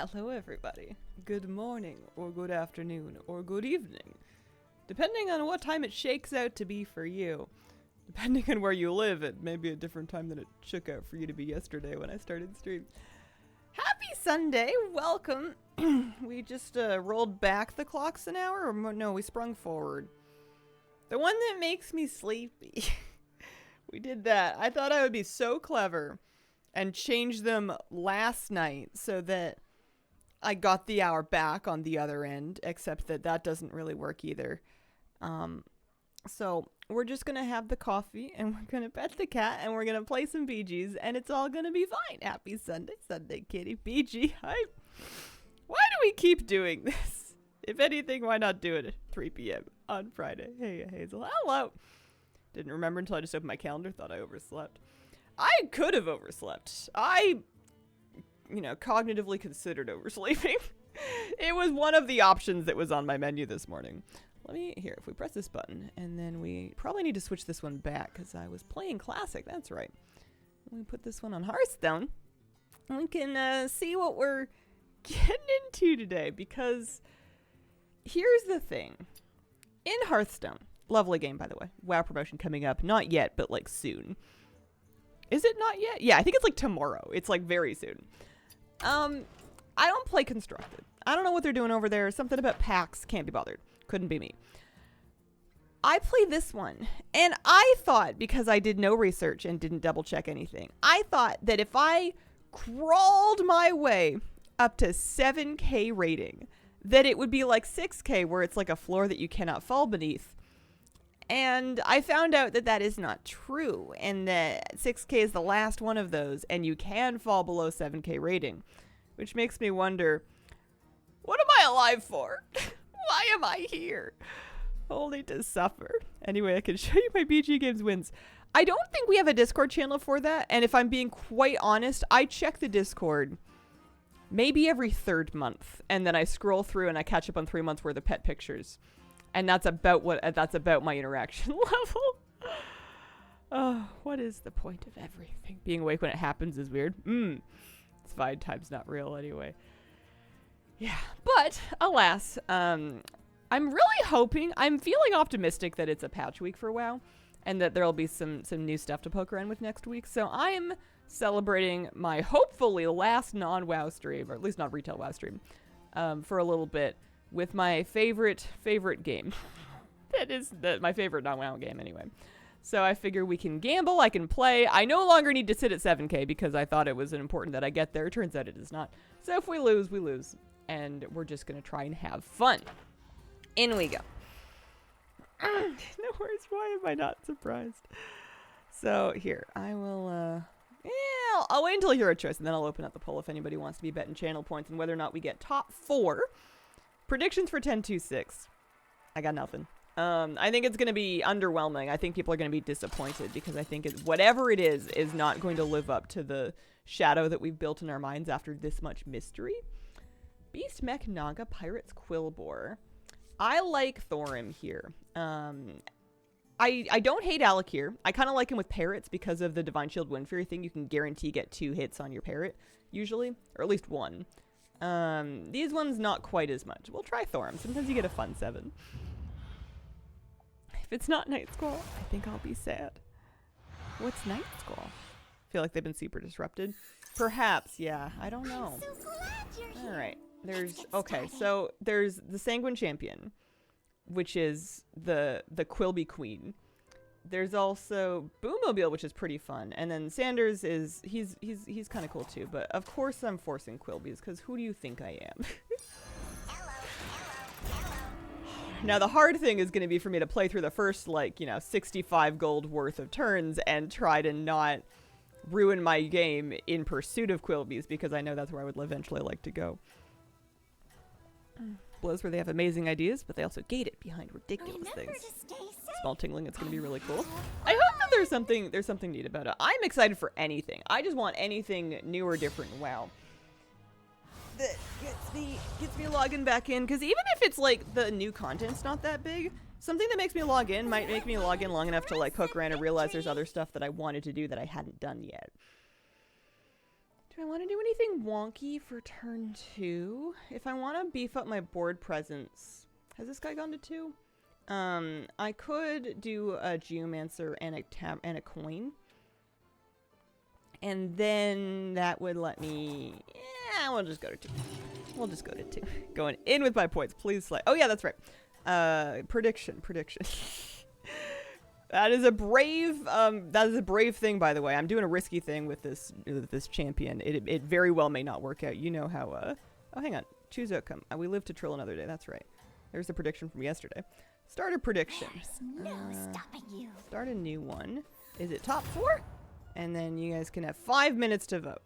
Hello everybody. Good morning, or good afternoon, or good evening. Depending on what time it shakes out to be for you. Depending on where you live, it may be a different time than it shook out for you to be yesterday when I started the stream. Happy Sunday, welcome. We just rolled back the clocks an hour, or no, we sprung forward. The one that makes me sleepy. We did that. I thought I would be so clever and change them last night so that I got the hour back on the other end, except that that doesn't really work either. So we're just going to have the coffee and we're going to pet the cat and we're going to play some BGs and it's all going to be fine. Happy Sunday, Sunday kitty, BG hype. Why do we keep doing this? If anything, why not do it at 3 p.m. on Friday? Hey, Hazel. Hello. Didn't remember until I just opened my calendar. Thought I overslept. I could have overslept. I cognitively considered oversleeping. It was one of the options that was on my menu this morning. If we press this button, and then we probably need to switch this one back because I was playing Classic. That's right. We put this one on Hearthstone. We can see what we're getting into today, because here's the thing. In Hearthstone, lovely game, by the way. WoW promotion coming up. Not yet, but like soon. Is it not yet? Yeah, I think it's like tomorrow. It's like very soon. I don't play Constructed. I don't know what they're doing over there. Something about packs. Can't be bothered. Couldn't be me. I play this one. And I thought, because I did no research and didn't double check anything, I thought that if I crawled my way up to 7K rating, that it would be like 6K, where it's like a floor that you cannot fall beneath. And I found out that that is not true, and that 6K is the last one of those, and you can fall below 7K rating, which makes me wonder, what am I alive for? Why am I here? Only to suffer. Anyway, I can show you my BG Games wins. I don't think we have a Discord channel for that, and if I'm being quite honest, I check the Discord maybe every third month, and then I scroll through and I catch up on 3 months worth of pet pictures. And that's about my interaction level. What is the point of everything? Being awake when it happens is weird. It's fine. Time's not real anyway. Yeah, but alas, I'm really hoping, I'm feeling optimistic that it's a patch week for WoW, and that there'll be some new stuff to poke around with next week. So I'm celebrating my hopefully last non-WoW stream, or at least not retail WoW stream, for a little bit, with my favorite game. That is my favorite non-WoW game anyway. So I figure we can gamble, I can play. I no longer need to sit at 7K because I thought it was important that I get there. Turns out it is not. So if we lose, we lose. And we're just going to try and have fun. In we go. No worries. Why am I not surprised? So here, I will... I'll wait until you hear a choice, and then I'll open up the poll if anybody wants to be betting channel points and whether or not we get top 4. Predictions for 10-2-6. I got nothing. I think it's going to be underwhelming. I think people are going to be disappointed because I think whatever it is not going to live up to the shadow that we've built in our minds after this much mystery. Beast Mech Naga Pirates Quilboar. I like Thorim here. I don't hate Alec here. I kind of like him with parrots because of the Divine Shield Wind Fury thing. You can guarantee get 2 hits on your parrot, usually. Or at least 1. These ones not quite as much. We'll try Thorim. Sometimes you get a fun 7. If it's not Night Squall, I think I'll be sad. What's Night Squall? I feel like they've been super disrupted. Perhaps, yeah. I don't know. Alright. So there's the Sanguine Champion, which is the Quilby Queen. There's also Boommobile, which is pretty fun. And then Sanders he's kind of cool too. But of course I'm forcing Quilbies, because who do you think I am? Now the hard thing is going to be for me to play through the first 65 gold worth of turns and try to not ruin my game in pursuit of Quilbies, because I know that's where I would eventually like to go. Blows where they have amazing ideas, but they also gate it behind ridiculous things. Small tingling, it's going to be really cool. I hope that there's something neat about it. I'm excited for anything. I just want anything new or different in WoW that gets me logging back in, because even if it's like the new content's not that big, something that makes me log in might make me log in long enough to like poke around and realize there's other stuff that I wanted to do that I hadn't done yet. Do I want to do anything wonky for turn 2? If I want to beef up my board presence... Has this guy gone to 2? I could do a Geomancer and a coin. And then that would let me... Yeah, we'll just go to 2. We'll just go to 2. Going in with my points. Please slay. Oh, yeah, that's right. Prediction. That is a brave thing, by the way. I'm doing a risky thing with this champion. It very well may not work out. You know how, oh, hang on. Choose outcome. We live to trill another day. That's right. There's the prediction from yesterday. Start a prediction. There's no stopping you. Start a new one. Is it top 4? And then you guys can have 5 minutes to vote.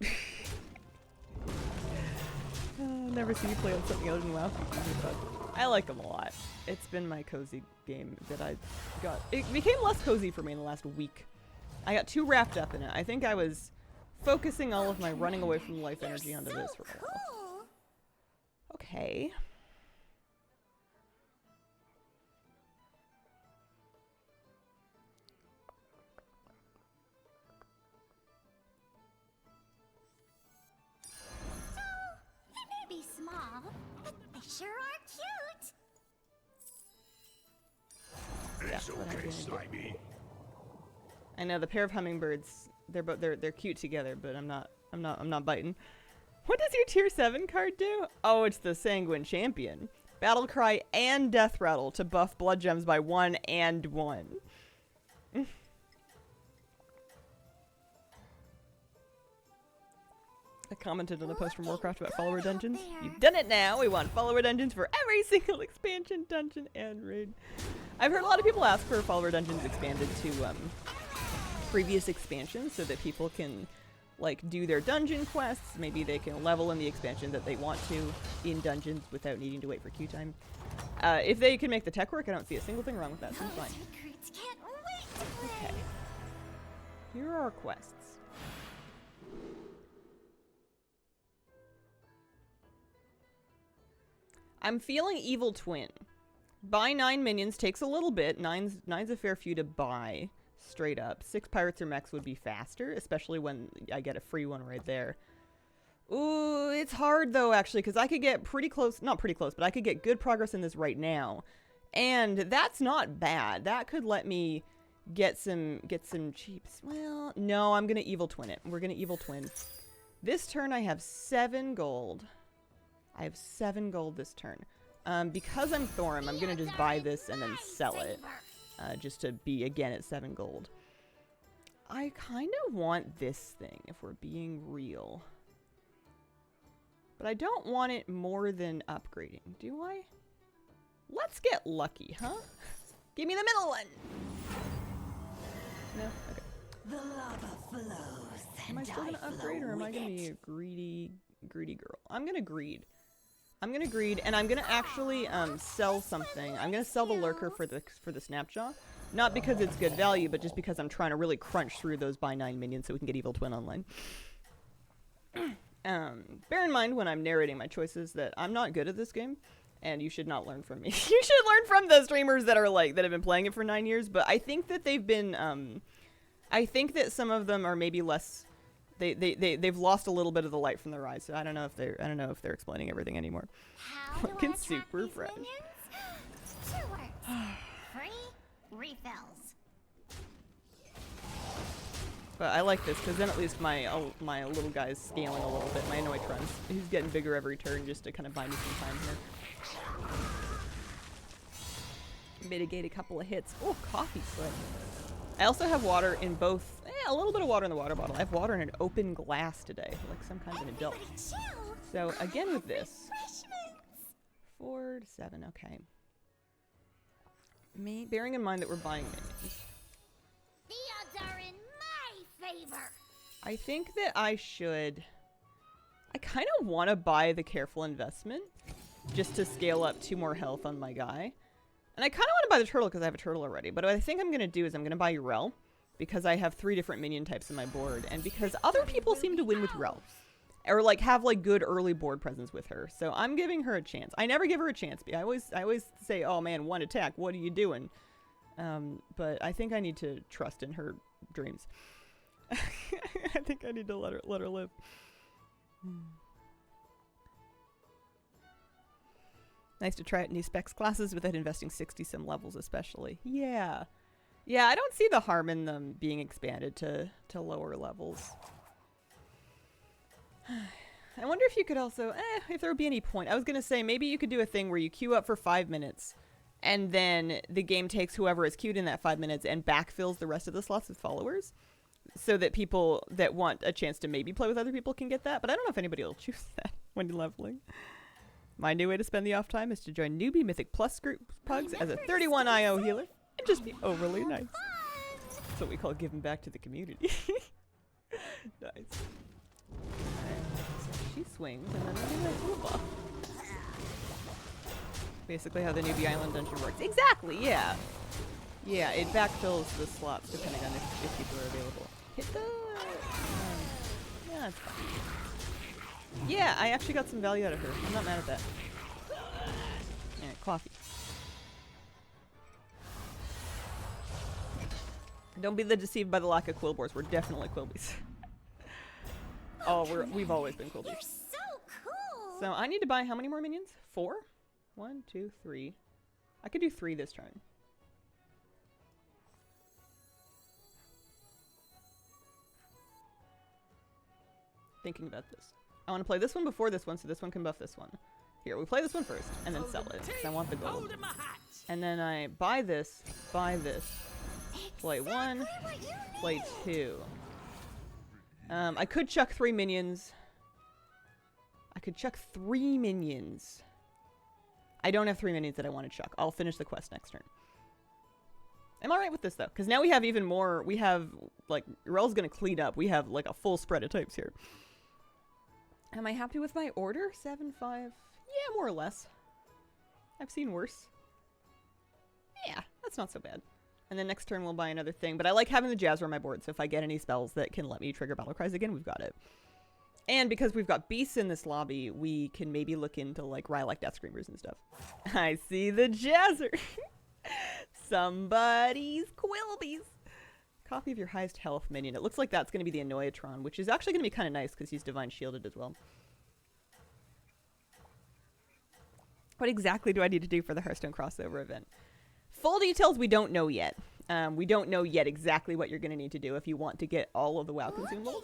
Never see you play on something other than WoW. I like them a lot. It's been my cozy game that I got. It became less cozy for me in the last week. I got too wrapped up in it. I think I was focusing all of my running away from life energy onto this for a while. Okay. Sure are cute. Yeah, okay, slimy. I know the pair of hummingbirds. They're cute together, but I'm not biting. What does your tier 7 card do? Oh, it's the Sanguine Champion. Battle Cry and Death Rattle to buff blood gems by 1 and 1. I commented on a post from Warcraft about follower dungeons. You've done it now. We want follower dungeons for every single expansion, dungeon, and raid. I've heard a lot of people ask for follower dungeons expanded to previous expansions so that people can like do their dungeon quests. Maybe they can level in the expansion that they want to in dungeons without needing to wait for queue time. If they can make the tech work, I don't see a single thing wrong with that. Seems fine. Okay. Here are our quests. I'm feeling Evil Twin. Buy 9 minions takes a little bit. Nine's a fair few to buy, straight up. 6 pirates or mechs would be faster, especially when I get a free one right there. Ooh, it's hard though, actually, because I could get pretty close, not pretty close, but I could get good progress in this right now. And that's not bad. That could let me get some cheaps. Well, no, I'm gonna Evil Twin it. We're gonna Evil Twin. This turn I have 7 gold. I have 7 gold this turn. Because I'm Thorim, I'm gonna just buy this and then sell it. Just to be, again, at 7 gold. I kind of want this thing, if we're being real. But I don't want it more than upgrading, do I? Let's get lucky, huh? Give me the middle one! No? Okay. The lava flows. Am I still gonna upgrade, or am I gonna be a greedy girl? I'm gonna greed. I'm gonna greed, and I'm gonna actually sell something. I'm gonna sell the lurker for the snapjaw, not because it's good value, but just because I'm trying to really crunch through those buy 9 minions so we can get Evil Twin online. Bear in mind when I'm narrating my choices that I'm not good at this game, and you should not learn from me. You should learn from the streamers that are that have been playing it for 9 years. But I think that they've been, I think that some of them are maybe less. They've lost a little bit of the light from their eyes, so I don't know if they're explaining everything anymore. Looking super fresh. 2 words. Free refills. But I like this because then at least my little guy's scaling a little bit. My Annoytrons, he's getting bigger every turn just to kind of buy me some time here. Mitigate a couple of hits. Oh, coffee sweat. I also have water in both. A little bit of water in the water bottle. I have water in an open glass today, like some kind of an adult. So again with this, 4 to 7. Okay. Bearing in mind that we're buying minions. The odds are in my favor. I think that I kind of want to buy the careful investment just to scale up 2 more health on my guy. And I kind of want to buy the turtle because I have a turtle already. But what I think I'm going to do is I'm going to buy Urel because I have 3 different minion types in my board. And because other people seem to win with Urel. Or have good early board presence with her. So I'm giving her a chance. I never give her a chance. I always say, oh man, 1 attack. What are you doing? But I think I need to trust in her dreams. I think I need to let her live. Nice to try out new specs classes without investing 60-some levels, especially. Yeah. Yeah, I don't see the harm in them being expanded to lower levels. I wonder if you could also, if there would be any point. I was going to say, maybe you could do a thing where you queue up for 5 minutes, and then the game takes whoever is queued in that 5 minutes and backfills the rest of the slots with followers, so that people that want a chance to maybe play with other people can get that. But I don't know if anybody will choose that when you're leveling. My new way to spend the off time is to join newbie Mythic Plus group pugs as a 31 IO healer and just be overly nice. That's what we call giving back to the community. Nice. So she swings and then we do a quilboar. Basically how the newbie island dungeon works. Exactly, yeah. Yeah, it backfills the slots depending on if people are available. Hit the... yeah, it's fine. Yeah, I actually got some value out of her. I'm not mad at that. Yeah, coffee. Don't be deceived by the lack of quilboars. We're definitely quilbies. Oh, we've always been quilbies. You're so cool. So I need to buy how many more minions? 4? 1, 2, 3. I could do 3 this turn. Thinking about this. I want to play this one before this one, so this one can buff this one. Here, we play this one first, and then sell it, because I want the gold. And then I buy this, play 1, play 2. I could chuck 3 minions. I could chuck 3 minions. I don't have 3 minions that I want to chuck. I'll finish the quest next turn. I'm alright with this, though, because now we have even more. We have, like, Urel's going to clean up. We have, like, a full spread of types here. Am I happy with my order? 7, 5? Yeah, more or less. I've seen worse. Yeah, that's not so bad. And then next turn we'll buy another thing. But I like having the Jazzer on my board, so if I get any spells that can let me trigger battle cries again, we've got it. And because we've got beasts in this lobby, we can maybe look into, like, Rylak Death Screamers and stuff. I see the Jazzer! Somebody's quilbies! Copy of your highest health minion. It looks like that's going to be the Annoyatron, which is actually going to be kind of nice because he's Divine Shielded as well. What exactly do I need to do for the Hearthstone crossover event? Full details we don't know yet. We don't know yet exactly what you're going to need to do if you want to get all of the WoW consumables.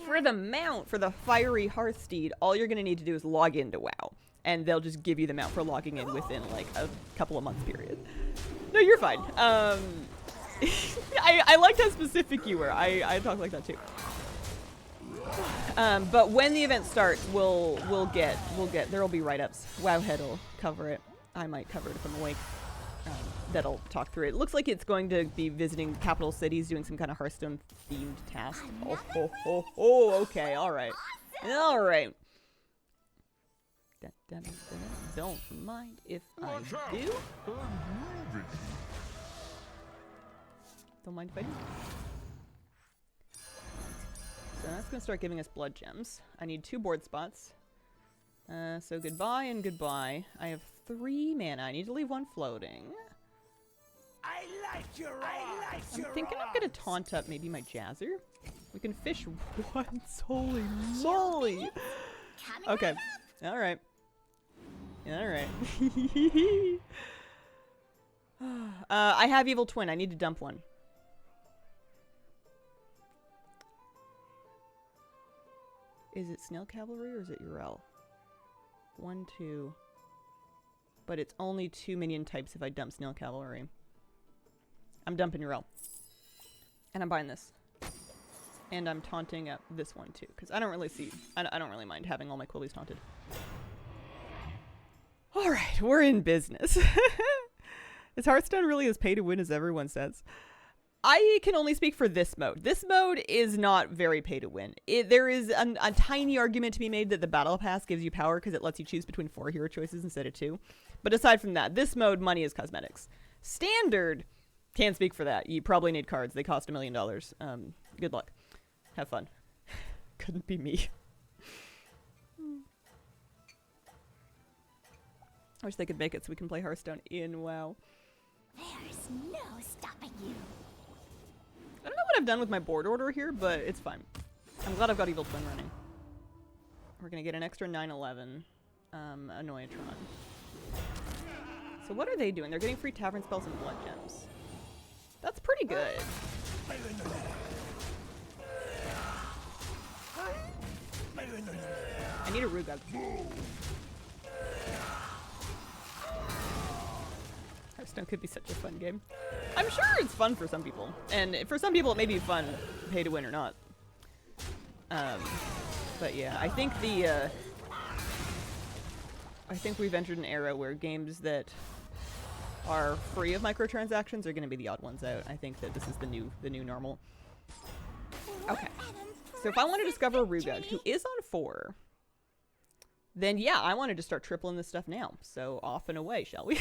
For the mount, for the Fiery Hearthsteed, all you're going to need to do is log into WoW. And they'll just give you the mount for logging in within, like, a couple of months period. No, you're fine. I liked how specific you were. I talk like that too. But when the event starts, we'll get there'll be write-ups. Wowhead will cover it. I might cover it if I'm awake. That'll talk through it. It looks like it's going to be visiting capital cities, doing some kind of Hearthstone themed task. Oh, okay, all right, all right. Don't mind if I do. Don't mind if I do. So that's going to start giving us blood gems. I need 2 board spots. So goodbye and goodbye. I have 3 mana. I need to leave 1 floating. I'm thinking I'm going to taunt up maybe my Jazzer. We can fish once. Holy moly. Okay. All right. All right. I have Evil Twin. I need to dump 1. Is it Snail Cavalry or is it Urel? 1, 2. But it's only 2 minion types if I dump Snail Cavalry. I'm dumping Urel. And I'm buying this. And I'm taunting up this one too. Because I don't really mind having all my quillies taunted. Alright, we're in business. Is Hearthstone really as pay to win as everyone says? I can only speak for this mode. This mode is not very pay to win. There is a tiny argument to be made that the Battle Pass gives you power because it lets you choose between 4 hero choices instead of 2. But aside from that, this mode, money is cosmetics. Standard, can't speak for that. You probably need cards. They cost $1 million. Good luck. Have fun. Couldn't be me. I wish they could make it so we can play Hearthstone in WoW. There's no stopping you. I don't know what I've done with my board order here, but it's fine. I'm glad I've got Evil Twin running. We're gonna get an extra 9/11 Annoyatron. So what are they doing? They're getting free tavern spells and blood gems. That's pretty good. I need a Rugug. Hearthstone could be such a fun game. I'm sure it's fun for some people. And for some people it may be fun, pay to win or not. But yeah, I think I think we've entered an era where games that are free of microtransactions are going to be the odd ones out. I think that this is the new normal. Okay. So if I want to discover a Rugug who is on 4, then yeah, I wanted to start tripling this stuff now. So off and away, shall we?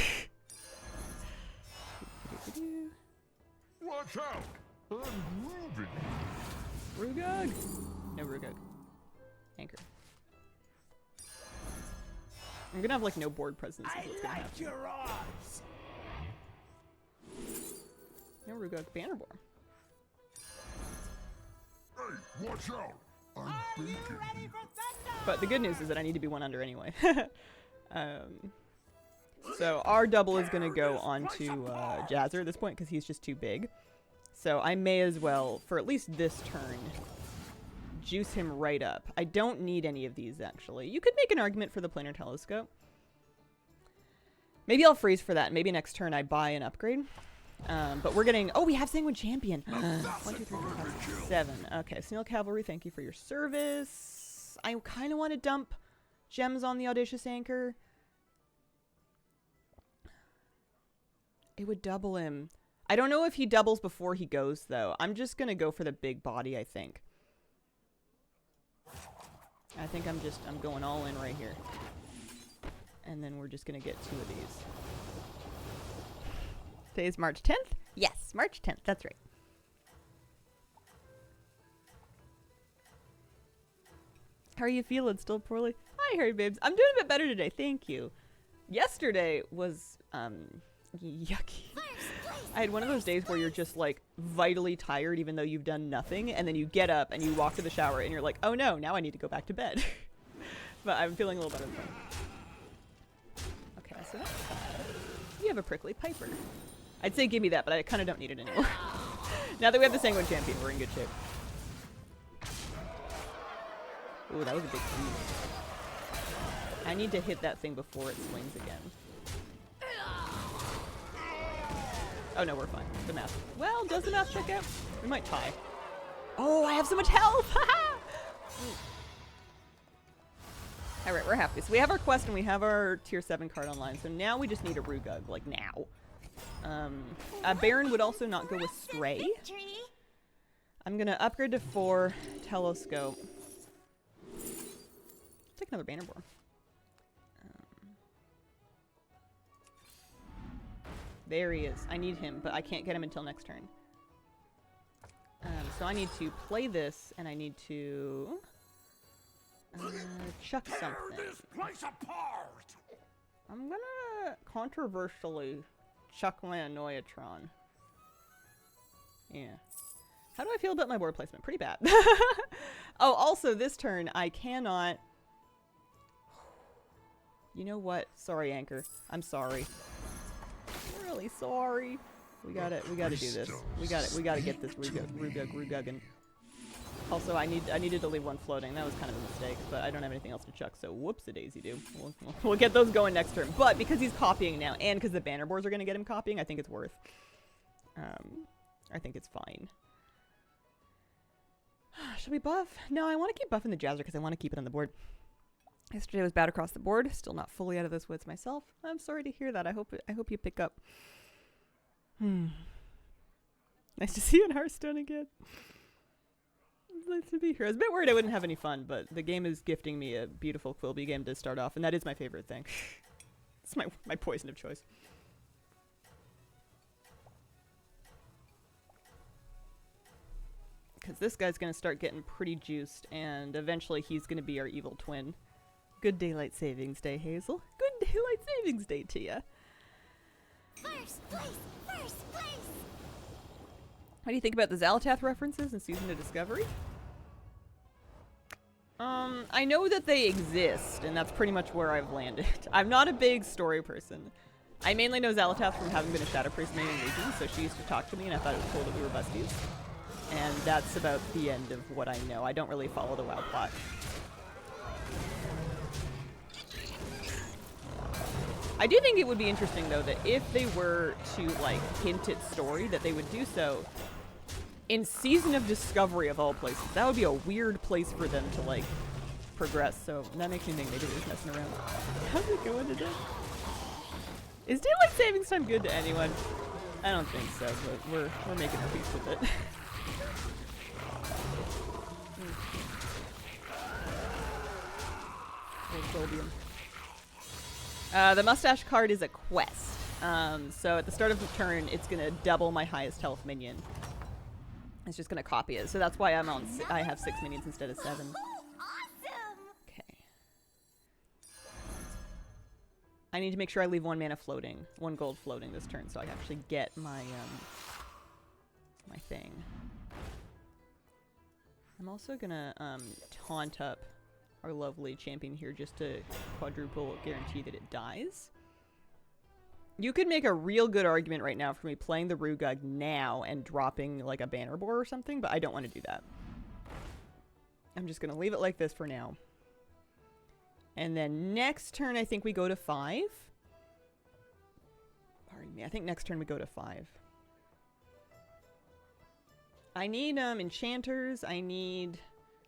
Watch out! I'm moving. Rugug! No Rugug. Anchor. I'm gonna have like no board presence. I like your odds. No Rugug. Bannerboar. Hey, watch out! I'm Are you thinking. ready for thunder? But the good news is that I need to be 1 under anyway. So our double is going to go onto Jazzer at this point because he's just too big. So I may as well, for at least this turn, juice him right up. I don't need any of these, actually. You could make an argument for the planar telescope. Maybe I'll freeze for that. Maybe next turn I buy an upgrade. But we're getting... Oh, we have Sanguine Champion. 1, 2, 3, 4, 5, 6, 7. Okay, Snail Cavalry, thank you for your service. I kind of want to dump gems on the Audacious Anchor. It would double him. I don't know if he doubles before he goes, though. I'm just going to go for the big body, I think. I think I'm going all in right here. And then we're just going to get 2 of these. Today is March 10th? Yes, March 10th. That's right. How are you feeling? Still poorly? Hi, Harry Babes. I'm doing a bit better today. Thank you. Yesterday was, yucky. I had one of those days where you're just, like, vitally tired even though you've done nothing, and then you get up and you walk to the shower and you're like, oh no, now I need to go back to bed. But I'm feeling a little better now. Okay, so that's you have a prickly piper. I'd say give me that, but I kind of don't need it anymore. Now that we have the Sanguine Champion, we're in good shape. Ooh, that was a big freeze. I need to hit that thing before it swings again. Oh no, we're fine. The math. Well, does the math check out? We might tie. Oh, I have so much health! Alright, we're happy. So we have our quest and we have our tier 7 card online. So now we just need a Rugug, like now. Baron would also not go with Stray. I'm gonna upgrade to 4 Telescope. Take another Bannerboar. There he is. I need him, but I can't get him until next turn. So I need to play this, and I need to chuck something. Tear this place apart! I'm gonna controversially chuck my Annoyatron. Yeah. How do I feel about my board placement? Pretty bad. Oh, also this turn I cannot... You know what? Sorry, Anchor. I'm sorry. I'm really sorry. We gotta do this. We gotta get this Ruguggin. Also, I needed to leave one floating. That was kind of a mistake, but I don't have anything else to chuck, so whoops-a-daisy do. We'll get those going next turn. But because he's copying now, and because the Bannerboars are gonna get him copying, I think it's worth. I think it's fine. Should we buff? No, I want to keep buffing the Jazzer because I want to keep it on the board. Yesterday was bad across the board. Still not fully out of this woods myself. I'm sorry to hear that. I hope you pick up. Nice to see you in Hearthstone again. It's nice to be here. I was a bit worried I wouldn't have any fun, but the game is gifting me a beautiful Quilby game to start off, and that is my favorite thing. It's my poison of choice. Because this guy's going to start getting pretty juiced, and eventually he's going to be our evil twin. Good daylight savings day, Hazel. Good daylight savings day to ya. First place! First place! What do you think about the Xalatath references in Season of Discovery? I know that they exist, and that's pretty much where I've landed. I'm not a big story person. I mainly know Xalatath from having been a Shadow Priest main in Legion, so she used to talk to me, and I thought it was cool that we were besties. And that's about the end of what I know. I don't really follow the WoW plot. I do think it would be interesting, though, that if they were to, like, hint at story, that they would do so in Season of Discovery of all places. That would be a weird place for them to, like, progress. So that makes me think maybe they're just messing around. How's it going today? Is daylight savings time good to anyone? I don't think so, but we're making our peace with it. The mustache card is a quest. So at the start of the turn, it's gonna double my highest health minion. It's just gonna copy it. So that's why I have 6 minions instead of 7. Awesome! Okay. I need to make sure I leave 1 mana floating, 1 gold floating this turn, so I can actually get my my thing. I'm also gonna taunt up our lovely champion here just to quadruple guarantee that it dies. You could make a real good argument right now for me playing the Rugug now and dropping like a banner boar or something, but I don't want to do that. I'm just gonna leave it like this for now. And then next turn I think we go to 5. Pardon me, I think next turn we go to 5. I need enchanters. I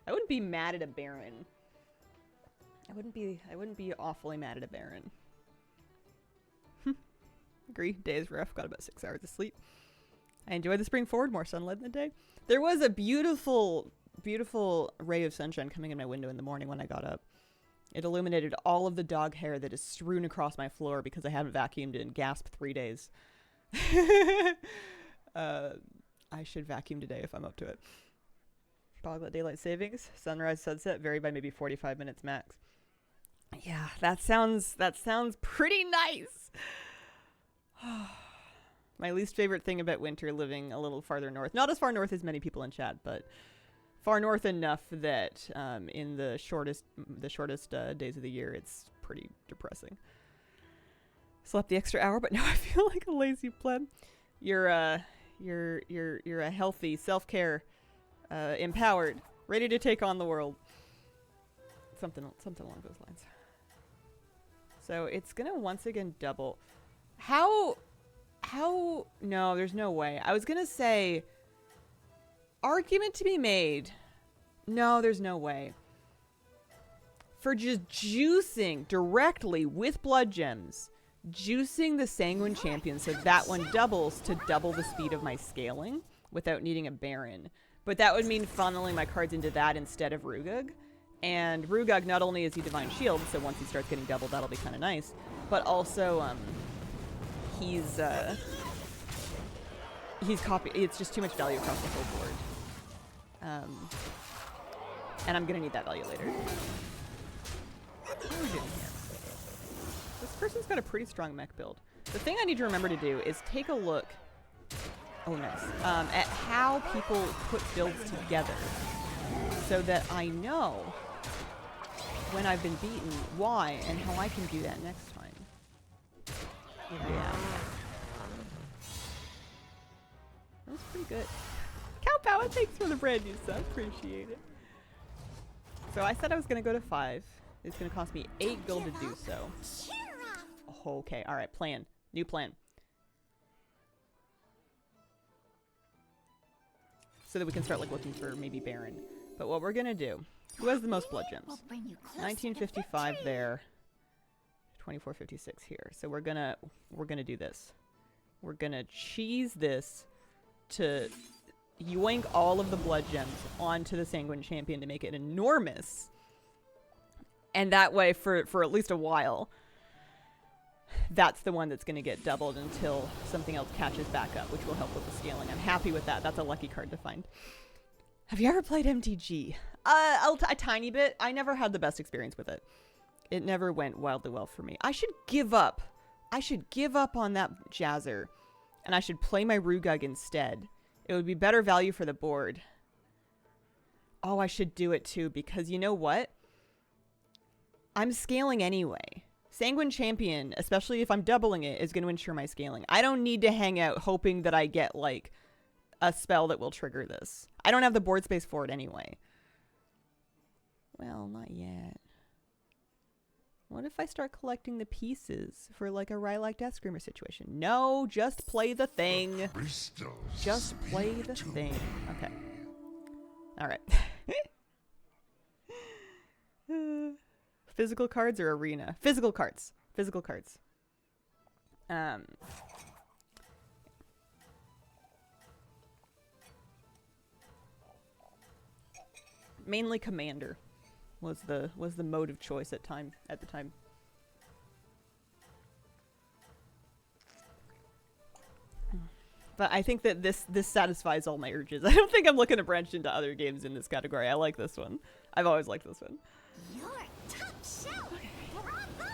wouldn't be mad at a Baron. I wouldn't be awfully mad at a Baron. Agree. Day is rough. Got about 6 hours of sleep. I enjoy the spring forward. More sunlight in the day. There was a beautiful, beautiful ray of sunshine coming in my window in the morning when I got up. It illuminated all of the dog hair that is strewn across my floor because I haven't vacuumed in gasp 3 days. I should vacuum today if I'm up to it. Doglet daylight savings. Sunrise, sunset vary by maybe 45 minutes max. Yeah, that sounds pretty nice. My least favorite thing about winter, living a little farther north. Not as far north as many people in chat, but far north enough that in the shortest days of the year, it's pretty depressing. Slept the extra hour, but now I feel like a lazy pleb. You're a healthy, self-care, empowered, ready to take on the world. Something along those lines. So it's gonna once again double. How, no, there's no way. I was gonna say, argument to be made. No, there's no way. For just juicing directly with blood gems, juicing the Sanguine Champion so that one doubles to double the speed of my scaling without needing a Baron. But that would mean funneling my cards into that instead of Rugug. And Rugug, not only is he Divine Shield, so once he starts getting doubled, that'll be kind of nice, but also, he's copy. It's just too much value across the whole board. And I'm gonna need that value later. What are we doing here? This person's got a pretty strong mech build. The thing I need to remember to do is take a look, oh nice, at how people put builds together so that I know when I've been beaten why and how I can do that next time. Yeah. That was pretty good. Cow Power, thanks for the brand new sub. Appreciate it. So I said I was going to go to 5. It's going to cost me 8 gold to do so. Okay, alright, plan. New plan. So that we can start like looking for maybe Baron. But what we're going to do, who has the most blood gems? 1955 there. 2456 here. So we're gonna do this. We're gonna cheese this to yoink all of the blood gems onto the Sanguine Champion to make it enormous. And that way, for at least a while, that's the one that's going to get doubled until something else catches back up, which will help with the scaling. I'm happy with that. That's a lucky card to find. Have you ever played MTG? A tiny bit. I never had the best experience with it. It never went wildly well for me. I should give up. I should give up on that Jazzer, and I should play my Rugug instead. It would be better value for the board. Oh, I should do it too, because you know what? I'm scaling anyway. Sanguine Champion, especially if I'm doubling it, is going to ensure my scaling. I don't need to hang out hoping that I get, like, a spell that will trigger this. I don't have the board space for it anyway. Well, not yet. What if I start collecting the pieces for, like, a Rylak Death Screamer situation? No, just play the thing. Just play the thing. Okay. Alright. Physical cards or arena? Physical cards. Physical cards. Mainly Commander was the mode of choice at the time. But I think that this satisfies all my urges. I don't think I'm looking to branch into other games in this category. I like this one. I've always liked this one. You're top shelf. Bravo.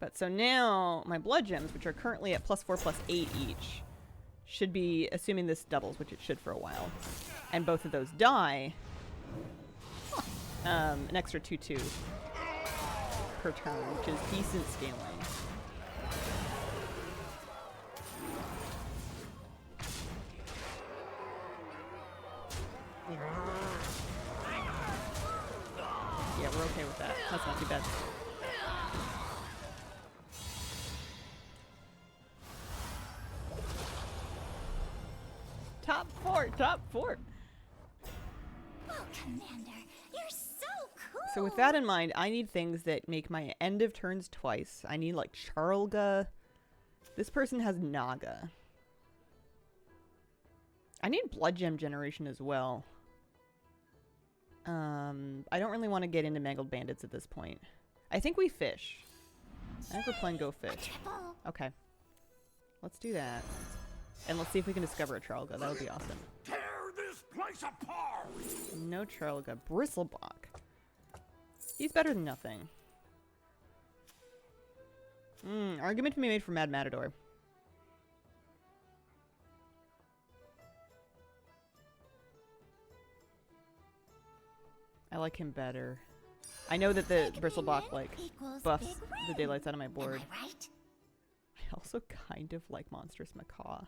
But so now my blood gems, which are currently at +4/+8 each, should be, assuming this doubles, which it should for a while, and both of those die, an extra 2/2 per turn, which is decent scaling. Yeah, we're okay with that. That's not too bad. Top four. Oh, Commander, you're so cool. So with that in mind, I need things that make my end of turns twice. I need like Charlga. This person has Naga. I need blood gem generation as well. I don't really want to get into Mangled Bandits at this point. I think we fish. I think we're playing go fish. Okay. Let's do that. And let's see if we can discover a Charlga. That would be awesome. Tear this place apart! No Charlga. Bristlebach. He's better than nothing. Argument to be made for Mad Matador. I like him better. I know that the Bristlebach, like, buffs the daylights out of my board. Right? I also kind of like Monstrous Macaw.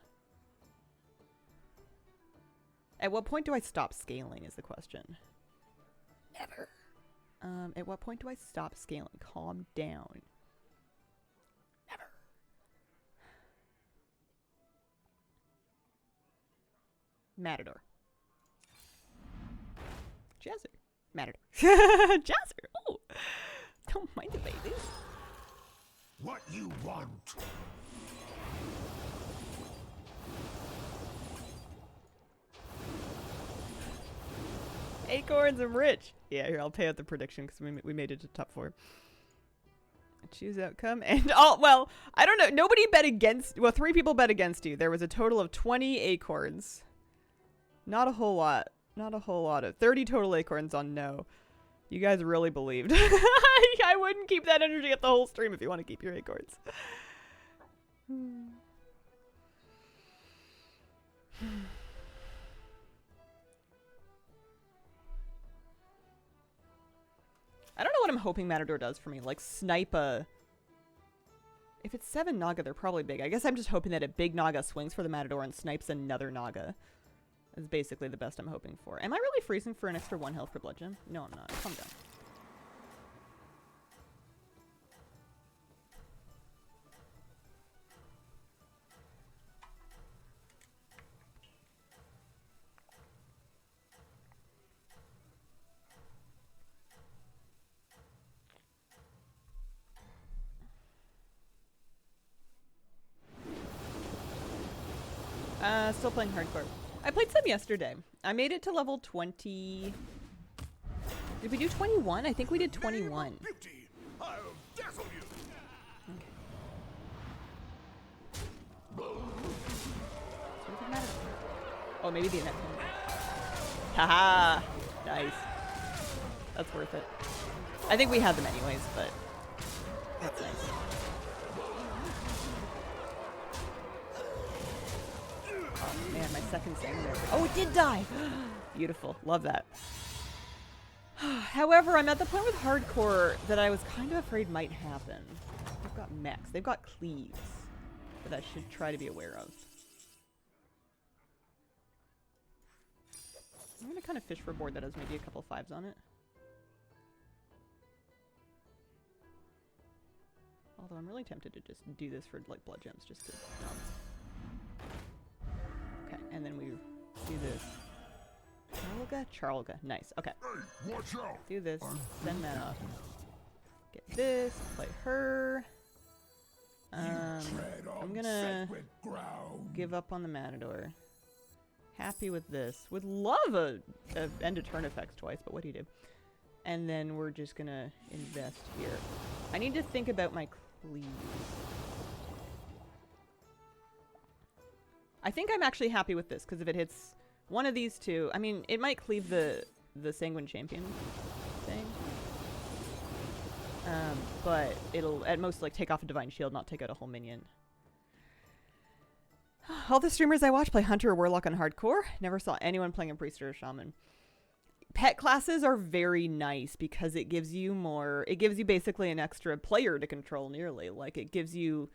At what point do I stop scaling is the question. Never. At what point do I stop scaling? Calm down. Never. Matador. Jazzer. Matador. Jazzer. Oh. Don't mind it, baby. What you want? Acorns, I'm rich. Yeah, here, I'll pay out the prediction because we made it to top 4. Choose outcome and well, I don't know. Nobody bet against. Well, 3 people bet against you. There was a total of 20 acorns. Not a whole lot. Not a whole lot of 30 total acorns on no. You guys really believed. I wouldn't keep that energy at the whole stream if you want to keep your acorns. I don't know what I'm hoping Matador does for me. Like, snipe a... If it's 7 Naga, they're probably big. I guess I'm just hoping that a big Naga swings for the Matador and snipes another Naga. That's basically the best I'm hoping for. Am I really freezing for an extra 1 health per blood gem? No, I'm not. Calm down. Still playing hardcore. I played some yesterday. I made it to level 20. Did we do 21? I think we did 21. Beauty, I'll dazzle you. Okay. Oh, maybe the next one. Haha! Nice. That's worth it. I think we had them anyways, but that's nice. Oh man, my second sanguinary. Oh, it did die! Beautiful. Love that. However, I'm at the point with hardcore that I was kind of afraid might happen. They've got mechs. They've got cleaves that I should try to be aware of. I'm going to kind of fish for a board that has maybe a couple 5s on it. Although I'm really tempted to just do this for like blood gems just to Okay, and then we do this. Charlga. Nice. Okay. Hey, watch out! Do this. Send that off. Get this. Play her. I'm gonna give up on the Matador. Happy with this. Would love a end of turn effects twice, but what do you do? And then we're just gonna invest here. I need to think about my cleaves. I think I'm actually happy with this, because if it hits one of these two, I mean, it might cleave the Sanguine Champion thing. But it'll at most like take off a Divine Shield, not take out a whole minion. All the streamers I watch play Hunter or Warlock on hardcore. Never saw anyone playing a Priest or a Shaman. Pet classes are very nice because it gives you more, it gives you basically an extra player to control nearly. Like it gives you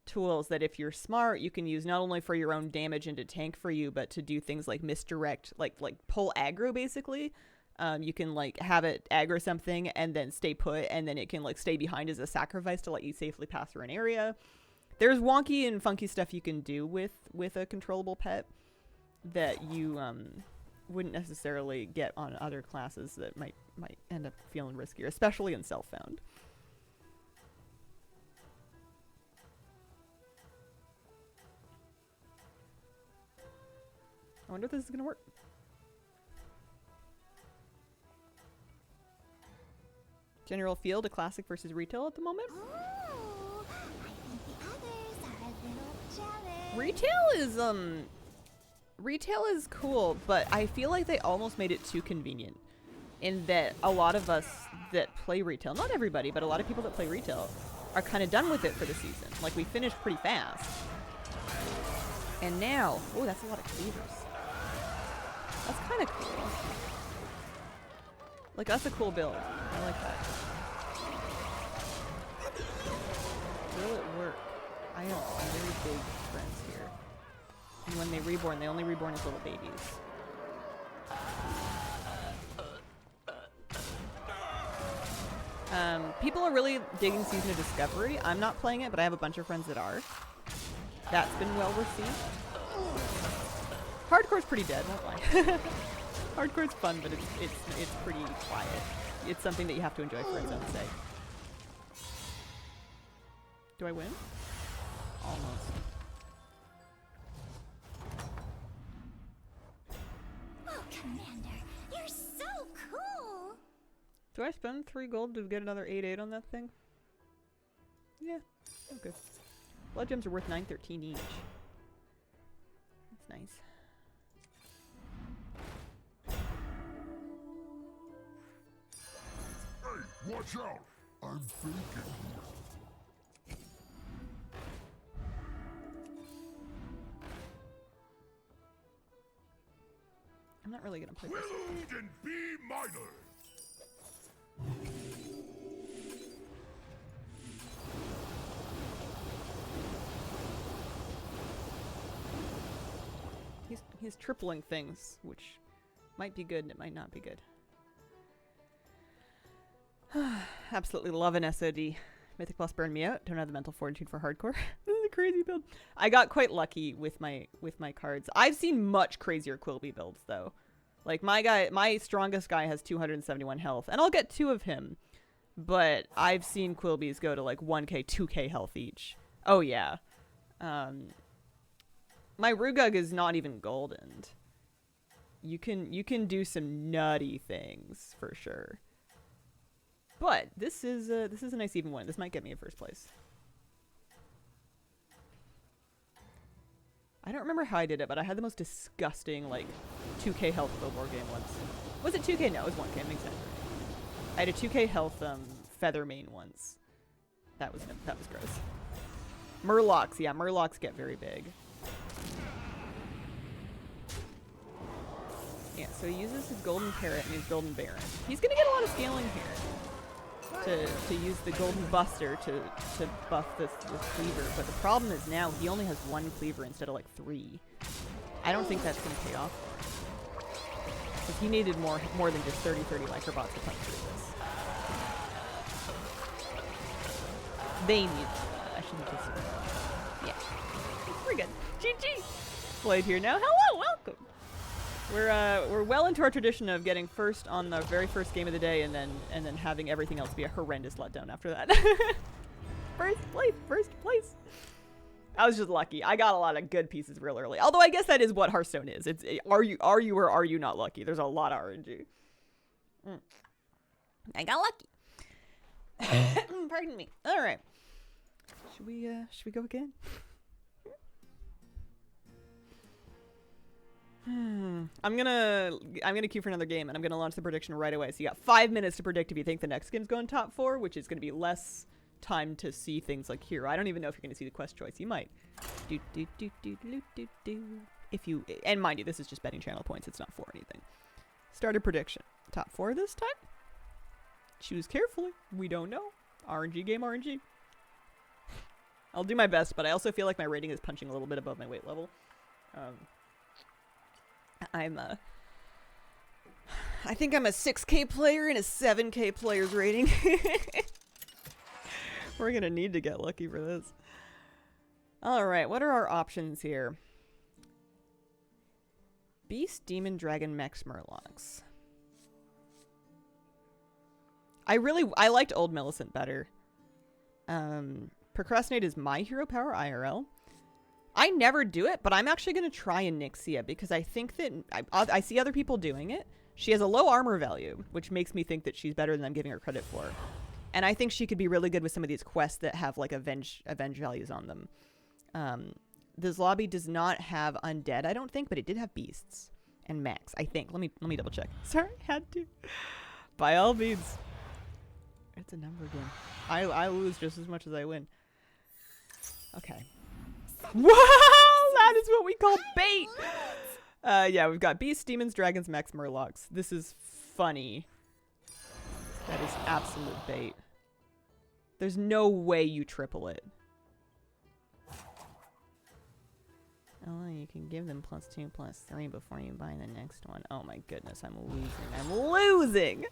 tools that if you're smart, you can use not only for your own damage and to tank for you, but to do things like misdirect, like pull aggro basically. You can like have it aggro something and then stay put, and then it can like stay behind as a sacrifice to let you safely pass through an area. There's wonky and funky stuff you can do with a controllable pet that you wouldn't necessarily get on other classes that might end up feeling riskier, especially in self-found. I wonder if this is gonna work. General field, a classic versus retail at the moment. Oh, I think the others are a little jealous. Retail is cool, but I feel like they almost made it too convenient in that a lot of us that play retail, not everybody, but a lot of people that play retail are kind of done with it for the season. Like we finished pretty fast. And now, oh, that's a lot of cleavers. That's kind of cool. Like, that's a cool build. I like that. Will it work? I have very big friends here. And when they reborn, they only reborn as little babies. People are really digging Season of Discovery. I'm not playing it, but I have a bunch of friends that are. That's been well received. Hardcore's pretty dead, won't lie. Hardcore's fun, but it's pretty quiet. It's something that you have to enjoy for its own sake. Do I win? Almost. Oh, Commander, you're so cool. Do I spend 3 gold to get another 8/8 on that thing? Yeah, okay. Blood gems are worth 913 each. That's nice. Hey, watch out! I'm thinking here. I'm not really gonna play this. Willowed and be minor! He's tripling things, which might be good and it might not be good. Absolutely love an SOD. Mythic Plus burned me out. Don't have the mental fortitude for hardcore. This is a crazy build. I got quite lucky with my cards. I've seen much crazier Quilby builds though. Like my strongest guy has 271 health, and I'll get 2 of him. But I've seen Quilbys go to like 1k, 2k health each. Oh yeah. My Rugug is not even golden. You can do some nutty things for sure. But this is a nice even win. This might get me a first place. I don't remember how I did it, but I had the most disgusting like 2k health quilboar game once. Was it 2k? No, it was 1k. Makes sense. I had a 2k health feather main once. That was gross. Murlocs, yeah, Murlocs get very big. Yeah, so he uses his golden parrot and his golden baron. He's gonna get a lot of scaling here to use the golden buster to buff this cleaver. But the problem is now he only has 1 cleaver instead of like 3. I don't think that's gonna pay off. Because he needed more than just 30 microbots to punch through this. They need I shouldn't just say that. Yeah. We're good. GG! Played here now. Hello, welcome! We're well into our tradition of getting first on the very first game of the day and then having everything else be a horrendous letdown after that. First place. I was just lucky. I got a lot of good pieces real early. Although I guess that is what Hearthstone is. It's are you or are you not lucky? There's a lot of RNG. I got lucky. Pardon me. All right. Should we go again? I'm gonna queue for another game and I'm gonna launch the prediction right away. So you got 5 minutes to predict if you think the next game's going top 4, which is gonna be less time to see things like hero. I don't even know if you're gonna see the quest choice. You might. If you, and mind you, this is just betting channel points. It's not for anything. Starter prediction. Top 4 this time? Choose carefully. We don't know. RNG game, RNG. I'll do my best, but I also feel like my rating is punching a little bit above my weight level. I think I'm a 6K player and a 7K player's rating. We're gonna need to get lucky for this. Alright, what are our options here? Beast, Demon, Dragon, Mechs, Murlocs. I liked Old Millicent better. Procrastinate is my hero power IRL. I never do it, but I'm actually going to try Onyxia because I think that I see other people doing it. She has a low armor value, which makes me think that she's better than I'm giving her credit for. And I think she could be really good with some of these quests that have like avenge values on them. This lobby does not have undead, I don't think, but it did have beasts and mechs, I think. Let me double check. Sorry, had to. By all means. It's a number game. I lose just as much as I win. Okay. Wow, that is what we call bait. Yeah, we've got beasts, demons, dragons, mechs, murlocs. This is funny. That is absolute bait. There's no way you triple it. Oh, you can give them +2, +3 before you buy the next one. Oh my goodness, I'm losing. I'm losing!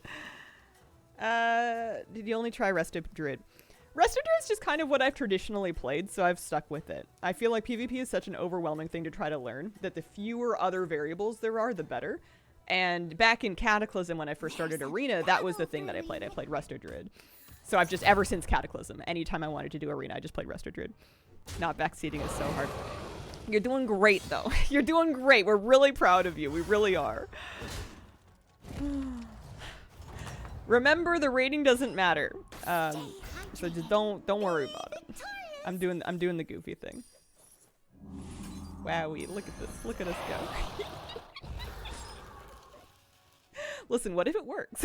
Did you only try Resto Druid? Resto Druid is just kind of what I've traditionally played, so I've stuck with it. I feel like PvP is such an overwhelming thing to try to learn, that the fewer other variables there are, the better. And back in Cataclysm, when I first started Arena, that was the thing that I played. I played Resto Druid. So I've just, ever since Cataclysm, anytime I wanted to do Arena, I just played Resto Druid. Not backseating is so hard. You're doing great, though. You're doing great. We're really proud of you. We really are. Remember, the rating doesn't matter. So just don't worry about it. I'm doing the goofy thing. Wowie, look at this. Look at us go. Listen, what if it works?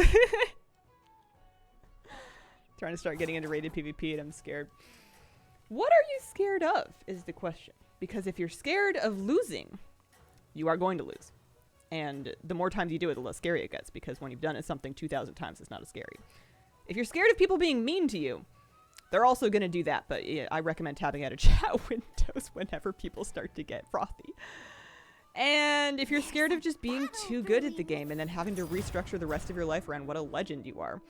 Trying to start getting into rated PvP and I'm scared. What are you scared of is the question. Because if you're scared of losing, you are going to lose. And the more times you do it, the less scary it gets. Because when you've done it something 2,000 times, it's not as scary. If you're scared of people being mean to you, they're also going to do that. But yeah, I recommend tapping out of chat windows whenever people start to get frothy. And if you're scared of just being too good at the game and then having to restructure the rest of your life around what a legend you are,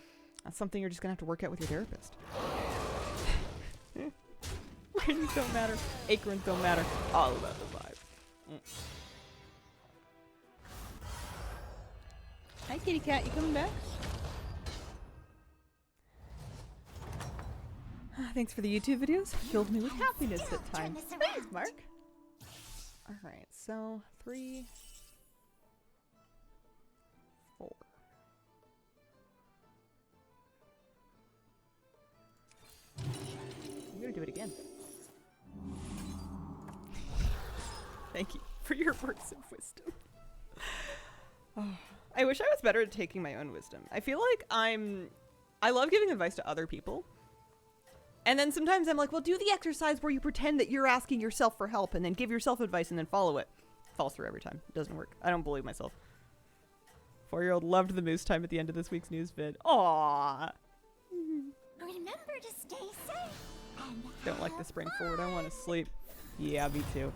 that's something you're just going to have to work out with your therapist. Ratings don't matter. Acorns don't matter. All about the vibe. Hi, kitty cat. You coming back? Thanks for the YouTube videos. Filled me with happiness at times. Thanks, Mark. Alright, so 3, 4. I'm gonna do it again. Thank you for your words of wisdom. Oh, I wish I was better at taking my own wisdom. I feel like I love giving advice to other people. And then sometimes I'm like, well, do the exercise where you pretend that you're asking yourself for help and then give yourself advice and then follow it. Falls through every time. It doesn't work. I don't believe myself. 4-year-old loved the moose time at the end of this week's news vid. Aww. Remember to stay safe. And Don't like the have spring forward. I fun. want to sleep. Yeah, me too.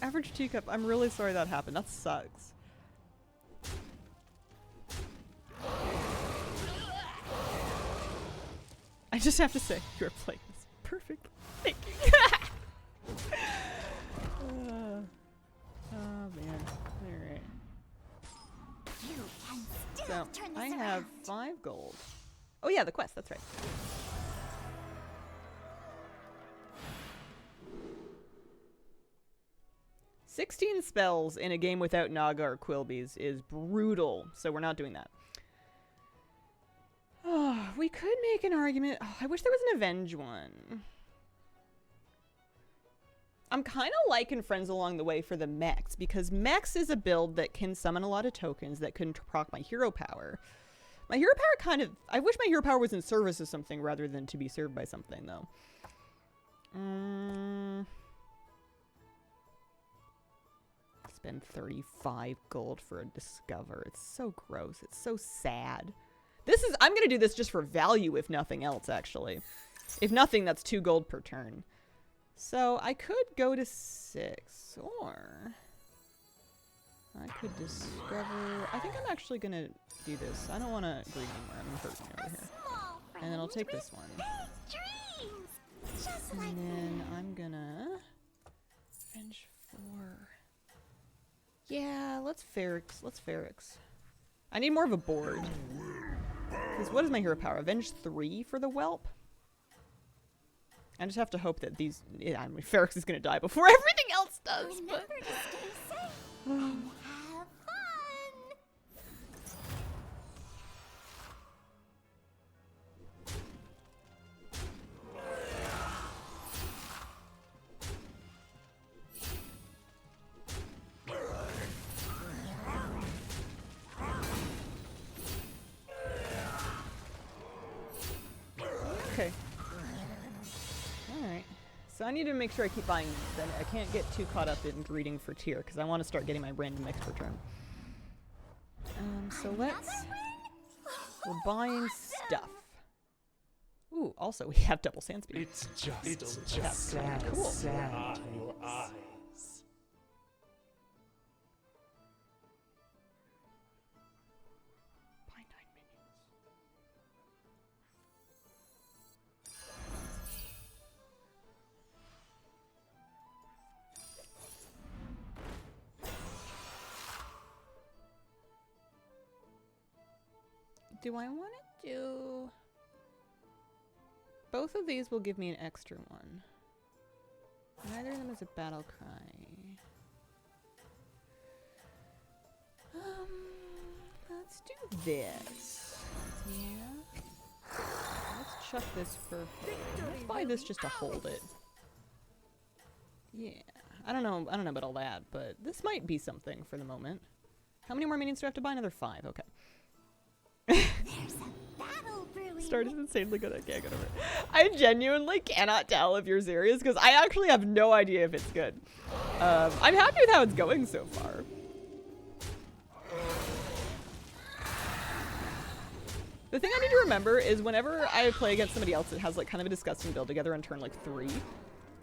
Average teacup. I'm really sorry that happened. That sucks. I just have to say, you're playing this perfectly. Thank you. Oh man. Alright. You can still So, turn this I have around. 5 gold. Oh yeah, the quest, that's right. "16 spells in a game without Naga or Quilbies is brutal, so we're not doing that. Oh, we could make an argument. Oh, I wish there was an Avenge one. I'm kind of liking Friends Along the Way for the mechs, because mechs is a build that can summon a lot of tokens that can proc my hero power. My hero power kind of... I wish my hero power was in service of something rather than to be served by something, though. Spend 35 gold for a Discover. It's so gross. It's so sad. This is... I'm going to do this just for value, if nothing else, actually. If nothing, that's 2 gold per turn. So I could go to 6, or I could discover... I think I'm actually going to do this. I don't want to greed anymore. I'm hurting over here. Small And then I'll friend take this one. with big dreams. Just like And then me. I'm gonna... Avenge 4. Yeah, let's Ferrix. Let's Ferrix. I need more of a board. Because what is my hero power? Avenge 3 for the Whelp? I just have to hope that these... Yeah, I mean, Ferrix is going to die before everything else does, but... Remember to stay safe and have fun. Okay. Alright. So I need to make sure I keep buying these. Then I can't get too caught up in greeting for tier, because I want to start getting my random X per turn. So let's... We're buying stuff. Ooh, also we have double sand speed. It's just That's sand, cool. sand in your eyes. Buy 9 minions. Do I want to do... Both of these will give me an extra one. Neither of them is a battle cry. Let's do this. Yeah. Let's chuck this for... Let's buy this just to hold it. Yeah. I don't know about all that, but this might be something for the moment. How many more minions do I have to buy? Another 5. Okay. There's a battle brewing. Start is insanely good. I can't get over it. I genuinely cannot tell if you're serious, because I actually have no idea if it's good. I'm happy with how it's going so far. The thing I need to remember is whenever I play against somebody else that has like kind of a disgusting build together on turn like 3,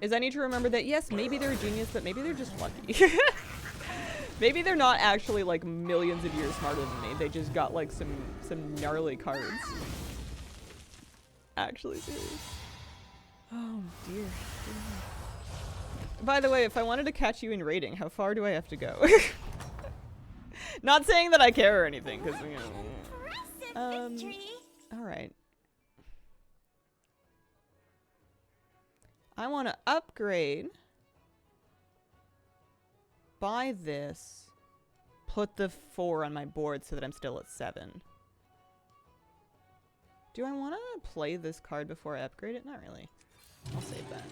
is I need to remember that yes, maybe they're a genius, but maybe they're just lucky. Maybe they're not actually like millions of years smarter than me. They just got like some gnarly cards. Actually serious. Oh dear. By the way, if I wanted to catch you in raiding, how far do I have to go? Not saying that I care or anything, because you know. Impressive victory. All right. I want to upgrade. Buy this. Put the 4 on my board so that I'm still at 7. Do I want to play this card before I upgrade it? Not really. I'll save that.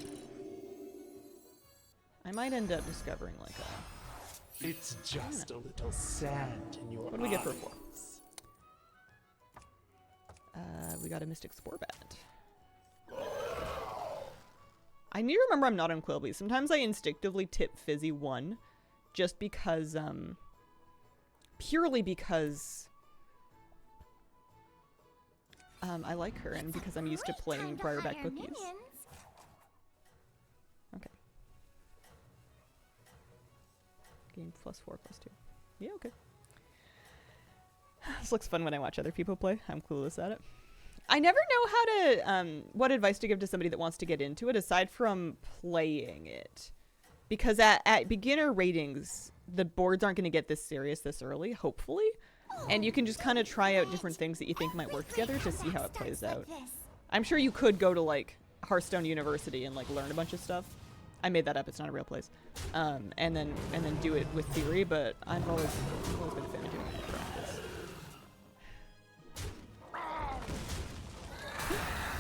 I might end up discovering like a... It's just a little sand in your eyes. What do we get for 4? We got a Mystic Spore Bat. I need to remember I'm not on Quilby. Sometimes I instinctively tip Fizzy 1 just because purely because I like her and because I'm used to playing Briarback Bookies. Okay. Game +4/+2. Yeah, okay. This looks fun when I watch other people play. I'm clueless at it. I never know how to, what advice to give to somebody that wants to get into it aside from playing it. Because at beginner ratings, the boards aren't going to get this serious this early, hopefully. And you can just kind of try out different things that you think might work together to see how it plays out. I'm sure you could go to, like, Hearthstone University and, like, learn a bunch of stuff. I made that up, it's not a real place. And then do it with theory, but I've always been a fan of doing it in practice.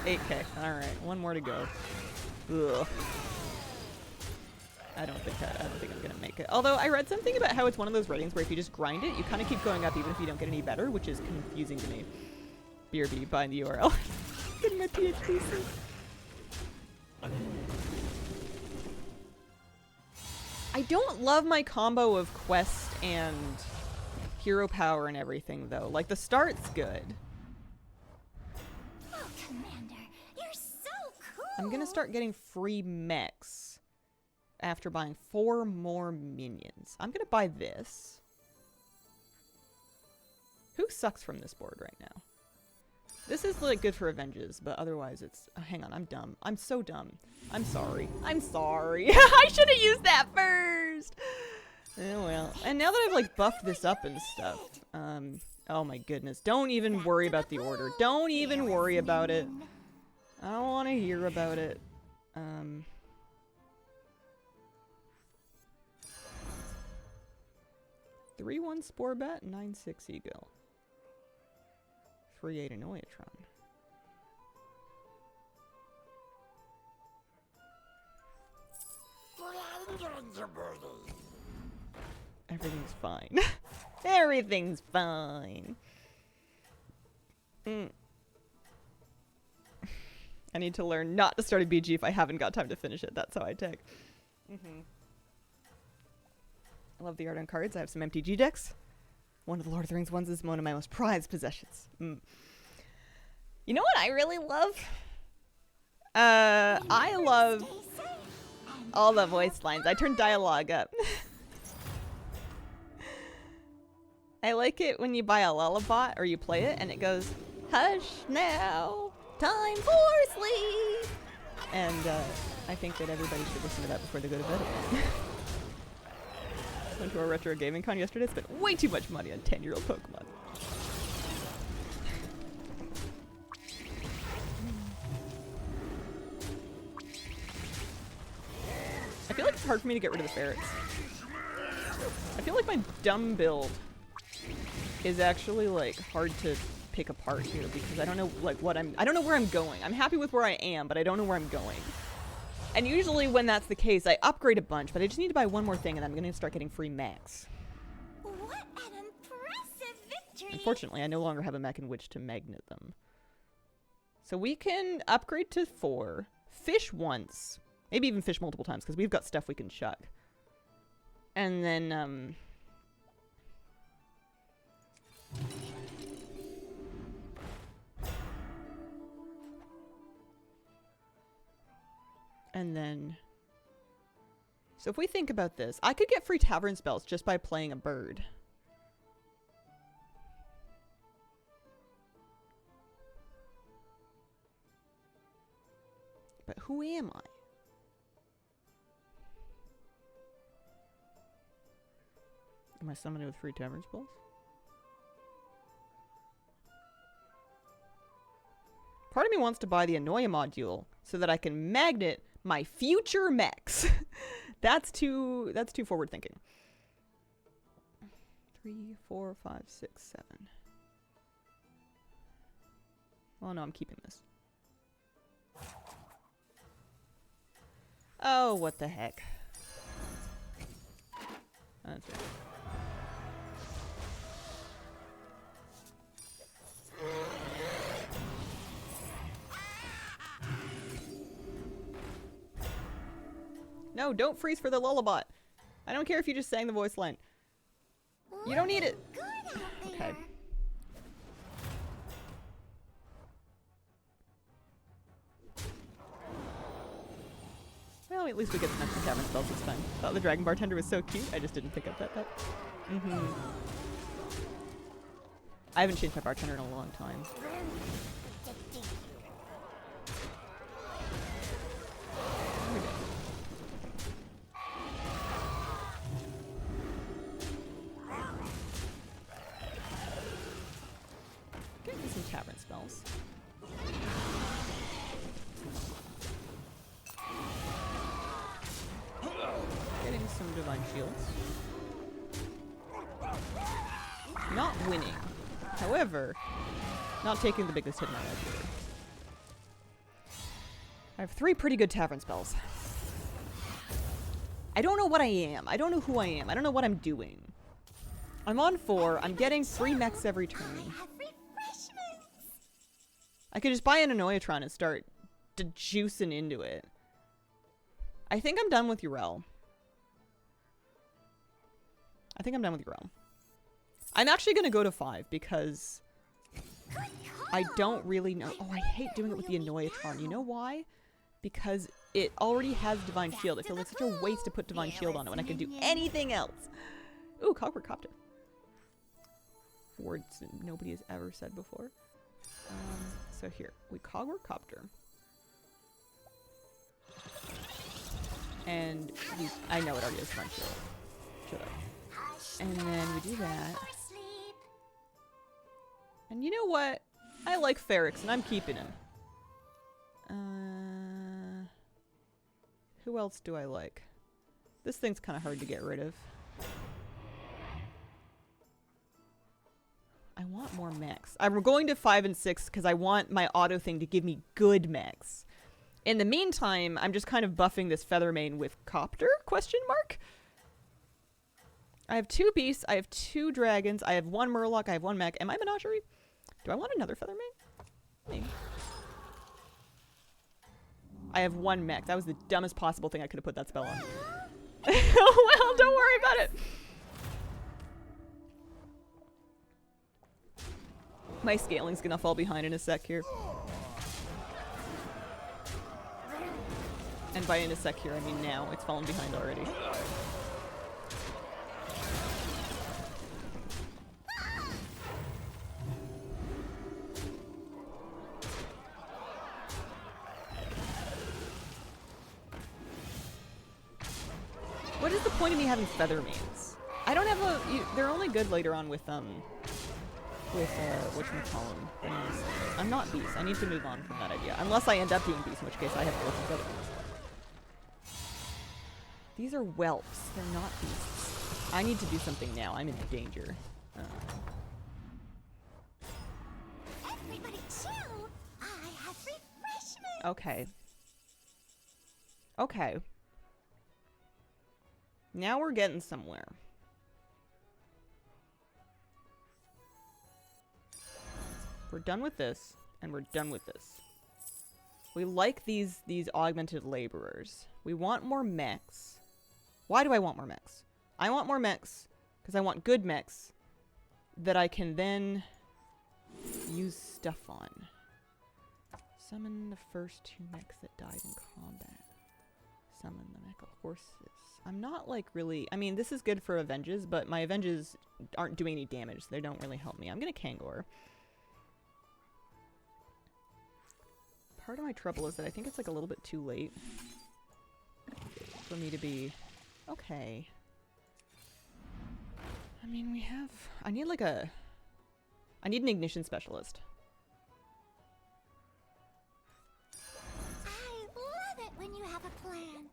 8K. Alright, one more to go. Ugh. I don't think I'm gonna make it. Although I read something about how it's one of those ratings where if you just grind it, you kind of keep going up even if you don't get any better, which is confusing to me. BRB, buying the URL. Getting my PhD soon. I don't love my combo of quest and hero power and everything though. Like the start's good. Oh, Commander, you're so cool. I'm gonna start getting free mechs after buying 4 more minions. I'm gonna buy this. Who sucks from this board right now? This is like good for Avenges, but otherwise it's... hang on, I'm dumb. I'm so dumb. I'm sorry. I'm sorry. I should have used that first! Oh well. And now that I've like buffed this up and stuff, oh my goodness. Don't even worry about the order. Don't even worry about it. I don't want to hear about it. 3/1 Spore Bat, 9/6 Eagle. 3/8 Annoyatron. Everything's fine. Everything's fine. I need to learn not to start a BG if I haven't got time to finish it. That's how I take. I love the art on cards. I have some MTG decks. One of the Lord of the Rings ones is one of my most prized possessions. You know what I really love? I love all the voice lines. I turned dialogue up. I like it when you buy a lullaby or you play it and it goes, "Hush now, time for sleep." And I think that everybody should listen to that before they go to bed. Went to a retro gaming con yesterday, spent way too much money on 10-year-old Pokemon. I feel like it's hard for me to get rid of the ferrets. I feel like my dumb build is actually like hard to pick apart here because I don't know like I don't know where I'm going. I'm happy with where I am, but I don't know where I'm going. And usually when that's the case, I upgrade a bunch, but I just need to buy one more thing and I'm going to start getting free mechs. What an impressive victory! Unfortunately, I no longer have a mech in which to magnet them. So we can upgrade to 4, fish once, maybe even fish multiple times, because we've got stuff we can chuck. And then, so if we think about this, I could get free tavern spells just by playing a bird. But who am I? Am I somebody with free tavern spells? Part of me wants to buy the Annoya module so that I can magnet my future mechs. That's too forward thinking. 3, 4, 5, 6, 7. Oh no, I'm keeping this. Oh, what the heck. That's right. No, don't freeze for the lullaby. I don't care if you just sang the voice line. You don't need it. Good Oh, at least we get some extra tavern spells this time. Thought the dragon bartender was so cute. I just didn't pick up that pet. I haven't changed my bartender in a long time. Get me some tavern spells. Getting some divine shields. Not winning. However, not taking the biggest hit in my life either. I have 3 pretty good tavern spells. I don't know what I am. I don't know who I am. I don't know what I'm doing. I'm on 4. I'm getting 3 mechs every turn. I could just buy an Annoyatron and start juicing into it. I think I'm done with Urel. I'm actually going to go to 5 because I don't really know. Oh, I hate doing it with the Annoyatron. You know why? Because it already has Divine Shield. I feel like such a waste to put Divine Shield on it when I could do anything else. Ooh, Cogwart Copter. Words nobody has ever said before. So here, we Cogwart Copter. And I know it already has Divine Shield. Shut up. And then we do that. And you know what? I like Ferrix, and I'm keeping him. Who else do I like? This thing's kind of hard to get rid of. I want more mechs. I'm going to 5 and 6 because I want my auto thing to give me good mechs. In the meantime, I'm just kind of buffing this Feathermane with Copter? Question mark? I have 2 beasts, I have 2 dragons, I have 1 Murloc, I have 1 mech. Am I Menagerie? Do I want another Feathermane? Maybe. I have 1 mech. That was the dumbest possible thing I could have put that spell on. Oh well, don't worry about it. My scaling's gonna fall behind in a sec here. And by in a sec here, I mean now. It's fallen behind already. What is the point of me having Feathermanes? I don't have a... they're only good later on with whatchamacallem. I'm not Beast. I need to move on from that idea. Unless I end up being Beast, in which case I have to look at Feathermanes. These are whelps. They're not beasts. I need to do something now. I'm in danger. Everybody chill. I have refreshments. Okay. Okay. Now we're getting somewhere. We're done with this, and we're done with this. We like these augmented laborers. We want more mechs. Why do I want more mechs? I want more mechs because I want good mechs that I can then use stuff on. Summon the first 2 mechs that died in combat. Summon the mecha horses. I'm not like really... I mean, this is good for Avenges, but my Avenges aren't doing any damage, so they don't really help me. I'm gonna Kangor. Part of my trouble is that I think it's like a little bit too late for me to be... Okay. I mean, we have... I need like a... I need an Ignition Specialist. I love it when you have a plan.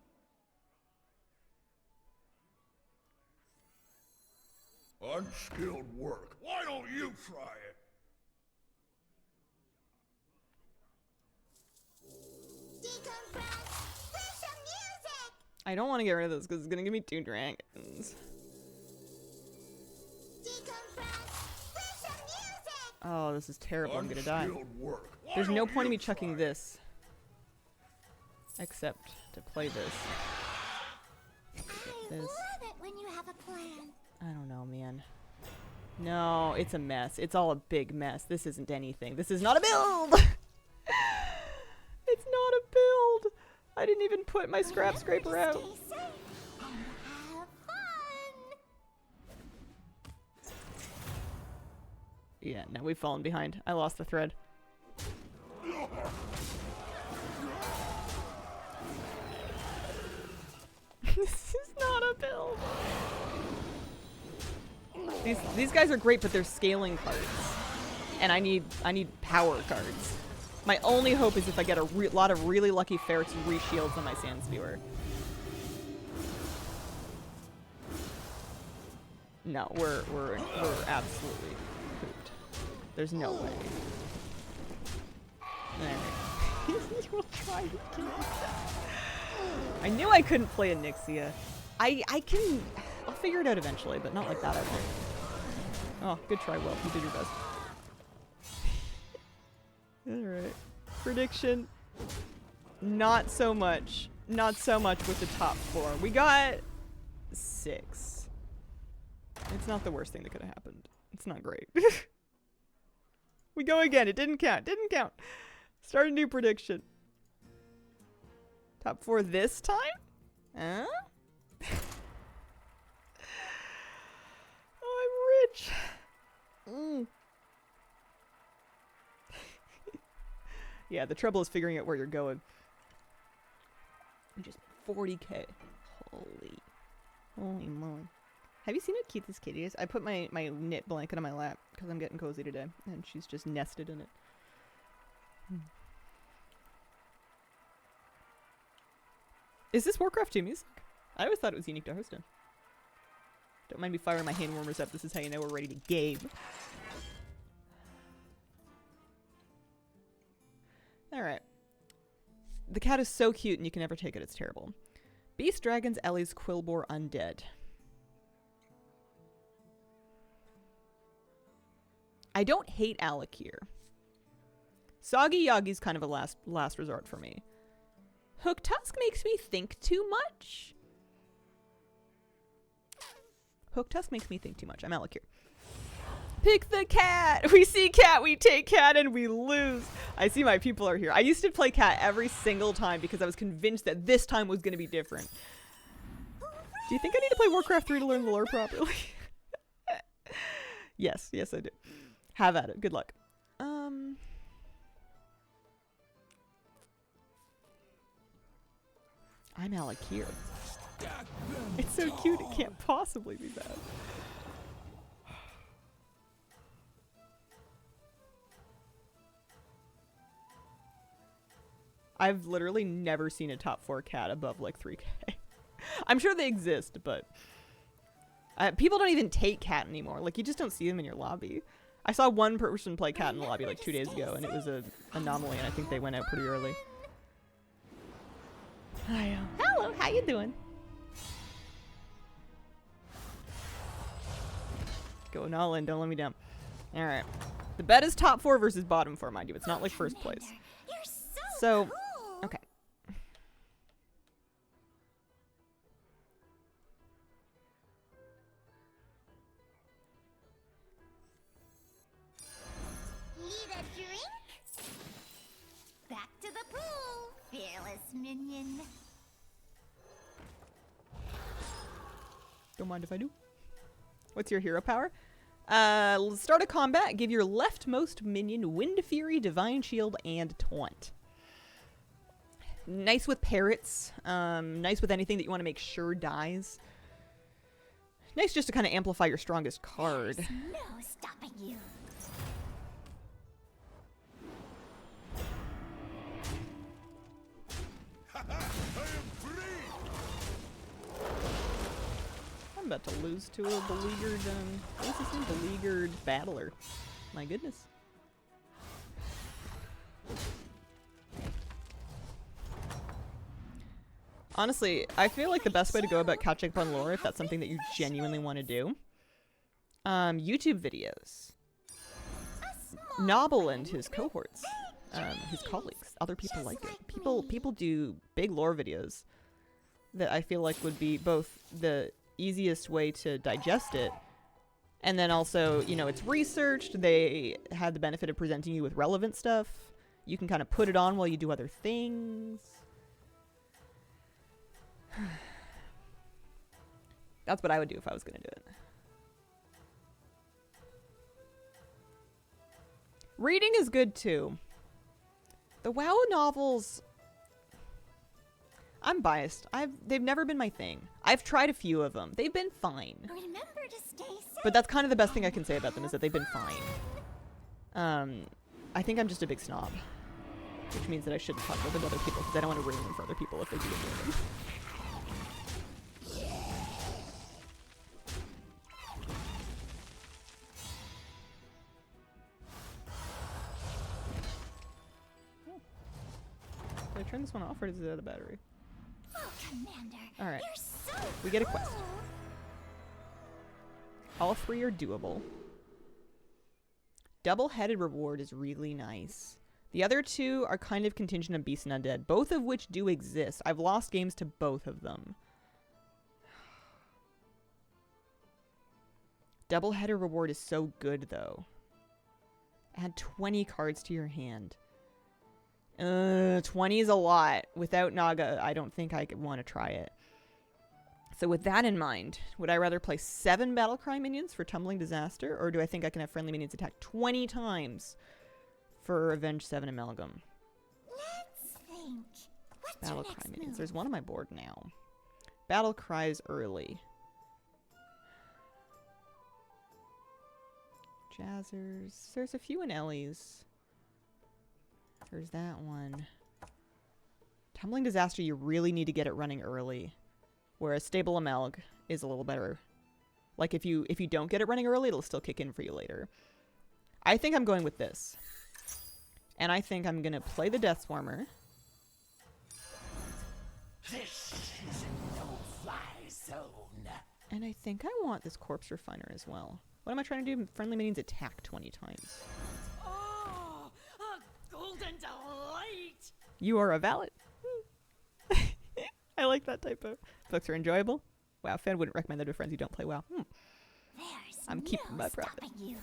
Unskilled work. Why don't you try it? Decompress. Play some music. I don't want to get rid of this because it's going to give me 2 dragons. Decompress. Play some music. Oh, this is terrible. I'm going to die. Unskilled work. Why There's no don't point in you me chucking try it? this. Except to play this. I This. love it when you have a plan. I don't know, man. No, it's a mess. It's all a big mess. This isn't anything. This is not a build! It's not a build! I didn't even put my scrap scraper out. Stay safe and have fun. Yeah, no, we've fallen behind. I lost the thread. This is not a build. These guys are great, but they're scaling cards, and I need power cards. My only hope is if I get a lot of really lucky ferrets and re-shields on my sand spewer. No, we're absolutely pooped. There's no way. Alright. We'll try to kill that. I knew I couldn't play a Nixia. I'll figure it out eventually, but not like that, I think. Oh, good try, Will. You did your best. Alright. Prediction. Not so much. Not so much with the top 4. We got 6. It's not the worst thing that could have happened. It's not great. We go again. It didn't count. Didn't count. Start a new prediction. Top 4 this time? Huh? Oh, I'm rich. Yeah, the trouble is figuring out where you're going. Just 40k. Holy moly. Have you seen how cute this kitty is? I put my knit blanket on my lap because I'm getting cozy today, and she's just nested in it. Is this Warcraft 2 music? I always thought it was unique to Hearthstone. Don't mind me firing my hand warmers up. This is how you know we're ready to game. Alright. The cat is so cute and you can never take it. It's terrible. Beast Dragons, Ellie's Quilboar, Undead. I don't hate Alakir. Soggy Yagi's kind of a last resort for me. Hook Tusk makes me think too much. Hook Tusk makes me think too much. I'm Alakir. Pick the cat! We see cat, we take cat, and we lose. I see my people are here. I used to play cat every single time because I was convinced that this time was going to be different. Do you think I need to play Warcraft 3 to learn the lore properly? Yes, yes I do. Have at it. Good luck. I'm Alakir. It's so cute, it can't possibly be bad. I've literally never seen a top 4 cat above like 3k. I'm sure they exist, but people don't even take cat anymore. Like, you just don't see them in your lobby. I saw one person play cat in the lobby like 2 days ago, and it was an anomaly, and I think they went out pretty early. Hi, hello, how you doing? Going all in, don't let me down. Alright. The bet is top 4 versus bottom 4, mind you. It's not like first place. You're So, cool. okay. Need a drink? Back to the pool, fearless minion. Don't mind if I do. What's your hero power? Start a combat. Give your leftmost minion Wind Fury, Divine Shield, and Taunt. Nice with parrots. Nice with anything that you want to make sure dies. Nice just to kind of amplify your strongest card. There's no stopping you. I am free! I'm about to lose to a beleaguered, what's his name? Beleaguered battler. My goodness. Honestly, I feel like the best way to go about catching up on lore, if that's something that you genuinely want to do, YouTube videos. Nobble and his cohorts, his colleagues, other people like it. People do big lore videos that I feel like would be both the easiest way to digest it, and then also, you know, it's researched. They had the benefit of presenting you with relevant stuff. You can kind of put it on while you do other things. That's what I would do if I was going to do it. Reading is good too. The WoW novels, I'm biased. They've never been my thing. I've tried a few of them. They've been fine. Remember to stay safe. But that's kind of the best thing I can say about them is that they've been fine. I think I'm just a big snob, which means that I shouldn't talk about them to other people because I don't want to ruin them for other people if they do enjoy them. Did I turn this one off or is it out of battery? Oh, Commander. All right. You're so We get a quest. cool. All three are doable. Double-headed reward is really nice. The other two are kind of contingent on Beast and Undead, both of which do exist. I've lost games to both of them. Double-headed reward is so good, though. Add 20 cards to your hand. 20 is a lot. Without Naga, I don't think I could want to try it. So with that in mind, would I rather play 7 Battlecry minions for Tumbling Disaster, or do I think I can have friendly minions attack 20 times for Revenge 7 Amalgam? Let's think. What's your Battlecry next minions. move? There's one on my board now. Battlecry is early. Jazzers. There's a few in Ellie's. There's that one. Tumbling Disaster, you really need to get it running early. Whereas Stable Amalg is a little better. Like if you don't get it running early, it'll still kick in for you later. I think I'm going with this. And I think I'm going to play the Death Swarmer. This is a no-fly zone. And I think I want this Corpse Refiner as well. What am I trying to do? Friendly minions attack 20 times. Oh, a golden delight. You are a valid. I like that type of books are enjoyable. WoW fan wouldn't recommend them to friends who don't play WoW. There's I'm keeping no my profit. stopping you.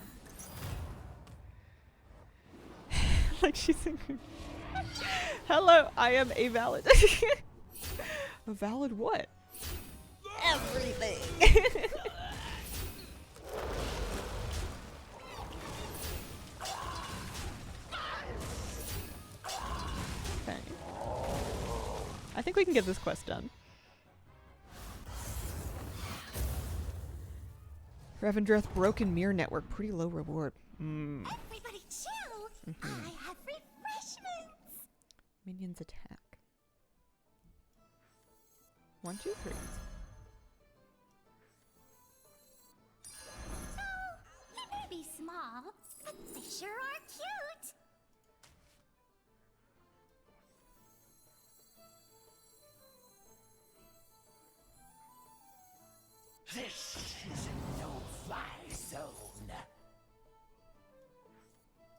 Like she's singing. Hello, I am a valid. A valid what? Everything. Okay. I think we can get this quest done. Revendreth Broken Mirror Network. Pretty low reward. Everybody chill. I have refreshments. Minions attack. 1, 2, 3. So, they may be small, but they sure are cute. This is a no-fly zone.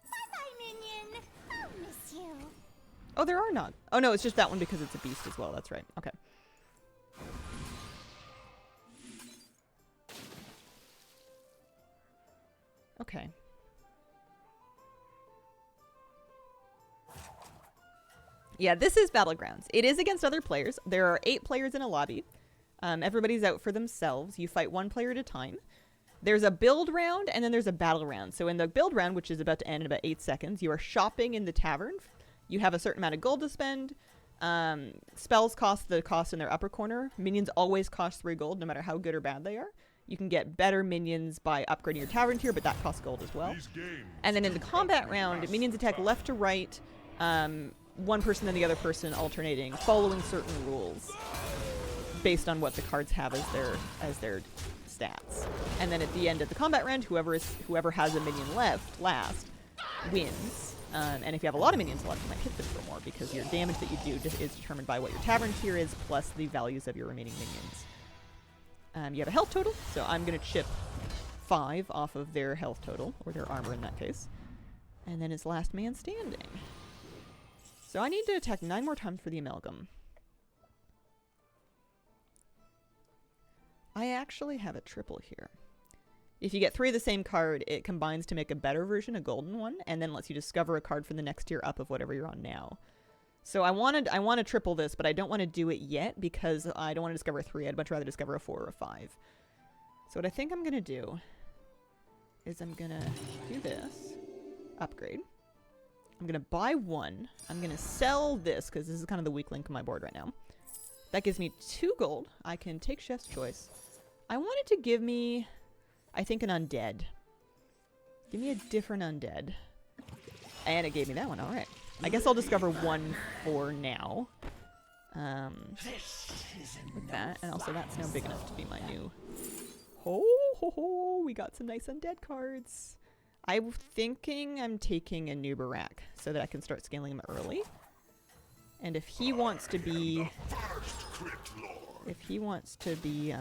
Bye-bye, minion. I'll miss you. Oh, there are not. Oh, no, it's just that one because it's a beast as well. That's right. Okay. Okay. Yeah, this is Battlegrounds. It is against other players. There are 8 players in a lobby. Everybody's out for themselves. You fight one player at a time. There's a build round, and then there's a battle round. So in the build round, which is about to end in about 8 seconds, you are shopping in the tavern. You have a certain amount of gold to spend. Spells cost the cost in their upper corner. Minions always cost 3 gold, no matter how good or bad they are. You can get better minions by upgrading your tavern tier, but that costs gold as well. And then in the combat round, minions attack left to right, one person and the other person alternating, following certain rules based on what the cards have as their stats. And then at the end of the combat round, whoever has a minion last wins. And if you have a lot of minions left, you might hit them for more because your damage that you do is determined by what your tavern tier is plus the values of your remaining minions. You have a health total, so I'm going to chip 5 off of their health total, or their armor in that case. And then it's last man standing. So I need to attack 9 more times for the amalgam. I actually have a triple here. If you get 3 of the same card, it combines to make a better version, a golden one, and then lets you discover a card for the next tier up of whatever you're on now. So I want to triple this, but I don't want to do it yet because I don't want to discover a 3. I'd much rather discover a 4 or a 5. So what I think I'm going to do is I'm going to do this. Upgrade. I'm going to buy 1. I'm going to sell this because this is kind of the weak link on my board right now. That gives me 2 gold. I can take Chef's Choice. I want it to give me, I think, an Undead. Give me a different Undead. And it gave me that one. All right. I guess I'll discover 1 for now. With that. And also that's now big enough to be my new... Ho, ho, ho. We got some nice Undead cards. I'm thinking I'm taking a new Barak so that I can start scaling him early. And if he wants to be... If he wants to be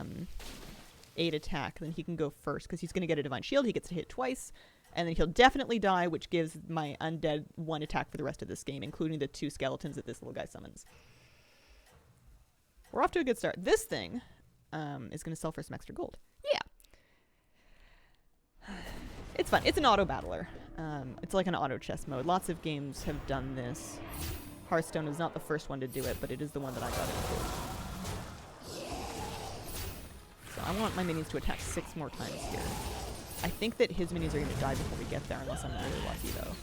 8 attack, then he can go first because he's going to get a Divine Shield. He gets to hit twice. And then he'll definitely die, which gives my Undead 1 attack for the rest of this game, including the 2 skeletons that this little guy summons. We're off to a good start. This thing is going to sell for some extra gold. Yeah. It's fun. It's an auto battler. It's like an auto chess mode. Lots of games have done this. Hearthstone is not the first one to do it, but it is the one that I got into. So I want my minions to attack 6 more times here. I think that his minions are going to die before we get there, unless I'm really lucky, though.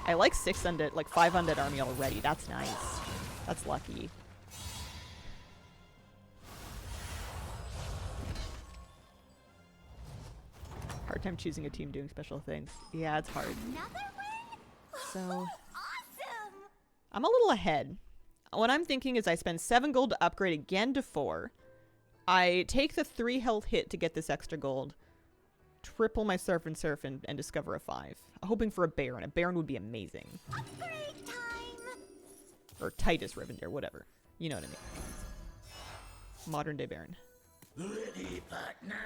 I like 6 undead, like 5 undead army already. That's nice. That's lucky. Hard time choosing a team doing special things. Yeah, it's hard. Another win? So, Awesome! I'm a little ahead. What I'm thinking is I spend 7 gold to upgrade again to 4. I take the 3 health hit to get this extra gold, triple my Surf and discover a 5. Hoping for a Baron. A Baron would be amazing. Upgrade time! Or Titus Rivendare, whatever. You know what I mean. Modern day Baron. Ready, partner?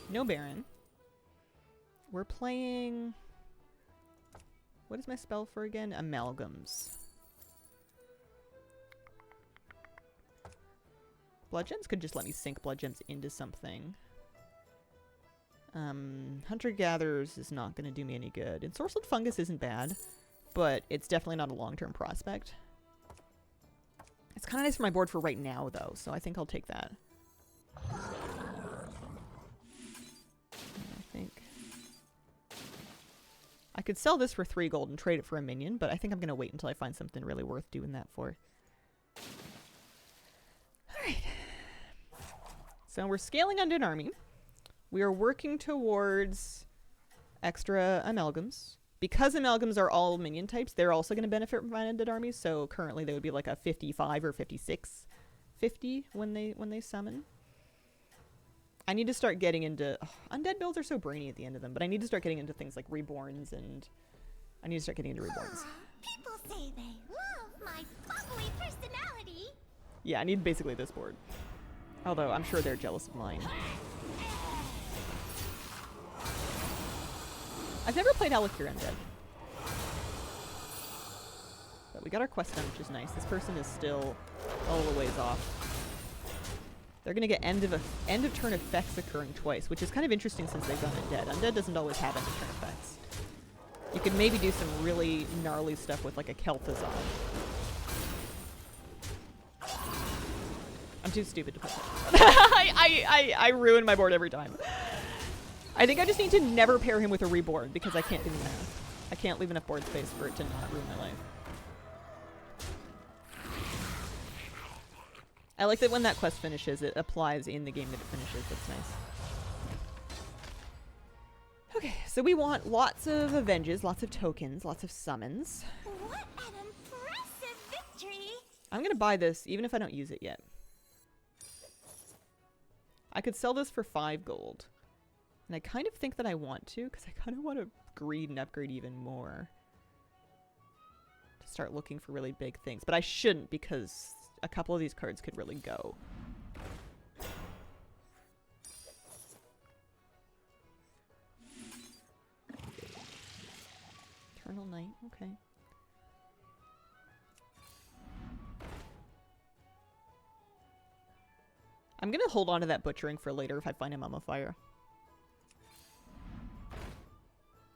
No Baron. We're playing... What is my spell for again? Amalgams. Blood Gems could just let me sink Blood Gems into something. Hunter-Gatherers is not going to do me any good. Ensorcelled Fungus isn't bad, but it's definitely not a long-term prospect. It's kind of nice for my board for right now, though, so I think I'll take that. I think... I could sell this for 3 gold and trade it for a minion, but I think I'm going to wait until I find something really worth doing that for. Alright. So we're scaling Undead Army. We are working towards extra Amalgams. Because Amalgams are all minion types, they're also going to benefit from Undead Army, so currently they would be like a 55 or 56, 50 when they summon. I need to start getting into... Undead builds are so brainy at the end of them, but I need to start getting into things like Reborns, and I need to start getting into Reborns. People say they love my bubbly personality. Yeah, I need basically this board. Although, I'm sure they're jealous of mine. I've never played Alakir Undead. But we got our quest done, which is nice. This person is still all the ways off. They're going to get end of turn effects occurring twice, which is kind of interesting since they've done Undead. Undead doesn't always have end of turn effects. You could maybe do some really gnarly stuff with like a Kel'Thuzad. I'm too stupid to play that. I ruin my board every time. I think I just need to never pair him with a Reborn because I can't do the math. I can't leave enough board space for it to not ruin my life. I like that when that quest finishes, it applies in the game that it finishes. That's nice. Okay, so we want lots of Avenges, lots of tokens, lots of summons. What an impressive victory! I'm going to buy this even if I don't use it yet. I could sell this for 5 gold. And I kind of think that I want to, because I kind of want to greed and upgrade even more. To start looking for really big things. But I shouldn't, because a couple of these cards could really go. Eternal Night, okay. I'm gonna hold on to that butchering for later if I find a Mummifier.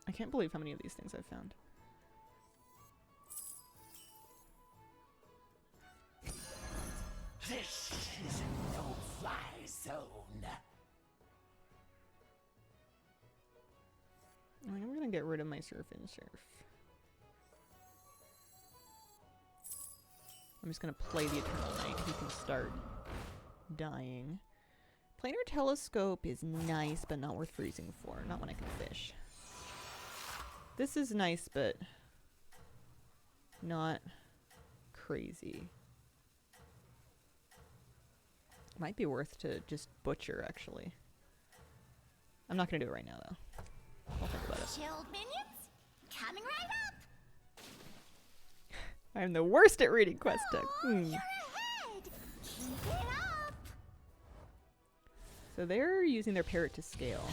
I can't believe how many of these things I've found. gonna get rid of my surf and surf. I'm just gonna play the Eternal Knight. He can start dying. Planar Telescope is nice, but not worth freezing for. Not when I can fish. This is nice, but not crazy. Might be worth to just butcher, actually. I'm not gonna do it right now, though. I'll think about it. Chilled minions, coming right up. I'm the worst at reading quest text. Oh, you're ahead. Keep it up. So they're using their parrot to scale.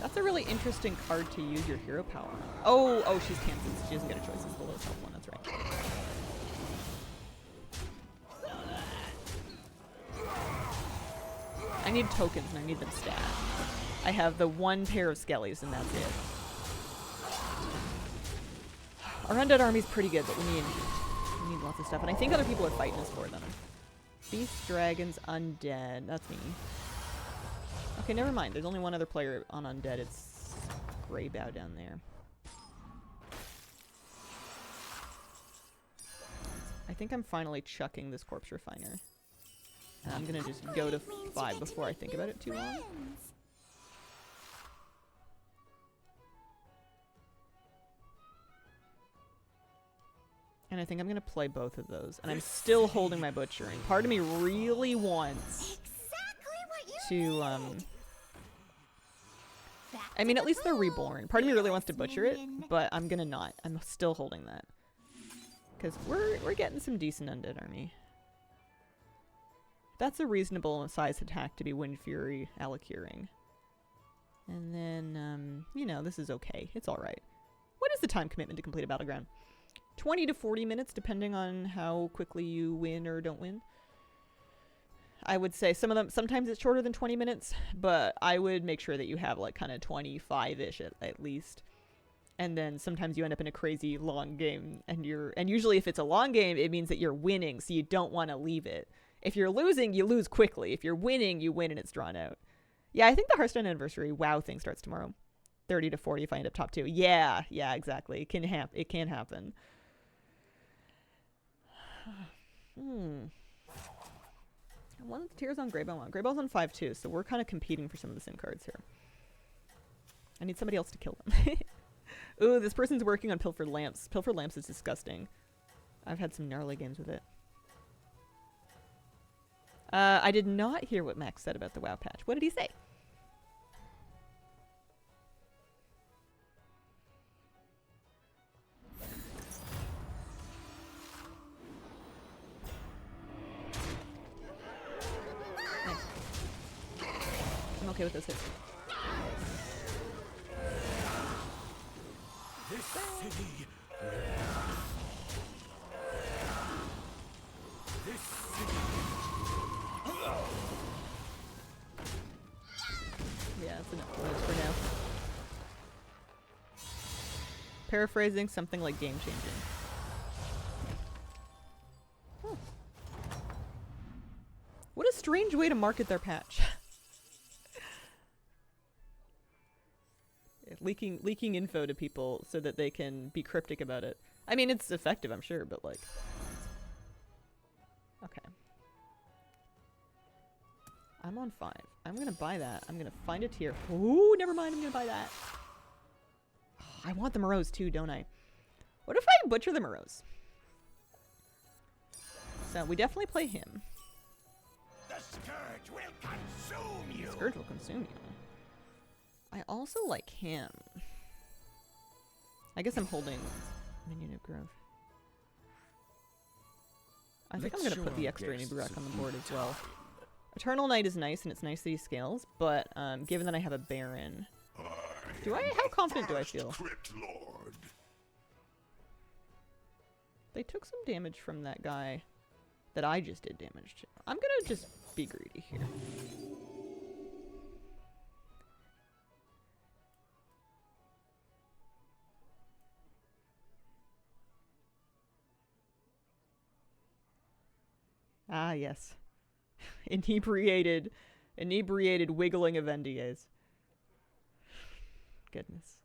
That's a really interesting card to use your hero power on. Oh, she's Kansas. She doesn't get a choice. It's the lowest health one. That's right. I need tokens and I need them stat. I have the one pair of skellies and that's it. Our undead army's pretty good, but we need lots of stuff. And I think other people are fighting us for them. Beast, dragons, undead. That's me. Okay, never mind. There's only one other player on undead. It's Greybow down there. I think I'm finally chucking this corpse refiner. And I'm gonna just go to 5 before I think about it too long. And I think I'm gonna play both of those. And I'm still holding my butchering. Part of me really wants to, I mean, at least they're reborn. Part of me really wants to butcher it, but I'm gonna not. I'm still holding that. Because we're getting some decent undead army. That's a reasonable size attack to be Wind Fury Alacuring. And then, you know, this is okay. It's alright. What is the time commitment to complete a battleground? 20 to 40 minutes, depending on how quickly you win or don't win. I would say sometimes it's shorter than 20 minutes, but I would make sure that you have like kind of 25-ish at least. And then sometimes you end up in a crazy long game, and usually if it's a long game, it means that you're winning, so you don't want to leave it. If you're losing, you lose quickly. If you're winning, you win and it's drawn out. Yeah, I think the Hearthstone Anniversary WoW thing starts tomorrow. 30 to 40 if I end up top 2. Yeah, exactly. It can happen. One of the tiers on Greybow on. Greybow's on 5 too, so we're kind of competing for some of the sim cards here. I need somebody else to kill them. Ooh, this person's working on Pilfered Lamps. Pilfered Lamps is disgusting. I've had some gnarly games with it. I did not hear what Max said about the WoW patch. What did he say? Nice. I'm okay with this hit. This city. This city. Yeah, that's enough for now. Paraphrasing, something like game changing. Huh. What a strange way to market their patch. Leaking info to people so that they can be cryptic about it. I mean, it's effective, I'm sure, but like... Okay. I'm on 5. I'm gonna buy that. I'm gonna find a tier. Ooh, never mind, I'm gonna buy that. Oh, I want the Moreaus too, don't I? What if I butcher the Moreaus? So, we definitely play him. The scourge will consume you. Scourge will consume you. I also like him. I guess I'm holding Minion of Growth. I think I'm gonna put the extra Inuburak on the board as well. Eternal Knight is nice, and it's nice that he scales, but given that I have a Baron... How confident do I feel? Crypt Lord. They took some damage from that guy that I just did damage to. I'm gonna just be greedy here. Ah, yes. Inebriated wiggling of NDAs. goodness.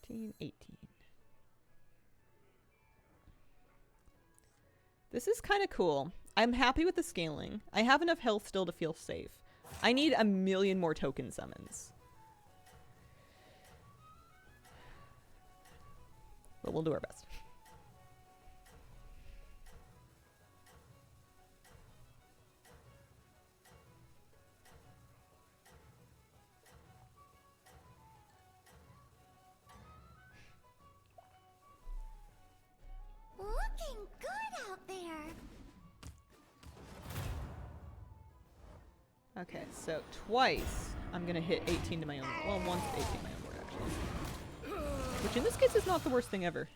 14, 18. This is kind of cool. I'm happy with the scaling. I have enough health still to feel safe. I need a million more token summons. But we'll do our best. Looking good out there. Okay, so twice I'm gonna hit 18 to my own. Well, once 18 to my own board actually. Which in this case is not the worst thing ever.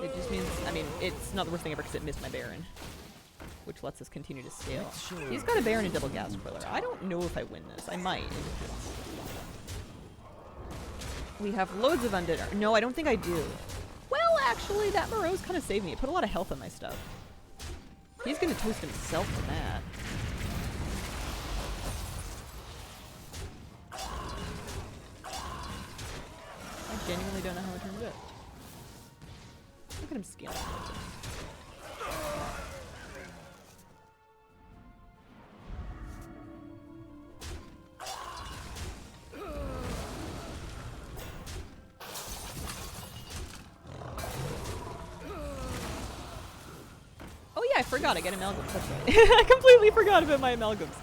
It just means, I mean, it's not the worst thing ever because it missed my Baron. Which lets us continue to scale. He's got a Baron and double gas quiller. I don't know if I win this. I might. We have loads of undead. No, I don't think I do. Well, actually, that Moreau's kind of saved me. It put a lot of health on my stuff. He's gonna toast himself to that. I genuinely don't know how I turned it. Look at him scaling. Oh yeah, I forgot I get amalgams. That's right. I completely forgot about my amalgams.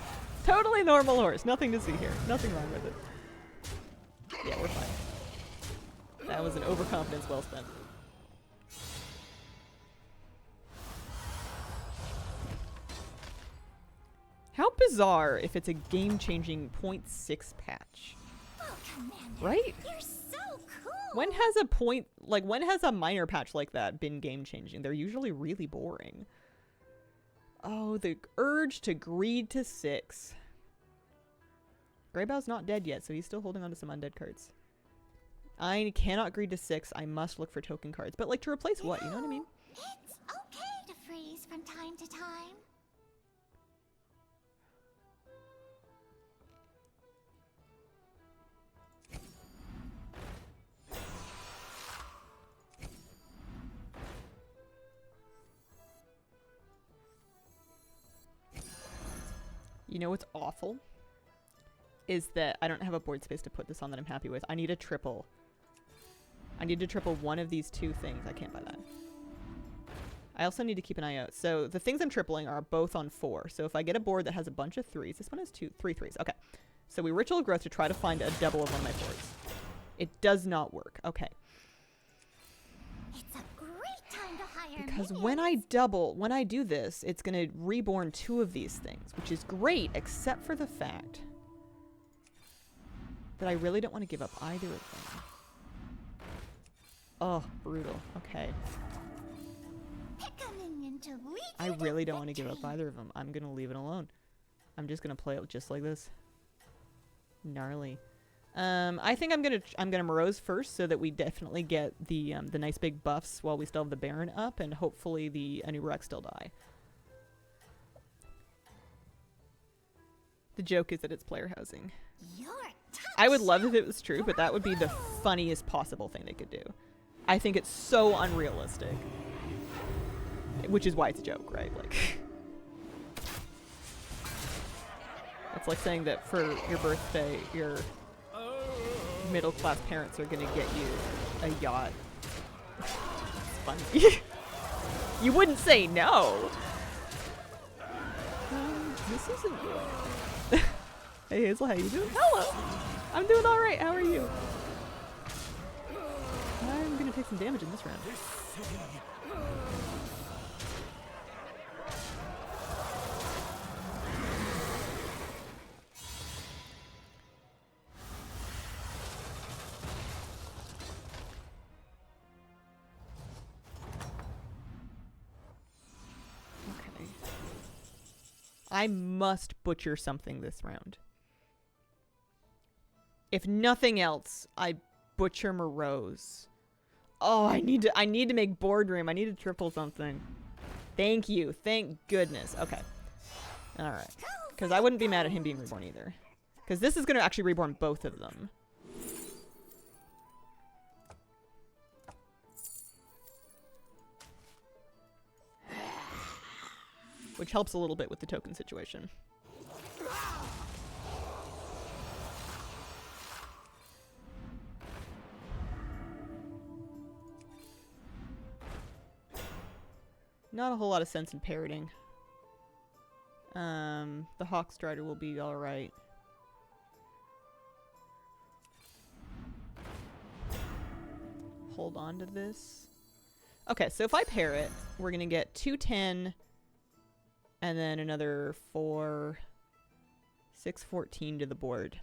Totally normal horse. Nothing to see here. Nothing wrong with it. Yeah, we're fine. That was an overconfidence well spent. How bizarre if it's a game-changing 0.6 patch. Oh, Commander, Right? you're so cool. When has a minor patch like that been game-changing? They're usually really boring. Oh, the urge to greed to 6. Greybow's not dead yet, so he's still holding on to some undead cards. I cannot greed to 6. I must look for token cards. But like to replace what? You know what I mean? It's okay to freeze from time to time. You know what's awful? Is that I don't have a board space to put this on that I'm happy with. I need a triple. I need to triple one of these two things. I can't buy that. I also need to keep an eye out. So the things I'm tripling are both on 4. So if I get a board that has a bunch of 3s, this one has 3 3s. Okay. So we Ritual of Growth to try to find a double of one of my boards. It does not work. Okay. It's a great time to hire Because minions. when I do this, it's going to reborn 2 of these things, which is great, except for the fact that I really don't want to give up either of them. Oh, brutal. Okay. Pick a minion to lead I you to really don't want to give up victory. either of them. I'm going to leave it alone. I'm just going to play it just like this. Gnarly. I think I'm gonna Morose first so that we definitely get the nice big buffs while we still have the Baron up, and hopefully the Anub'arak still die. The joke is that it's player housing. Your touch. I would love if it was true, but that would be the funniest possible thing they could do. I think it's so unrealistic. Which is why it's a joke, right? Like, it's like saying that for your birthday, your middle-class parents are gonna get you a yacht. It's funny. You wouldn't say no. This isn't good. Hey Hazel, how you doing? Hello. I'm doing all right. How are you? I'm gonna take some damage in this round. Okay. I must butcher something this round. If nothing else, I butcher Morose. Oh, I need to make boardroom. I need to triple something. Thank you. Thank goodness. Okay. All right. Go Because I wouldn't be mad at him being reborn either. Because this is going to actually reborn both of them. Which helps a little bit with the token situation. Not a whole lot of sense in parroting. The Hawkstrider will be alright. Hold on to this. Okay, so if I parrot, we're gonna get 210 and then another 614 to the board.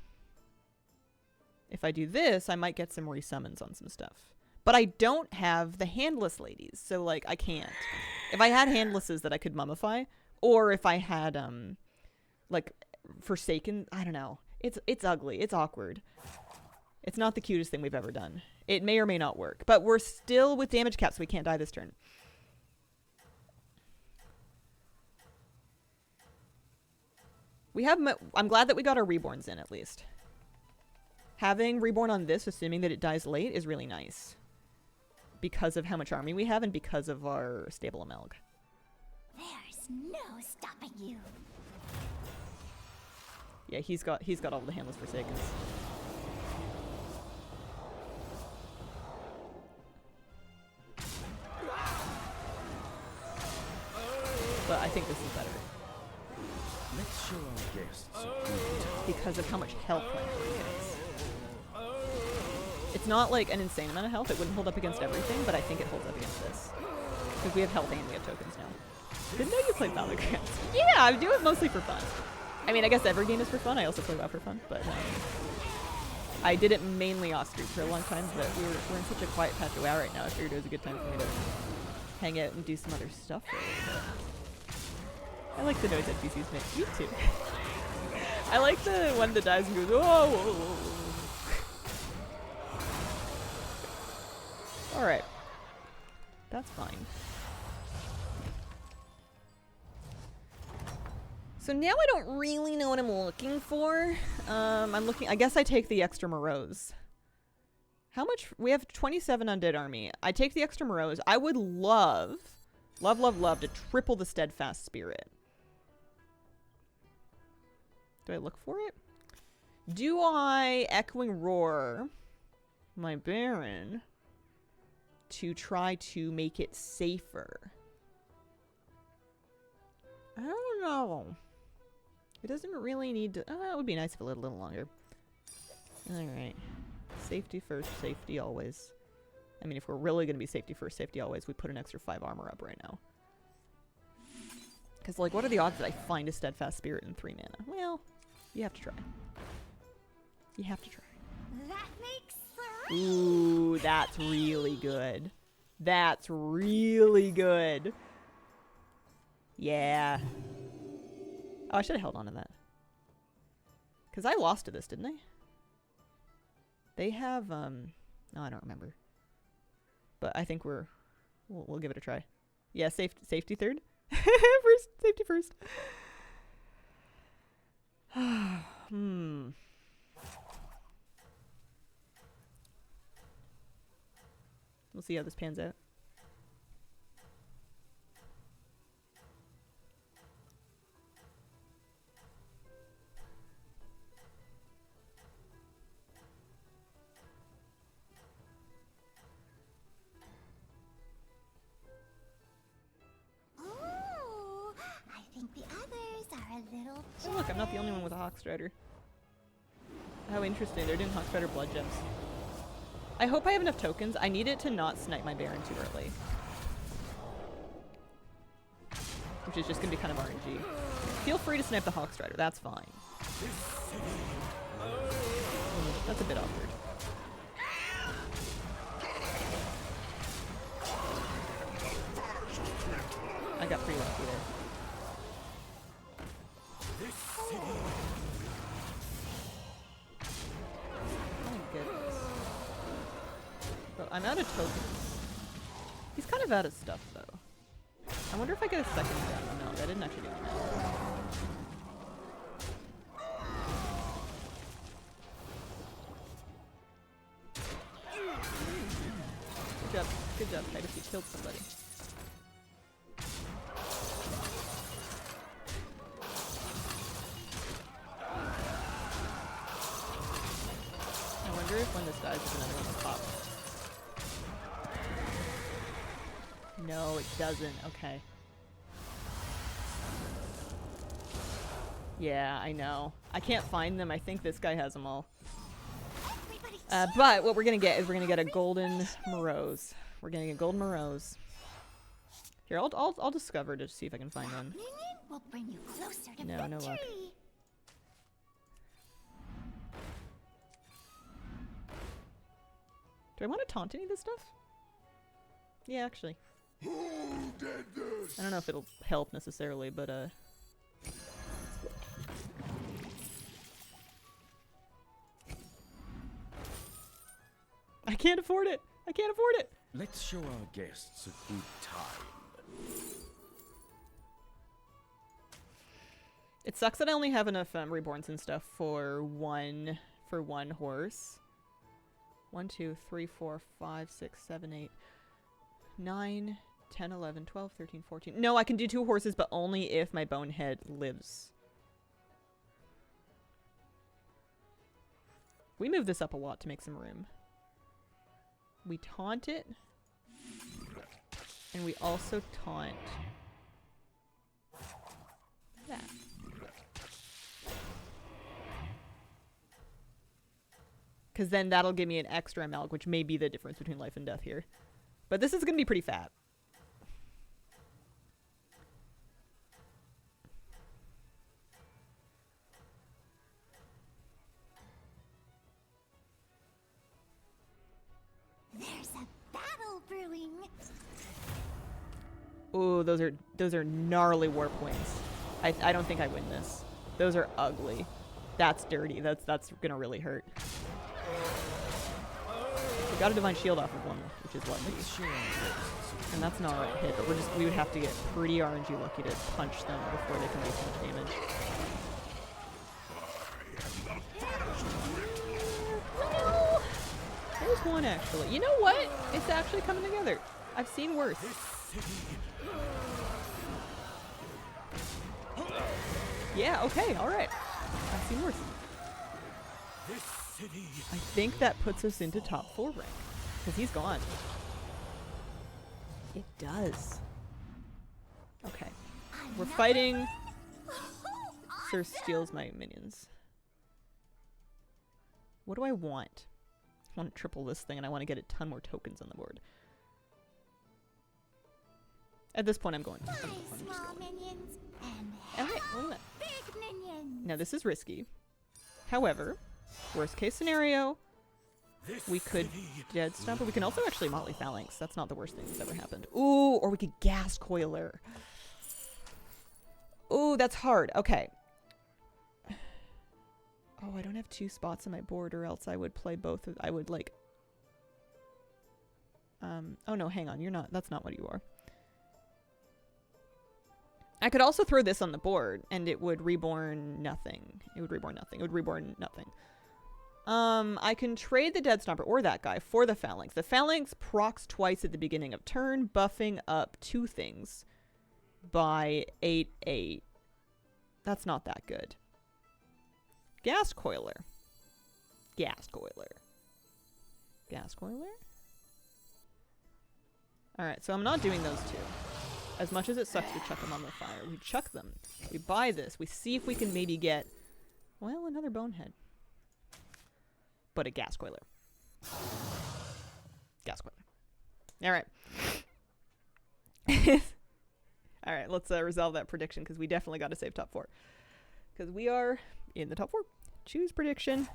If I do this, I might get some resummons on some stuff. But I don't have the handless ladies, so like I can't. If I had handlesses that I could mummify, or if I had like Forsaken, I don't know. It's ugly. It's awkward. It's not the cutest thing we've ever done. It may or may not work, but we're still with damage cap, so we can't die this turn. We have. I'm glad that we got our reborns in at least. Having reborn on this, assuming that it dies late, is really nice. Because of how much army we have and because of our stable Amelg. There's no stopping you. Yeah, he's got all the handless Forsakens. But I think this is better. Let's show our guests a good Because of how much health my party gets. It's not like an insane amount of health. It wouldn't hold up against everything, but I think it holds up against this. Because we have health and we have tokens now. Didn't know you played Battlegrounds. Yeah, I do it mostly for fun. I mean, I guess every game is for fun. I also play WoW for fun, but I did it mainly off stream for a long time, but we're in such a quiet patch of WoW right now. I figured it was a good time for me to hang out and do some other stuff for a little bit. I like the noise NPCs make. Me too. I like the one that dies and goes, whoa, whoa, whoa. Alright. That's fine. So now I don't really know what I'm looking for. I guess I take the extra Morose. How much? We have 27 Undead army. I take the extra Morose. I would love to triple the Steadfast Spirit. Do I look for it? Do I Echoing Roar my Baron to try to make it safer? I don't know. It doesn't really need to... it would be nice if it lived a little longer. Alright. Safety first, safety always. I mean, if we're really going to be safety first, safety always, we put an extra 5 armor up right now. Because, like, what are the odds that I find a Steadfast Spirit in 3 mana? Well, you have to try. You have to try. That makes 3. Ooh, that's really good. That's really good. Yeah. Oh, I should have held on to that. Because I lost to this, didn't I? They have, no, I don't remember. But I think we'll give it a try. Yeah, safety third. Safety first. We'll see how this pans out. Ooh, I think the others are a little Oh, look, I'm not the only one with a Hawkstrider. How interesting. They're doing Hawkstrider Blood Gems. I hope I have enough tokens. I need it to not snipe my Baron too early. Which is just going to be kind of RNG. Feel free to snipe the Hawkstrider. That's fine. That's a bit awkward. I got pretty lucky there. My goodness. But I'm out of tokens. He's kind of out of stuff, though. I wonder if I get a second down. No, that didn't actually do anything. Good job, Titus. You killed somebody. I wonder if when this dies, there's another one on top. No, it doesn't. Okay. Yeah, I know. I can't find them. I think this guy has them all. But what we're gonna get is we're gonna get a golden morose. We're getting a golden morose. Here, I'll discover to see if I can find one. Will bring you closer to No, no luck. victory. Do I want to taunt any of this stuff? Yeah, actually. Who did this? I don't know if it'll help necessarily, but I can't afford it! I can't afford it! Let's show our guests a good time. It sucks that I only have enough reborns and stuff for one horse. 1, 2, 3, 4, 5, 6, 7, 8, 9, 10, 11, 12, 13, 14. No, I can do 2 horses, but only if my bonehead lives. We move this up a lot to make some room. We taunt it. And we also taunt that. Because then that'll give me an extra milk, which may be the difference between life and death here. But this is going to be pretty fat. There's a battle brewing. Ooh, those are gnarly war points. I don't think I win this. Those are ugly. That's dirty. That's gonna really hurt. We got a divine shield off of one, which is lucky. And that's not a hit, but we would have to get pretty RNG lucky to punch them before they can do too much damage. No! There's one actually. You know what? It's actually coming together. I've seen worse. Yeah, okay, alright. I've seen worse. I think that puts us into top 4 rank. Because he's gone. It does. Okay. We're fighting. Sir steals my minions. What do I want? I want to triple this thing and I want to get a ton more tokens on the board. At this point I'm going. I'm just Small going. minions and Alright, well, big minions. now this is risky. However, worst case scenario, we could dead stomp, but we can also actually Motley Phalanx. That's not the worst thing that's ever happened. Ooh, or we could Gas Coiler. Ooh, that's hard. Okay. Oh, I don't have 2 spots on my board, or else I would play both of. I would like. Oh no, hang on. You're not. That's not what you are. I could also throw this on the board, and it would reborn nothing. It would reborn nothing. It would reborn nothing. I can trade the Dead Stomper or that guy for the Phalanx. The Phalanx procs twice at the beginning of turn, buffing up 2 things by 8/8. That's not that good. Gas Coiler. Gas Coiler. Gas Coiler? Alright, so I'm not doing those 2. As much as it sucks to chuck them on the fire, we chuck them. We buy this. We see if we can maybe get, well, another bonehead. But a Gas Coiler. Gas Coiler. Alright. Alright, let's resolve that prediction, because we definitely got to save top 4. Because we are in the top 4. Choose prediction.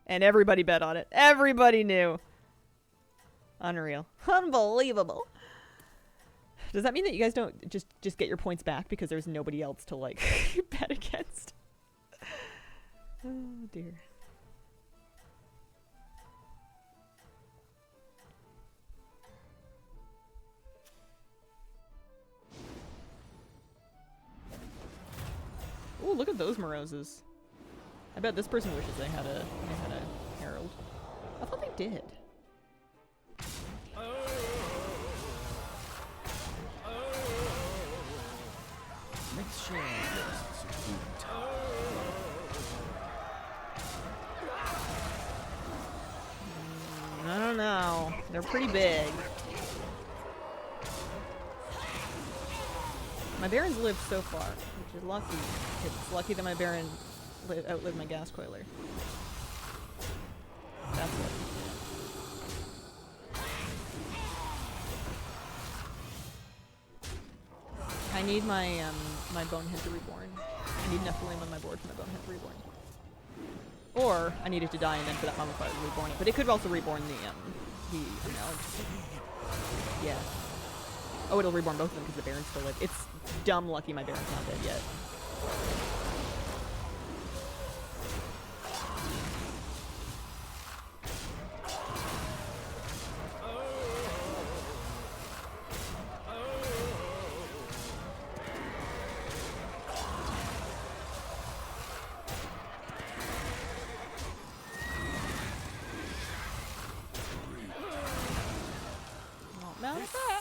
And everybody bet on it. Everybody knew. Unreal. Unbelievable. Does that mean that you guys don't just get your points back because there's nobody else to, like, bet against? Oh, dear. Oh, look at those moroses. I bet this person wishes they had a herald. I thought they did. I don't know. They're pretty big. My Barons lived so far, which is lucky. It's lucky that my Baron outlived my gas coiler. That's it. I need my my Bonehead to reborn. I need Nephilim on my board for my Bonehead to reborn. Or I need it to die and then for that Mummifier to reborn it. But it could also reborn the yeah. Oh, it'll reborn both of them because the Barons still live. It's dumb lucky my Baron's not dead yet.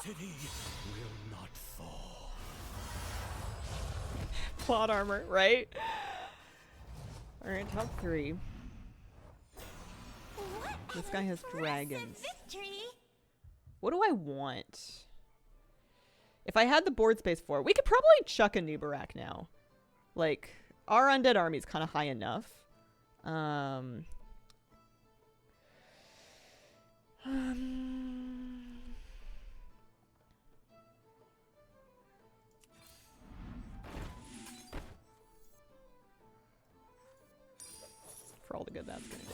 City will not fall. Plot armor, right? Alright, top 3. This guy has dragons. What do I want? If I had the board space for it, we could probably chuck a Nubarak now. Like, our undead army is kind of high enough. For all the good that's gonna do.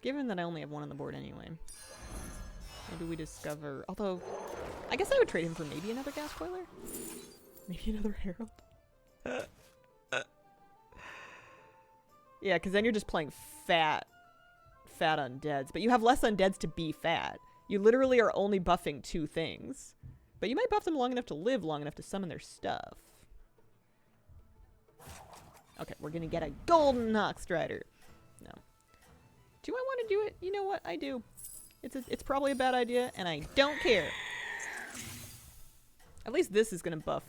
Given that I only have one on the board anyway. Maybe we discover... Although, I guess I would trade him for maybe another gas coiler? Maybe another herald? Yeah, because then you're just playing fat undeads. But you have less undeads to be fat. You literally are only buffing 2 things. But you might buff them long enough to live long enough to summon their stuff. Okay, we're gonna get a golden Hawkstrider. No. Do I want to do it? You know what? I do. It's probably a bad idea, and I don't care. At least this is gonna buff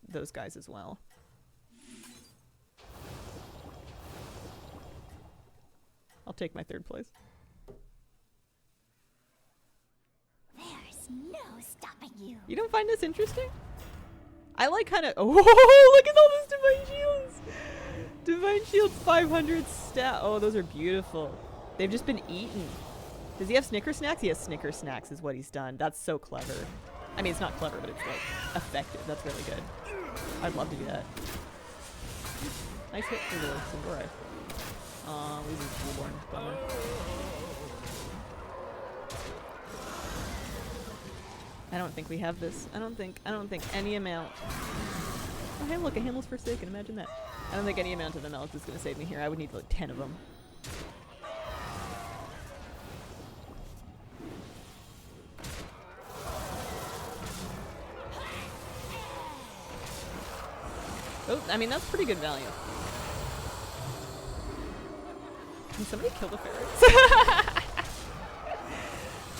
those guys as well. I'll take my 3rd place. There's no stopping you. You don't find this interesting? I like kind of... Oh, look at all those Divine Shields! Divine Shields 500 stat. Oh, those are beautiful. They've just been eaten. Does he have Snicker Snacks? He has Snicker Snacks is what he's done. That's so clever. I mean, it's not clever, but it's like effective. That's really good. I'd love to do that. Nice hit for the Samurai. We lose Reborn. Bummer. I don't think we have this. I don't think any amount. Oh, hey, look, a Hamlet's Forsaken. Imagine that. I don't think any amount of MLs is going to save me here. I would need like 10 of them. Oh, I mean, that's pretty good value. Can somebody kill the ferrets?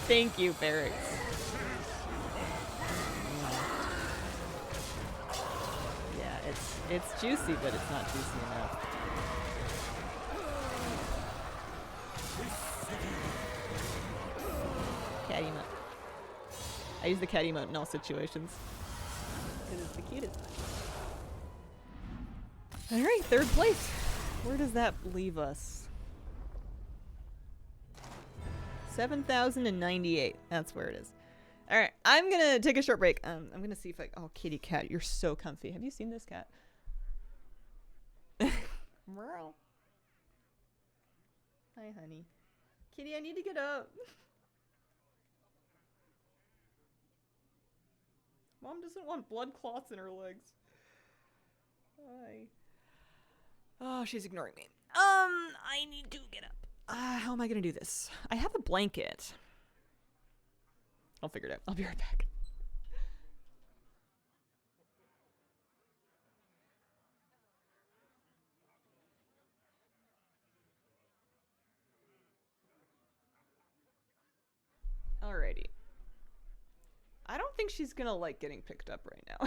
Thank you, ferrets. It's juicy, but it's not juicy enough. Cat emote. I use the cat emote in all situations. Because it's the cutest. Alright, 3rd place. Where does that leave us? 7,098. That's where it is. Alright, I'm gonna take a short break. I'm gonna see if I... Oh, kitty cat, you're so comfy. Have you seen this cat? Meow. Hi, honey. Kitty, I need to get up. Mom doesn't want blood clots in her legs. Hi. Oh, she's ignoring me. I need to get up. How am I gonna do this? I have a blanket. I'll figure it out. I'll be right back. Alrighty. I don't think she's gonna like getting picked up right now.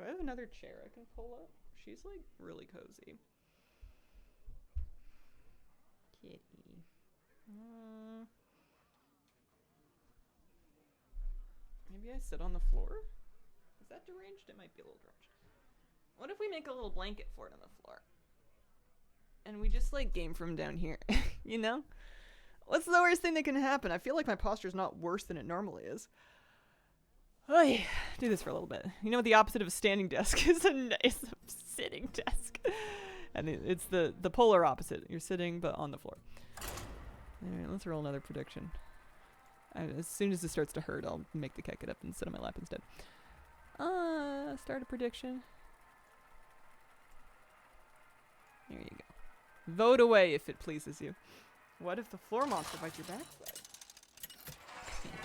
Do I have another chair I can pull up? She's like really cozy. Kitty. Maybe I sit on the floor? Is that deranged? It might be a little deranged. What if we make a little blanket for it on the floor? And we just like game from down here, you know? What's the worst thing that can happen? I feel like my posture's not worse than it normally is. Oy, do this for a little bit. You know what the opposite of a standing desk is? A sitting desk. And it's the polar opposite. You're sitting, but on the floor. Alright, let's roll another prediction. As soon as it starts to hurt, I'll make the cat get up and sit on my lap instead. Start a prediction. There you go. Vote away if it pleases you. What if the floor monster bites your backside?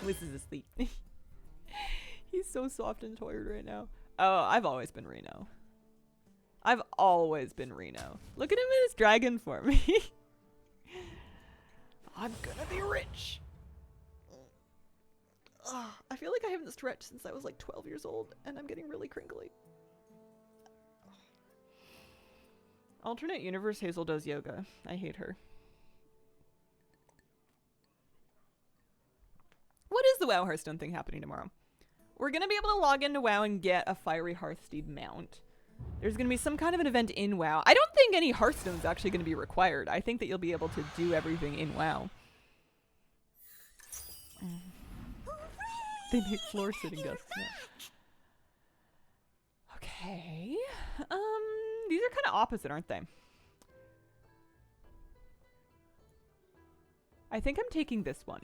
Wiz is asleep. He's so soft and tired right now. Oh, I've always been Reno. I've always been Reno. Look at him in his dragon form. I'm gonna be rich. I feel like I haven't stretched since I was like 12 years old, and I'm getting really crinkly. Alternate universe Hazel does yoga. I hate her. What is the WoW Hearthstone thing happening tomorrow? We're going to be able to log into WoW and get a Fiery Hearthsteed mount. There's going to be some kind of an event in WoW. I don't think any Hearthstone's actually going to be required. I think that you'll be able to do everything in WoW. They make floor sitting desks now. Okay. These are kind of opposite, aren't they? I think I'm taking this one.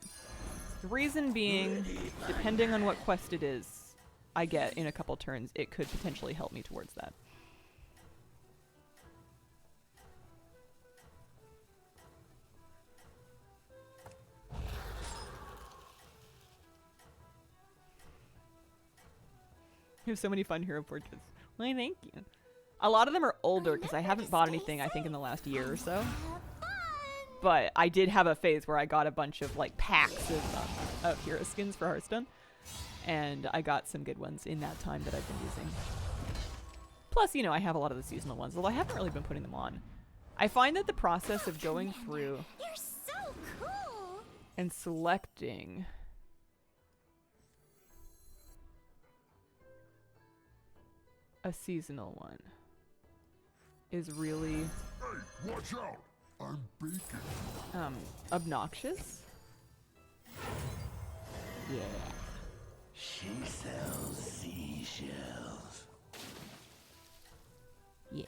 The reason being, depending on what quest it is I get in a couple turns, it could potentially help me towards that. You have so many fun hero portraits. Why, thank you. A lot of them are older because I haven't bought anything, I think, in the last year or so. But I did have a phase where I got a bunch of like packs of hero skins for Hearthstone. And I got some good ones in that time that I've been using. Plus, you know, I have a lot of the seasonal ones, although I haven't really been putting them on. I find that the process of going through You're so cool. and selecting a seasonal one is really Hey, watch out! I'm baking. obnoxious. Yeah. She sells seashells. Yeah.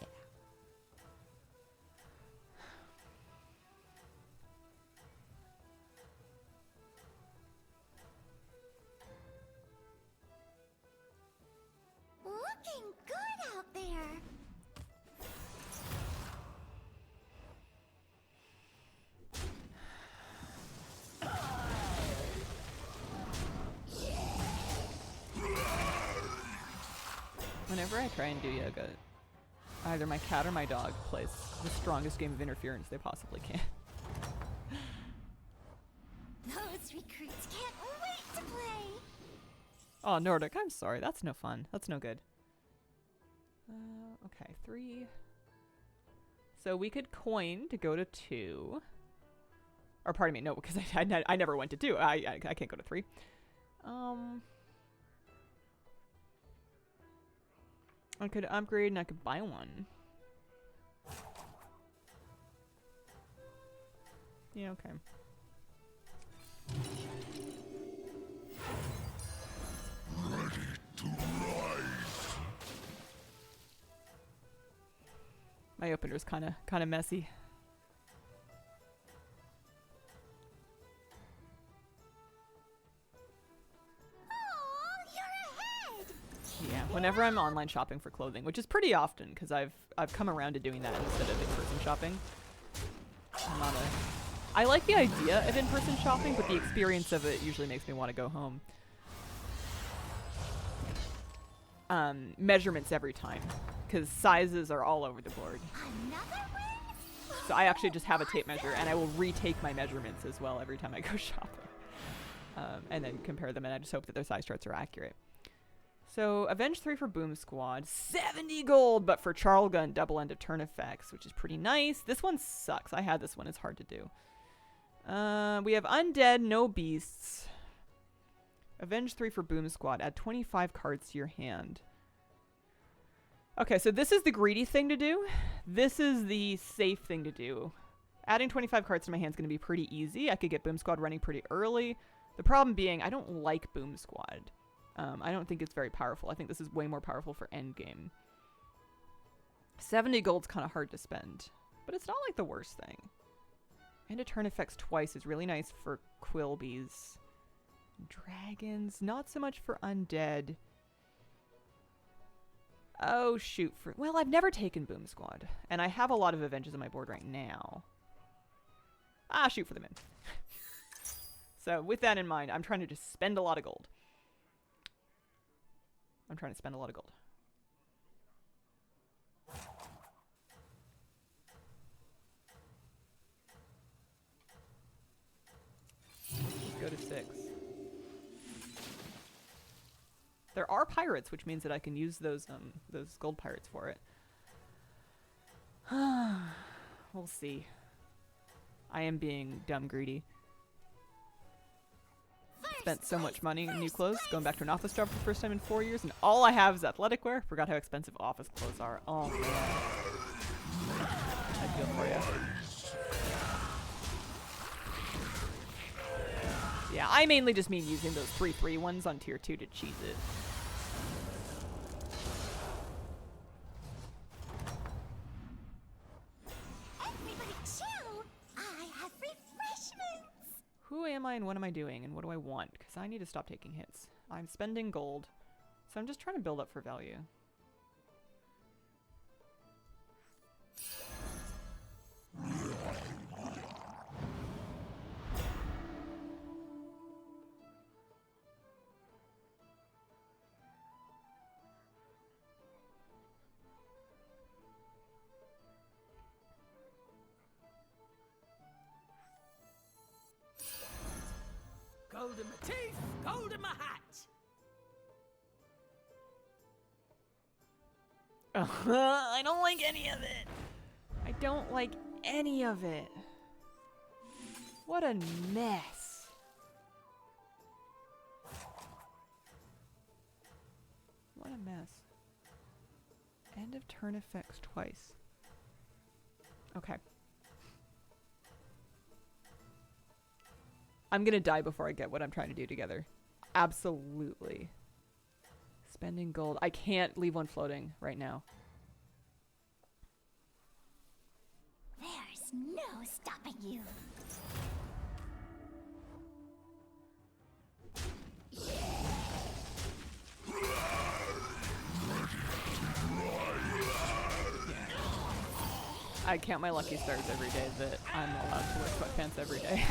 Looking good out there. Whenever I try and do yoga, either my cat or my dog plays the strongest game of interference they possibly can. Those recruits can't wait to play. Oh, Nordic, I'm sorry. That's no fun. That's no good. Okay, 3. So we could coin to go to 2. Or pardon me, no, because I never went to 2. I can't go to 3. I could upgrade and I could buy one. Yeah, okay. Ready to rise. My opener's kind of messy. Oh, you're ahead. Yeah, whenever I'm online shopping for clothing, which is pretty often because I've come around to doing that instead of in-person shopping. I like the idea of in-person shopping, but the experience of it usually makes me want to go home. Measurements every time, because sizes are all over the board. Another win? So I actually just have a tape measure, and I will retake my measurements as well every time I go shopping. And then compare them, and I just hope that their size charts are accurate. So, Avenge 3 for Boom Squad. 70 gold, but for Charlgun, double end of turn effects, which is pretty nice. This one sucks. I had this one. It's hard to do. We have Undead, no beasts. Avenge 3 for Boom Squad. Add 25 cards to your hand. Okay, so this is the greedy thing to do. This is the safe thing to do. Adding 25 cards to my hand is going to be pretty easy. I could get Boom Squad running pretty early. The problem being, I don't like Boom Squad. I don't think it's very powerful. I think this is way more powerful for endgame. 70 gold's kind of hard to spend, but it's not like the worst thing. And a turn effects twice is really nice for Quilbies. Dragons, not so much for Undead. Oh, shoot. Well, I've never taken Boom Squad, and I have a lot of Avenges on my board right now. Ah, shoot for the min. So, with that in mind, I'm trying to just spend a lot of gold. I'm trying to spend a lot of gold. Let's go to 6. There are pirates, which means that I can use those gold pirates for it. We'll see. I am being dumb greedy. Spent so much money in new clothes, going back to an office job for the first time in 4 years, and all I have is athletic wear. Forgot how expensive office clothes are. Oh man. I feel for you. Yeah, I mainly just mean using those 3/3 ones on tier 2 to cheese it. Everybody chill. I have refreshments. Who am I and what am I doing and what do I want? Because I need to stop taking hits. I'm spending gold, so I'm just trying to build up for value. Gold in my teeth, gold in my hat. I don't like any of it. I don't like any of it. What a mess. What a mess. End of turn effects twice. Okay. I'm gonna die before I get what I'm trying to do together. Absolutely. Spending gold. I can't leave one floating right now. There's no stopping you. I count my lucky stars every day that I'm allowed to wear sweatpants every day.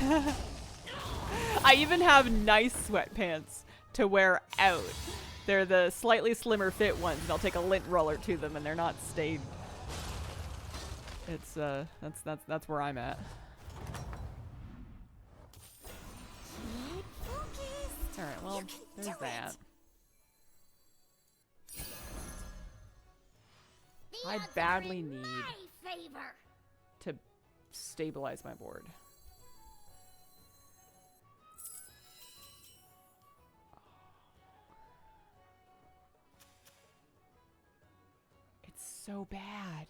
I even have nice sweatpants to wear out. They're the slightly slimmer fit ones, and I'll take a lint roller to them, and they're not stained. It's that's where I'm at. Keep focused. All right, well, You can there's do that. it. The I odds are badly in need my favor. to stabilize my board. It's so bad.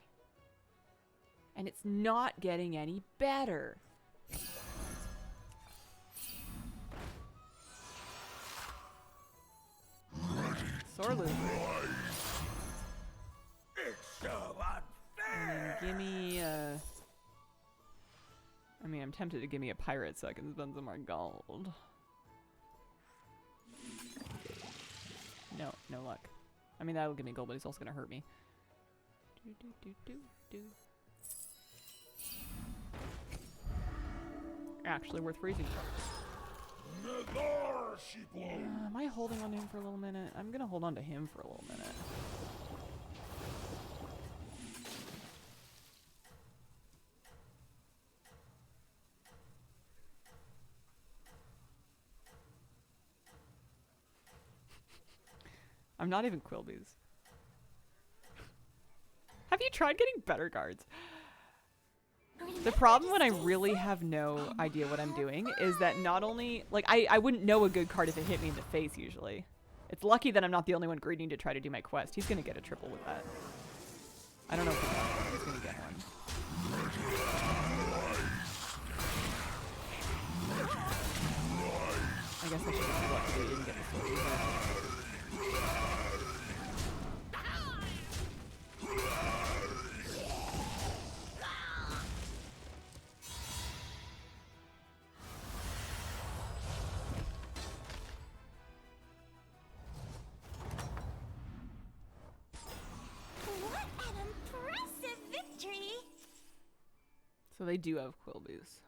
And it's not getting any better. Sore loser. It's so unfair. Give me I mean, I'm tempted to give me a pirate so I can spend some more gold. No, no luck. I mean, that'll give me gold, but it's also gonna hurt me. Actually worth freezing. Am I holding on to him for a little minute? I'm gonna hold on to him for a little minute. I'm not even Quilbies. Have you tried getting better cards? The problem when I really have no idea what I'm doing is that not only, like, I wouldn't know a good card if it hit me in the face usually. It's lucky that I'm not the only one greeting to try to do my quest. He's gonna get a triple with that. I don't know if he's gonna get one. I guess I should have lucky that he didn't get the sword either. So they do have Quilbies.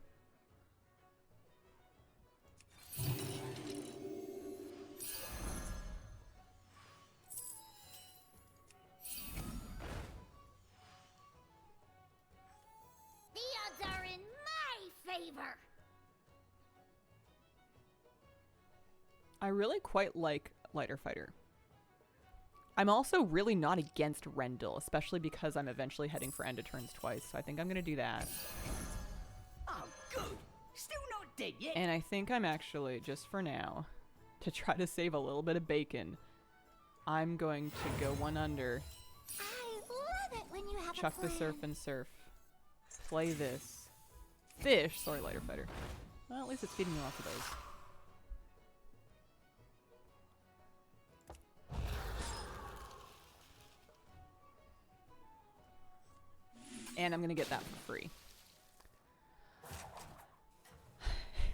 The odds are in my favor. I really quite like Lighter Fighter. I'm also really not against Rendell, especially because I'm eventually heading for End of Turns twice, so I think I'm gonna do that. Oh, good. Still not dead yet. And I think I'm actually, just for now, to try to save a little bit of bacon, I'm going to go one under, I love it when you have chuck a the plan. surf and surf, play this. Fish! Sorry, Lighter Fighter. Well, at least it's feeding me lots of those. And I'm gonna get that for free.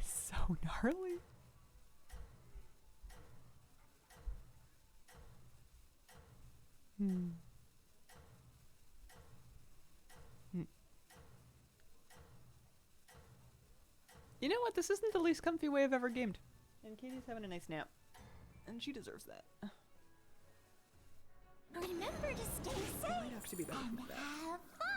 So gnarly. Hmm. You know what? This isn't the least comfy way I've ever gamed. And Katie's having a nice nap. And she deserves that. Remember to stay safe Might actually be better and than that. have fun.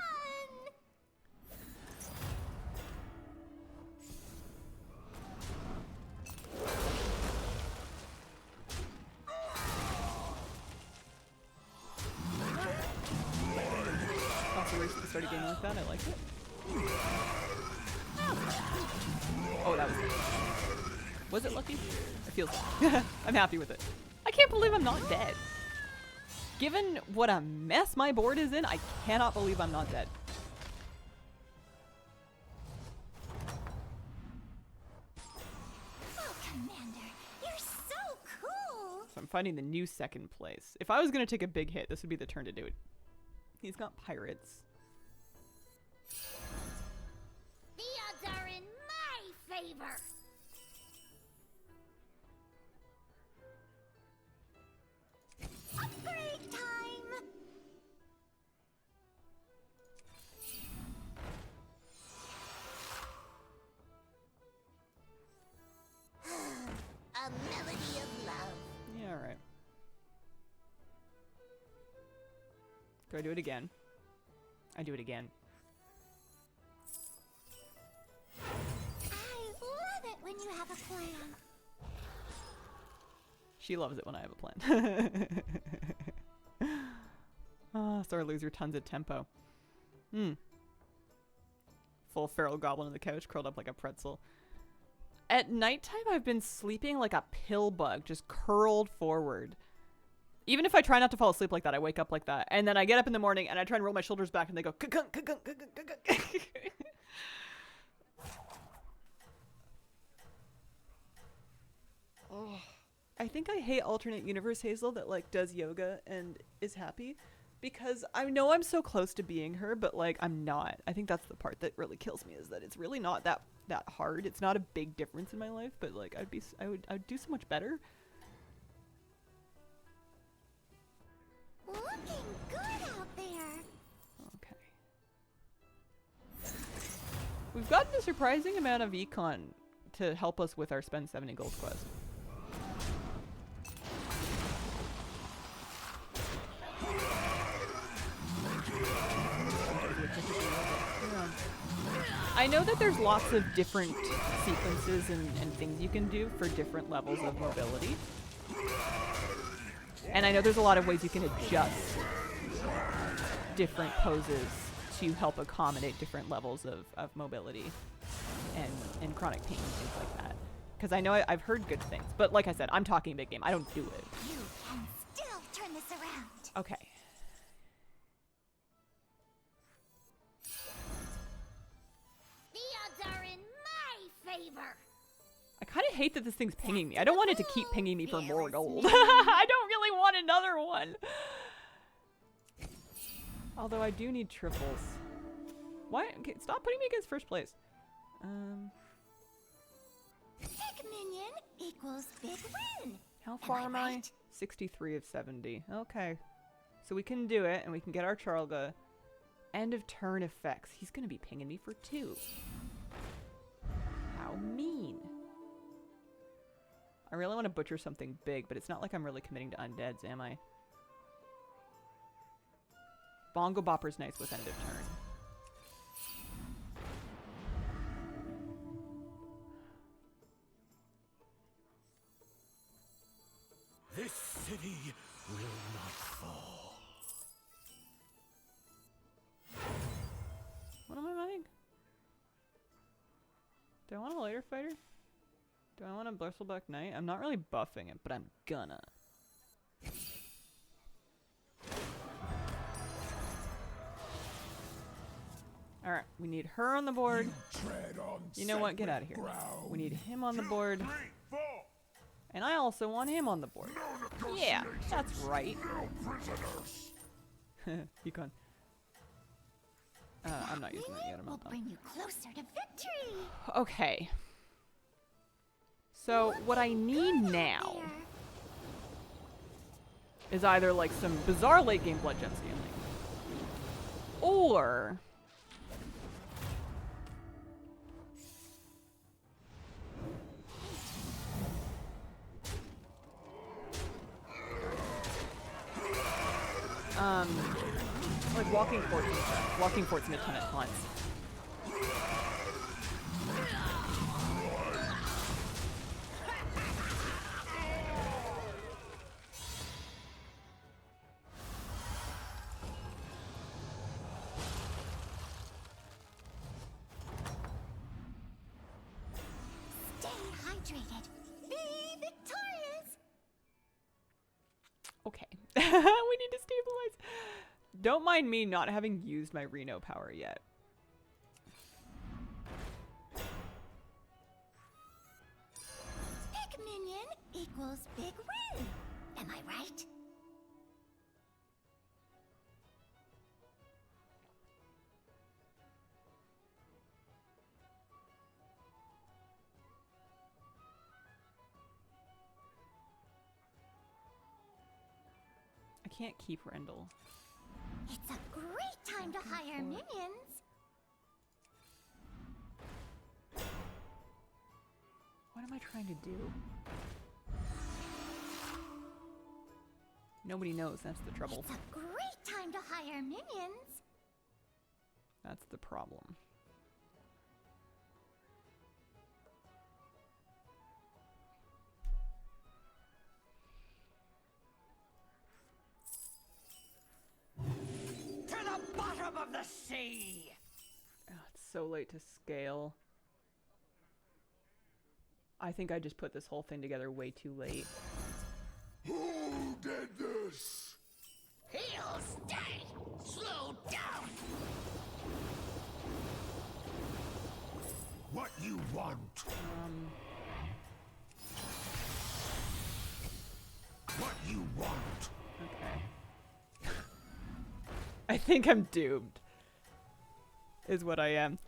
Also, we're supposed to start a game like that. I like it. Oh, that was lucky. Was it lucky? It feels lucky. I'm happy with it. I can't believe I'm not dead. Given what a mess my board is in, I cannot believe I'm not dead. Oh, Commander, you're so cool. So I'm finding the new second place. If I was going to take a big hit, this would be the turn to do it. He's got pirates. The odds are in my favor. Upgrade time. A melody of love. Yeah, alright. Do I do it again? I do it again. I love it when you have a plan. She loves it when I have a plan. Ah, sore loser, tons of tempo. Full feral goblin on the couch, curled up like a pretzel. At nighttime, I've been sleeping like a pill bug, just curled forward. Even if I try not to fall asleep like that, I wake up like that. And then I get up in the morning and I try and roll my shoulders back and they go ka-kunk, ka-kunk, ka-kunk, ka-kunk. Oh. I think I hate alternate universe Hazel that like does yoga and is happy because I know I'm so close to being her, but like I'm not. I think that's the part that really kills me is that it's really not that hard. It's not a big difference in my life, but like I would do so much better. Looking good out there. Okay. We've gotten a surprising amount of econ to help us with our spend 70 gold quest. I know that there's lots of different sequences and things you can do for different levels of mobility. And I know there's a lot of ways you can adjust different poses to help accommodate different levels of mobility and chronic pain and things like that. Because I know I've heard good things. But like I said, I'm talking big game. I don't do it. You can still turn this around. Okay. The odds are in my favor. I kind of hate that this thing's pinging me. I don't want it to keep pinging me for more gold. I don't really want another one. Although I do need triples. Why? Okay, stop putting me against first place. Big minion equals big win. How far am I? 63 of 70. Okay. So we can do it, and we can get our Charlga. End of turn effects. He's going to be pinging me for 2. How mean. I really want to butcher something big, but it's not like I'm really committing to undeads, am I? Bongo Bopper's nice with end of turn. This city will not fall. What am I buying? Do I want a later fighter? Do I want a Bristleback Knight? I'm not really buffing it, but I'm gonna. Alright, we need her on the board. You know what? Get out of here. We need him on the board. And I also want him on the board. Yeah, that's right. Yukon. I'm not using that yet. I'm Will not done. bring you closer to victory. Okay. So what I need now is either like some bizarre late game blood gem scaling, or like walking forts and stuff. Walking forts and a ton of taunts. Stay hydrated. Be victorious. Okay. We need to stabilize. Don't mind me not having used my Reno power yet. Big minion equals big win. Am I right? I can't keep Rendell. It's a great time to hire minions. What am I trying to do? Nobody knows. That's the trouble. It's a great time to hire minions. That's the problem. To the bottom of the sea! Oh, it's so late to scale. I think I just put this whole thing together way too late. Who did this? He'll stay! Slow down! What you want? What you want? Okay. I think I'm doomed. Is what I am.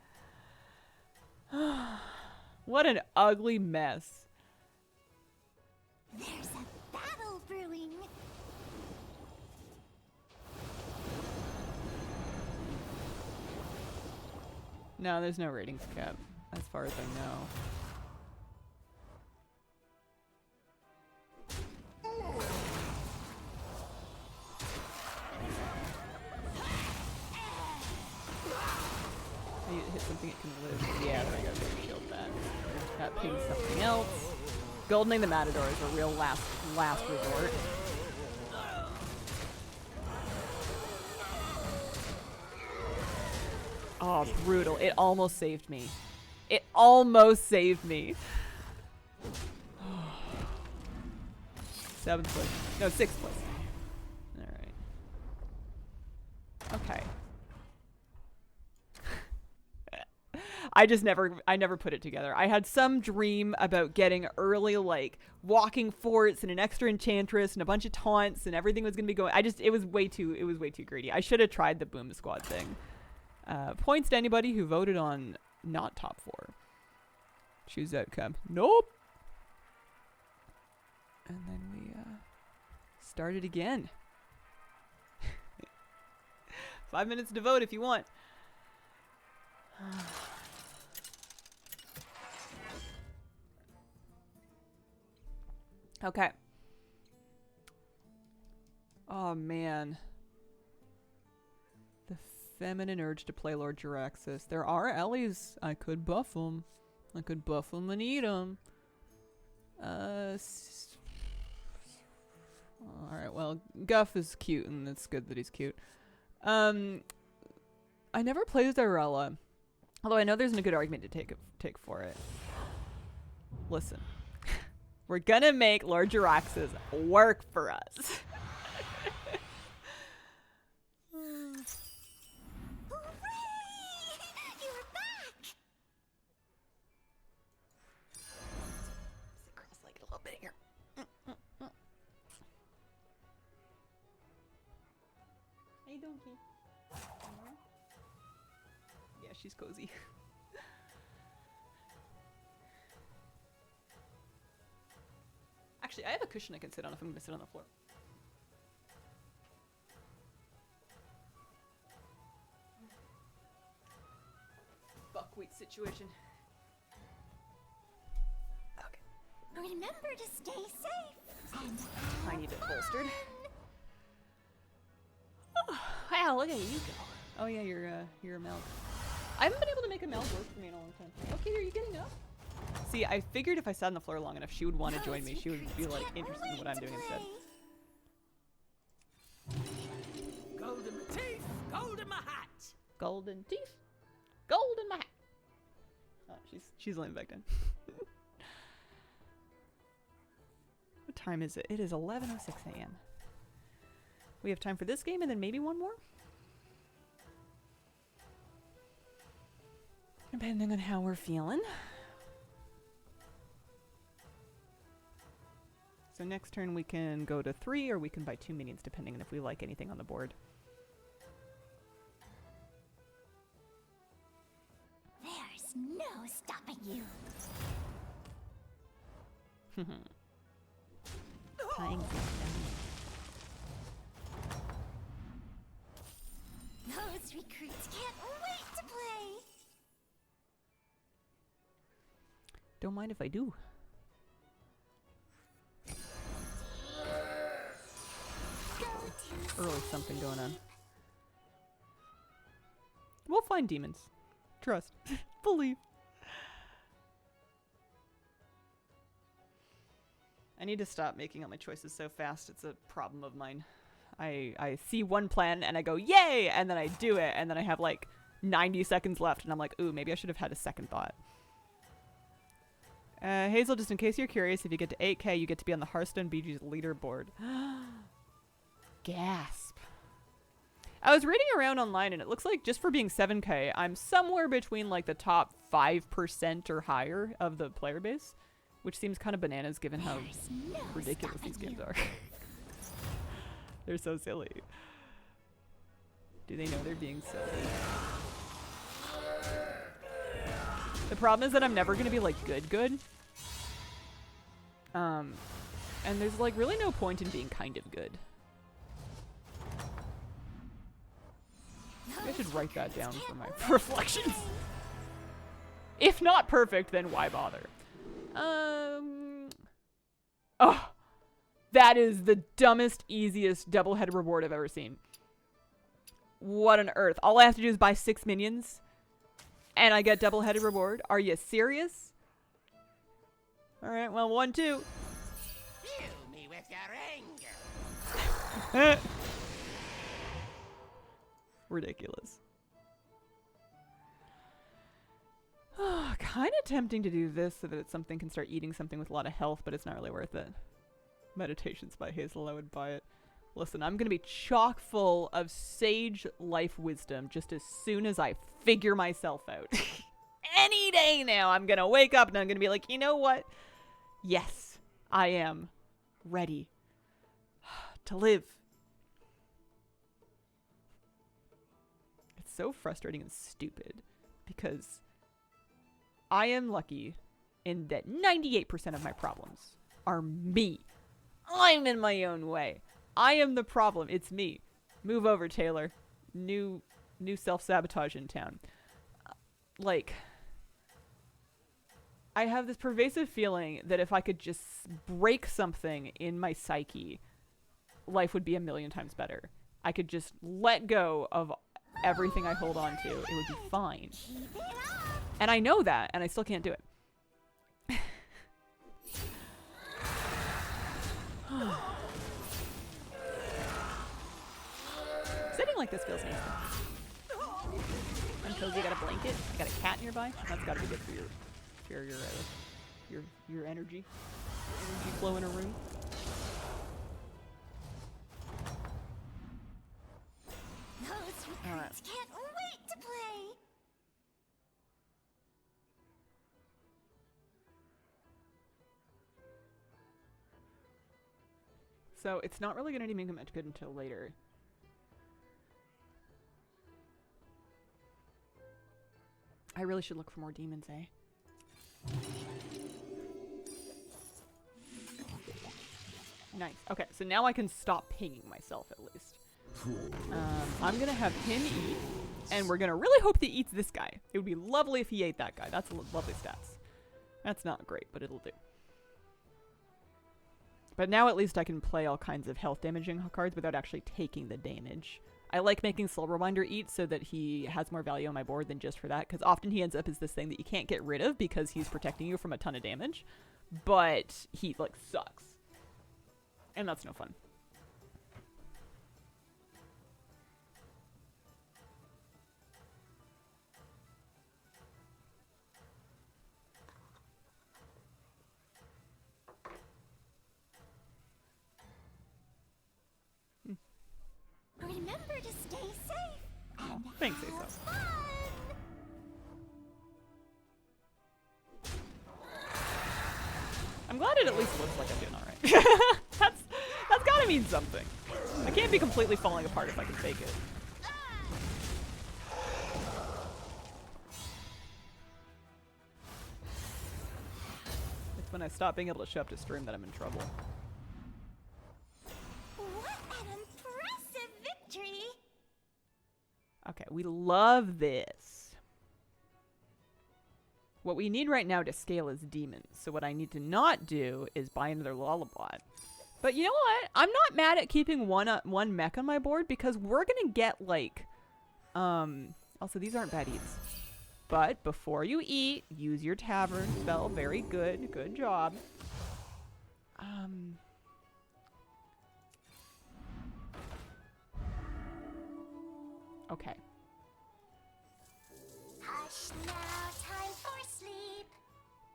What an ugly mess. There's a battle brewing. No, there's no ratings cap, as far as I know. I need to hit something it can live. Yeah, there we go. Baby shield that. That pings something else. Goldening the Matador is a real last resort. Oh, brutal. It almost saved me. It almost saved me. 7th place. No, 6th place. Alright. Okay. I never put it together. I had some dream about getting early, like, walking forts and an extra enchantress and a bunch of taunts and everything was gonna be going. It was way too greedy. I should have tried the boom squad thing. Points to anybody who voted on not top 4. Choose outcome. Nope. And then we started again. 5 minutes to vote if you want. Okay. Oh man. The feminine urge to play Lord Jiraxis. There are Ellies. I could buff them. I could buff them and eat them. Alright, well, Guff is cute, and it's good that he's cute. I never played with Irella. Although I know there's a good argument to take for it. Listen. We're gonna make Lord Jiraxis work for us. Cross-legged a little bit here. Hey, donkey. Yeah, she's cozy. Actually, I have a cushion I can sit on if I'm gonna sit on the floor. Buckwheat situation. Okay. Remember to stay safe. And I need it bolstered. Oh, wow, look at you go. Oh yeah, you're a Meld. I haven't been able to make a Meld work for me in a long time. Okay, are you getting up? See, I figured if I sat on the floor long enough, she would want to join me. She would be like interested in what I'm doing instead. Gold in my teeth, gold in my hat. Golden teeth, gold in my hat. Oh, she's laying back down. What time is it? It is 11:06 a.m. We have time for this game and then maybe one more? Depending on how we're feeling. So next turn we can go to 3 or we can buy 2 minions depending on if we like anything on the board. there's no stopping you. Tying things Those recruits can't wait to play. Don't mind if I do. Early something going on. We'll find demons. Trust. Believe. I need to stop making all my choices so fast. It's a problem of mine. I see one plan and I go, yay! And then I do it. And then I have like 90 seconds left. And I'm like, ooh, maybe I should have had a second thought. Hazel, just in case you're curious, if you get to 8K, you get to be on the Hearthstone BG's leaderboard. Gasp. I was reading around online and it looks like just for being 7K, I'm somewhere between like the top 5% or higher of the player base, which seems kind of bananas given how ridiculous these games are. They're so silly. Do they know they're being silly? The problem is that I'm never going to be like good. And there's like really no point in being kind of good. Maybe I should write that down for my reflections. If not perfect, then why bother? Oh, that is the dumbest, easiest double-headed reward I've ever seen. What on earth? All I have to do is buy 6 minions, and I get double-headed reward? Are you serious? All right, well, 1, 2. Fill me with your anger. Ridiculous. Kind of tempting to do this so that it's something can start eating something with a lot of health, but it's not really worth it. Meditations by Hazel, I would buy it. Listen, I'm going to be chock full of sage life wisdom just as soon as I figure myself out. Any day now, I'm going to wake up and I'm going to be like, you know what? Yes, I am ready to live. It's so frustrating and stupid because I am lucky in that 98% of my problems are me. I'm in my own way. I am the problem. It's me. Move over, Taylor. New self-sabotage in town. Like, I have this pervasive feeling that if I could just break something in my psyche, life would be a million times better. I could just let go of everything I hold on to. It would be fine. And I know that, and I still can't do it. Sitting like this feels nice. I'm cozy. I got a blanket. I got a cat nearby. That's got to be good for your energy. Energy flow in a room. Those recruits can't wait to play. So it's not really going to make much good until later. I really should look for more demons, eh? Nice. Okay, so now I can stop pinging myself at least. I'm gonna have him eat, and we're gonna really hope that he eats this guy. It would be lovely if he ate that guy. That's lovely stats. That's not great, but it'll do. But now at least I can play all kinds of health damaging cards without actually taking the damage. I like making Soul Rewinder eat so that he has more value on my board than just for that, because often he ends up as this thing that you can't get rid of because he's protecting you from a ton of damage, but he, like, sucks. And that's no fun. Remember to stay safe and Thanks, have Ace. fun. I'm glad it at least looks like I'm doing alright. That's gotta mean something. I can't be completely falling apart if I can fake it. It's when I stop being able to show up to stream that I'm in trouble. What an impressive victory! Okay, we love this. What we need right now to scale is demons. So what I need to not do is buy another Lullabot. But you know what? I'm not mad at keeping one mech on my board because we're gonna get like, also these aren't bad eats. But before you eat, use your tavern spell. Very good. Good job. Okay. Hush now, time for sleep.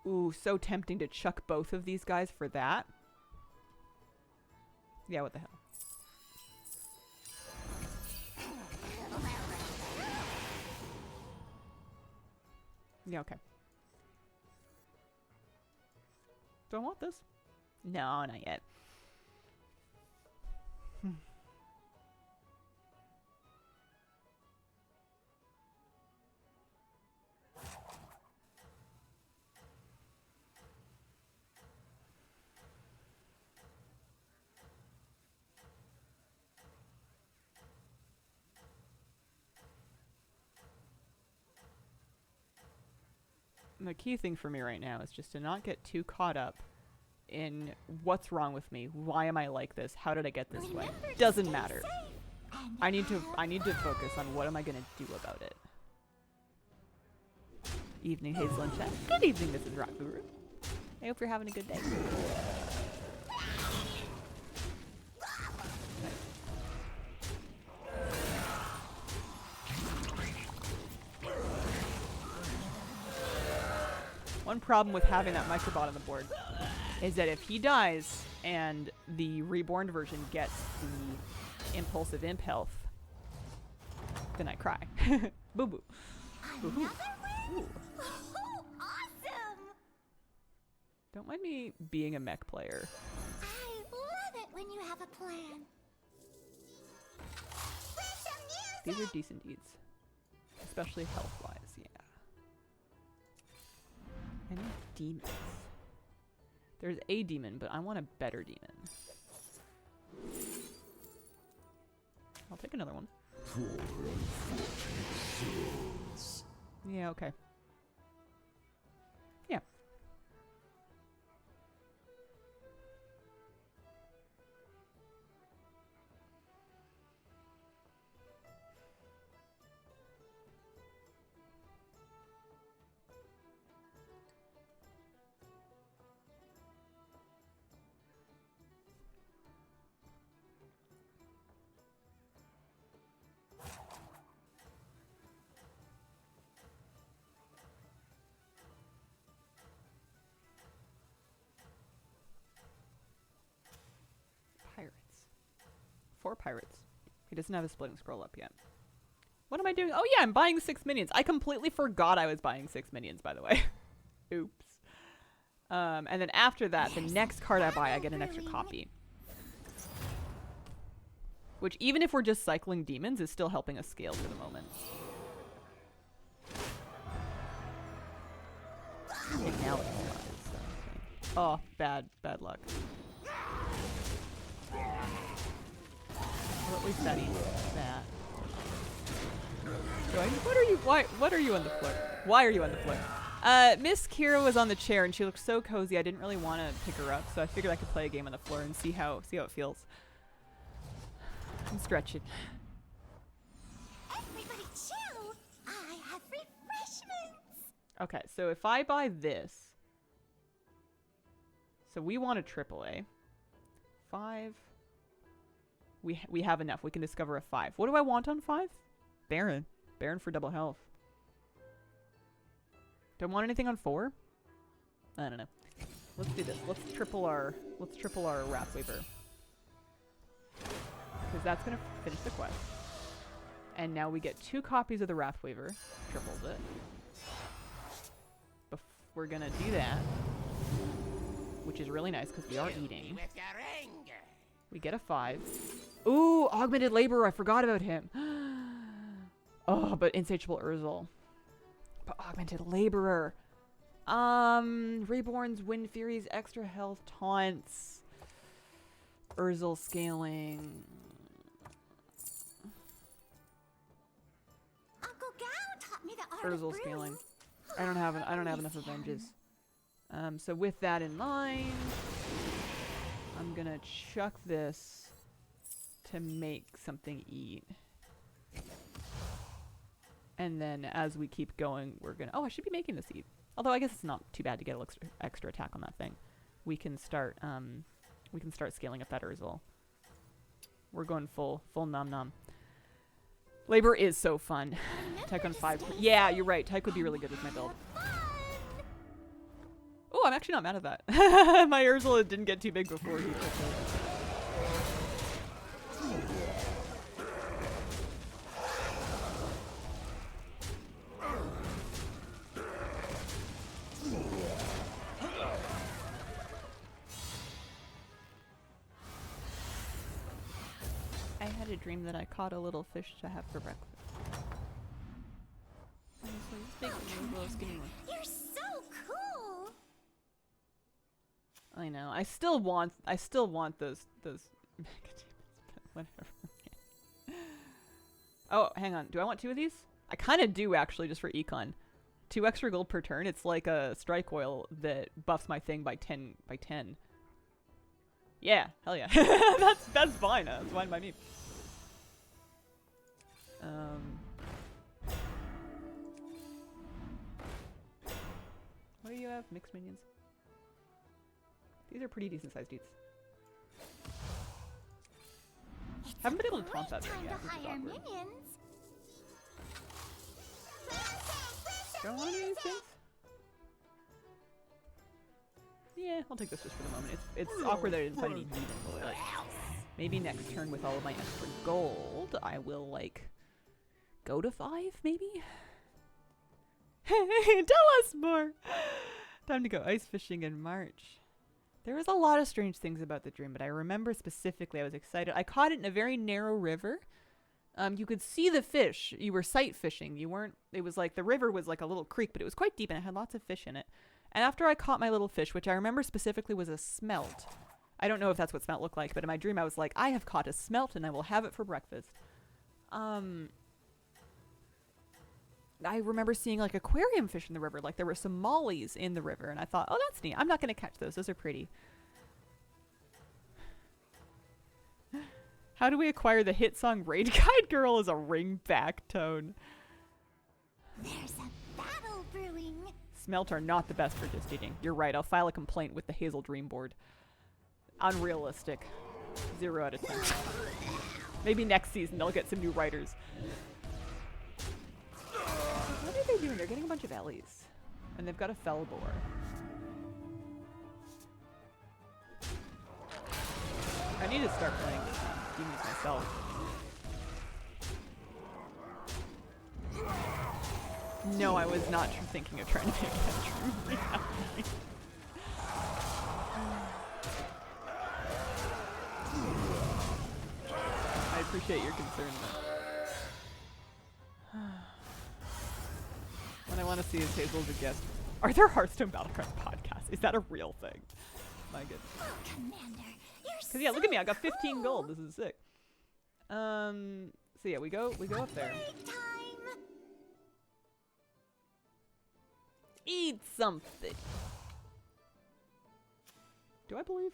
Ooh, so tempting to chuck both of these guys for that. Yeah, what the hell. Yeah, okay. Do I want this? No, not yet. The key thing for me right now is just to not get too caught up in what's wrong with me. Why am I like this? How did I get this way? Doesn't matter. I need to focus on what am I gonna do about it. Evening, Hazel and chat. Good evening, Mrs. Rock Guru. I hope you're having a good day. problem with having that microbot on the board is that if he dies and the reborn version gets the impulsive imp health, then I cry. Boo boo. Another win? Oh, awesome! Don't mind me being a mech player. I love it when you have a plan. Play some music! These are decent deeds. Especially health-wise, yeah. I need demons. There's a demon, but I want a better demon. I'll take another one. Yeah, okay. Yeah. Pirates. 4 pirates. He doesn't have a splitting scroll up yet. What am I doing? Oh yeah, I'm buying 6 minions. I completely forgot I was buying 6 minions, by the way. Oops. And then after that, the next card I buy, I get an extra copy. Which, even if we're just cycling demons, is still helping us scale for the moment. And now it's not. Oh, bad luck. Or at least that eats that. What are you on the floor? Why are you on the floor? Miss Kira was on the chair and she looked so cozy. I didn't really want to pick her up, so I figured I could play a game on the floor and see how it feels. I'm stretching. Everybody chill! I have refreshments! Okay, so if I buy this, so we want a AAA. 5. We have enough. We can discover a 5. What do I want on 5? Baron. Baron for double health. Do I want anything on 4? I don't know. Let's do this. Let's triple our Wrathweaver. Because that's gonna finish the quest. And now we get 2 copies of the Wrathweaver. Triples it. We're gonna do that. Which is really nice because we are eating. We get a 5. Ooh, Augmented Laborer. I forgot about him. Oh, but Insatiable Urzel. But Augmented Laborer. Reborn's Wind Furies, extra health, taunts. Urzel scaling. Uncle Gao taught me the art of Urzel brewing. scaling. I don't have enough Avenges. So with that in mind, I'm gonna chuck this to make something eat. And then as we keep going, we're gonna... Oh, I should be making this eat. Although I guess it's not too bad to get an extra attack on that thing. We can start scaling up that Urzel. We're going full nom nom. Labor is so fun. Tyke on 5. Yeah, you're right. Tyke would be really good with my build. Oh, I'm actually not mad at that. My Urzel didn't get too big before he took it. I had a dream that I caught a little fish to have for breakfast. Honestly, this big little skinny one. You're so cool! I know. I still want those mega demons, but whatever. Oh, hang on. Do I want 2 of these? I kind of do actually, just for econ. 2 extra gold per turn. It's like a strike oil that buffs my thing by 10 by 10. Yeah, hell yeah. that's fine. That's fine by me. What do you have? Mixed minions. These are pretty decent sized dudes. Haven't been able to taunt that thing yet, which is awkward. Do I want any of these things? Yeah, I'll take this just for the moment. It's awkward that I didn't find any demons, but maybe next turn with all of my extra gold, I will, like, go to 5, maybe? Hey, tell us more! Time to go ice fishing in March. There was a lot of strange things about the dream, but I remember specifically I was excited. I caught it in a very narrow river. You could see the fish. You were sight fishing. You weren't, it was like, the river was like a little creek, but it was quite deep and it had lots of fish in it. And after I caught my little fish, which I remember specifically was a smelt. I don't know if that's what smelt looked like, but in my dream I was like, I have caught a smelt and I will have it for breakfast. I remember seeing like aquarium fish in the river. Like there were some mollies in the river and I thought, oh, that's neat. I'm not going to catch those. Those are pretty. How do we acquire the hit song Raid Guide Girl as a ringback tone? There's a battle brewing. Smelt are not the best for just eating. You're right. I'll file a complaint with the Hazel Dream Board. Unrealistic. 0 out of 10. Maybe next season they'll get some new writers. What are they doing? They're getting a bunch of Ellies. And they've got a fell boar. I need to start playing demons myself. No, I was not thinking of trying to make that true reality. I appreciate your concern, though. What I want to see is Hazel as a guest. Are there Hearthstone Battlegrounds podcasts? Is that a real thing? My goodness. Oh, Commander, you're Cause yeah, look at me. I got 15 gold. This is sick. So yeah, we go up there. Time. Eat something. Do I believe?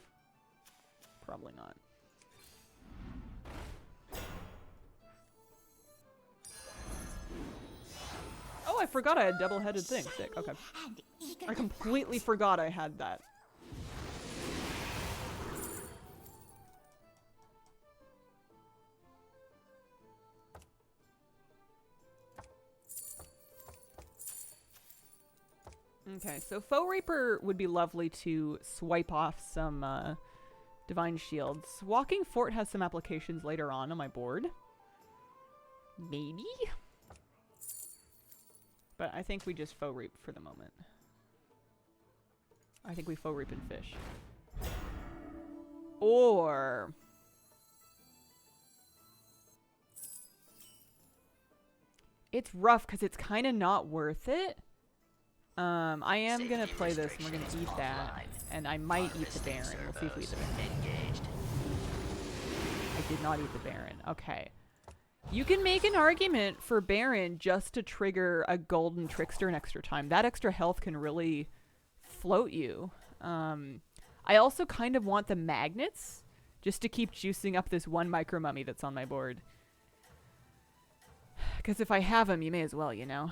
Probably not. Oh, I forgot I had double-headed thing. Sick. Okay. I completely forgot I had that. Okay, so Foe Reaper would be lovely to swipe off some Divine Shields. Walking Fort has some applications later on my board. Maybe? But I think we just Foe Reap for the moment. I think we Foe Reap and fish. Or... it's rough because it's kind of not worth it. I am gonna play this and we're gonna eat that. And I might eat the Baron. We'll see if we eat the Baron. I did not eat the Baron. Okay. You can make an argument for Baron just to trigger a Golden Trickster an extra time. That extra health can really float you. I also kind of want the magnets just to keep juicing up this one Micro Mummy that's on my board. Because if I have them, you may as well, you know?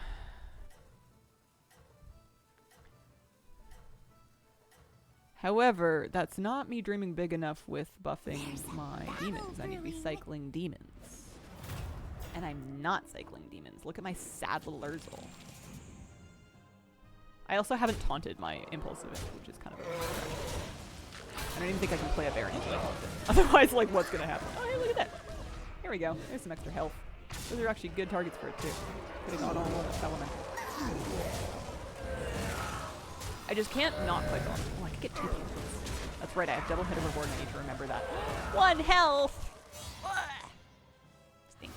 However, that's not me dreaming big enough with buffing my demons. I need to be cycling demons. And I'm not cycling demons. Look at my sad little Urzel. I also haven't taunted my impulsive image, which is kind of a stretch. I don't even think I can play a Baron until I taunt it. Otherwise, like, what's gonna happen? Oh, hey, look at that. Here we go. There's some extra health. Those are actually good targets for it, too. Could have got all of the elemental. I just can't not click on. Oh, I could get 2 points. That's right, I have double hit of reward and I need to remember that. 1 health! Stinky.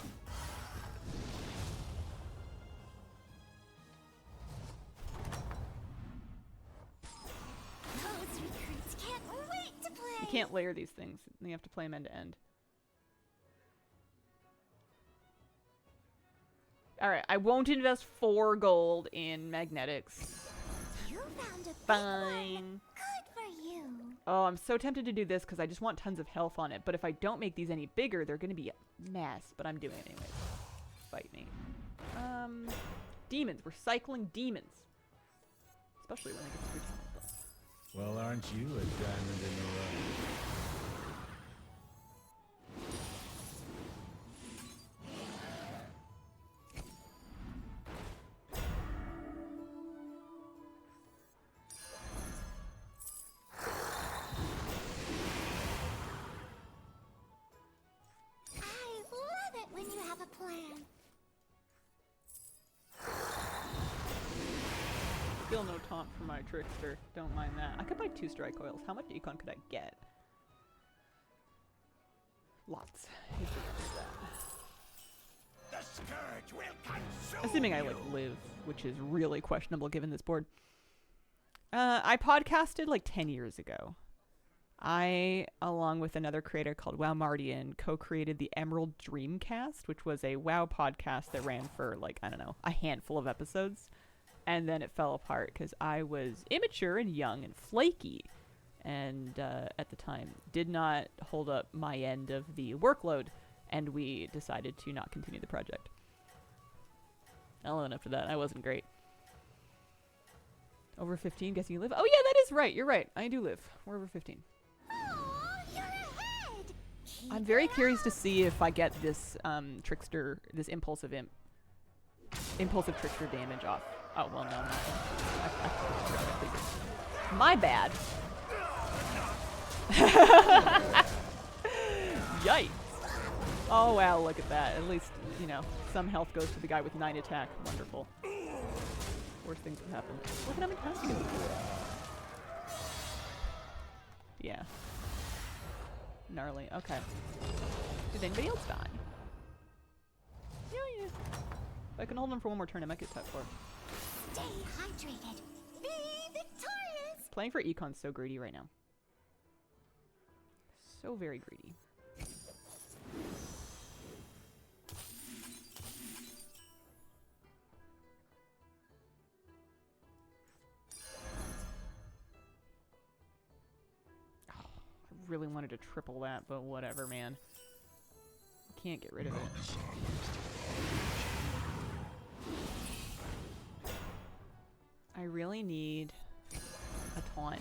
Those recruits can't wait to play. You can't layer these things. You have to play them end to end. Alright, I won't invest 4 gold in magnetics. You found a big Fine. one. Good for you. Oh, I'm so tempted to do this because I just want tons of health on it. But if I don't make these any bigger, they're going to be a mess. But I'm doing it anyways. Fight me. Demons. We're cycling demons. Especially when I get to 3 times. Well, aren't you a diamond in the rough? Still no taunt for my trickster. Don't mind that. I could buy 2 strike coils. How much econ could I get? Lots. The scourge will consume Assuming I like live, which is really questionable given this board. I podcasted like 10 years ago. I, along with another creator called Wow Mardian, co-created the Emerald Dreamcast, which was a WoW podcast that ran for like, I don't know, a handful of episodes. And then it fell apart because I was immature and young and flaky. And at the time, did not hold up my end of the workload. And we decided to not continue the project. And after that, I wasn't great. Over 15, guessing you live? Oh yeah, that is right. You're right. I do live. We're over 15. Oh, you're ahead. I'm very curious to see if I get this trickster, this impulsive trickster damage off. Oh, well, no, I'm not. My bad. Yikes. Oh, wow, look at that. At least, you know, some health goes to the guy with 9 attack. Wonderful. Worst things would happen. Look at how many times he goes. Yeah. Gnarly. Okay. Did anybody else die? Yeah. If I can hold him for one more turn, I might get top 4. Stay hydrated. Be victorious. Playing for Econ's so greedy right now. So very greedy. I really wanted to triple that, but whatever, man. Can't get rid of it. I really need a taunt.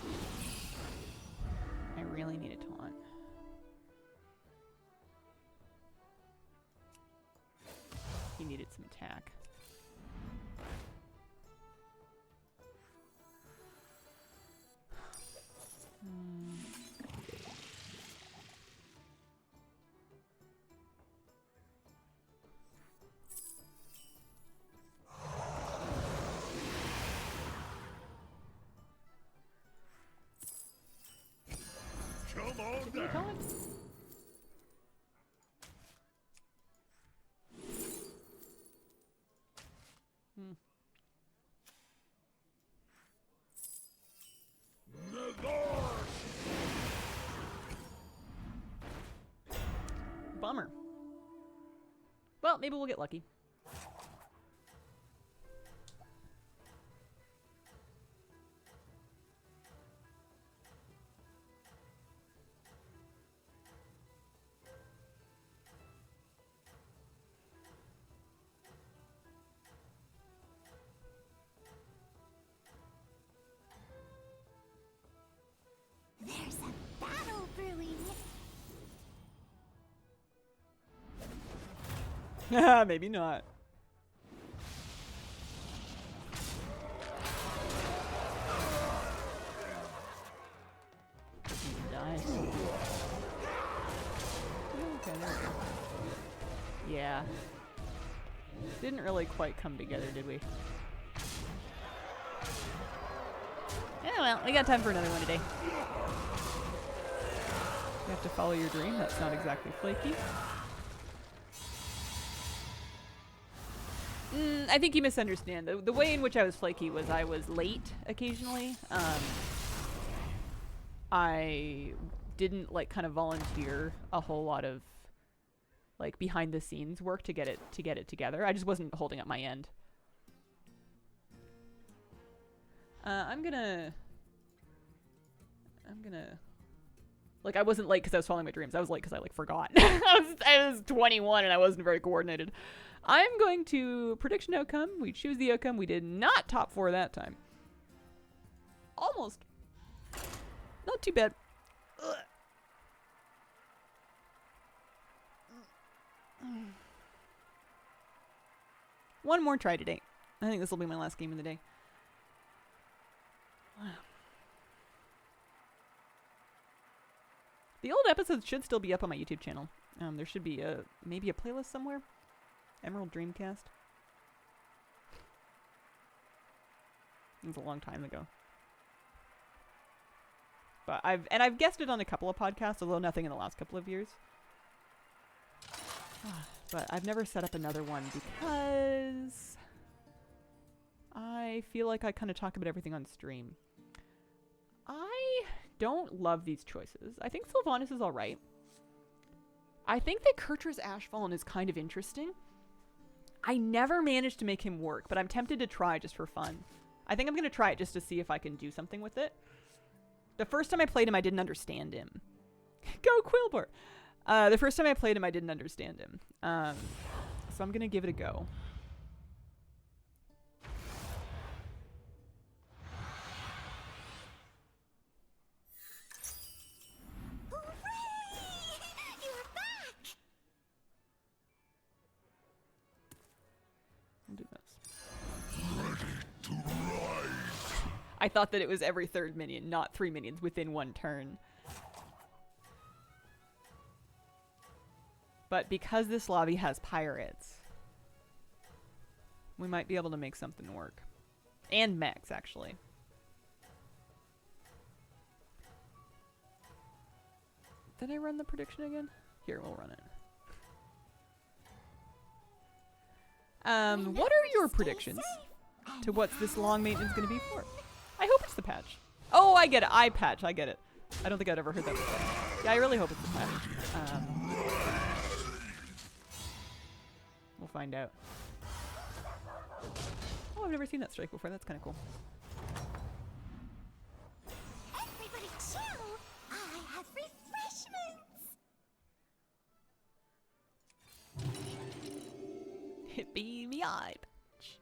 I really need a taunt. He needed some attack. Come on Give me a down. taunt. Bummer. Well, maybe we'll get lucky. There's a battle brewing. Maybe not. Die. Okay, there we go. Yeah. Didn't really quite come together, did we? Yeah, well, we got time for another one today. You have to follow your dream. That's not exactly flaky. I think you misunderstand. The way in which I was flaky was I was late occasionally. I didn't like kind of volunteer a whole lot of like behind the scenes work to get it together. I just wasn't holding up my end. I'm gonna like I wasn't late because I was following my dreams. I was late because I like forgot. I was 21 and I wasn't very coordinated. I'm going to prediction outcome. We choose the outcome. We did not top 4 that time. Almost. Not too bad. Ugh. One more try today. I think this will be my last game of the day. The old episodes should still be up on my YouTube channel. There should be maybe a playlist somewhere. Emerald Dreamcast. It was a long time ago. But I've guessed it on a couple of podcasts, although nothing in the last couple of years. But I've never set up another one because I feel like I kind of talk about everything on stream. I don't love these choices. I think Sylvanas is alright. I think that Kurtra's Ashfallen is kind of interesting. I never managed to make him work, but I'm tempted to try just for fun. I think I'm going to try it just to see if I can do something with it. The first time I played him, I didn't understand him. Go quilboar! The first time I played him, I didn't understand him. So I'm going to give it a go. I'll do this. I thought that it was every third minion, not 3 minions within one turn. But because this lobby has pirates, we might be able to make something work. And mechs, actually. Did I run the prediction again? Here, we'll run it. What are your predictions to what's this long maintenance going to be for? I hope it's the patch. Oh, I get it. Eye patch. I get it. I don't think I'd ever heard that before. Yeah, I really hope it's the patch. We'll find out. Oh, I've never seen that strike before. That's kind of cool. Everybody chill. I have refreshments. It be me eye patch.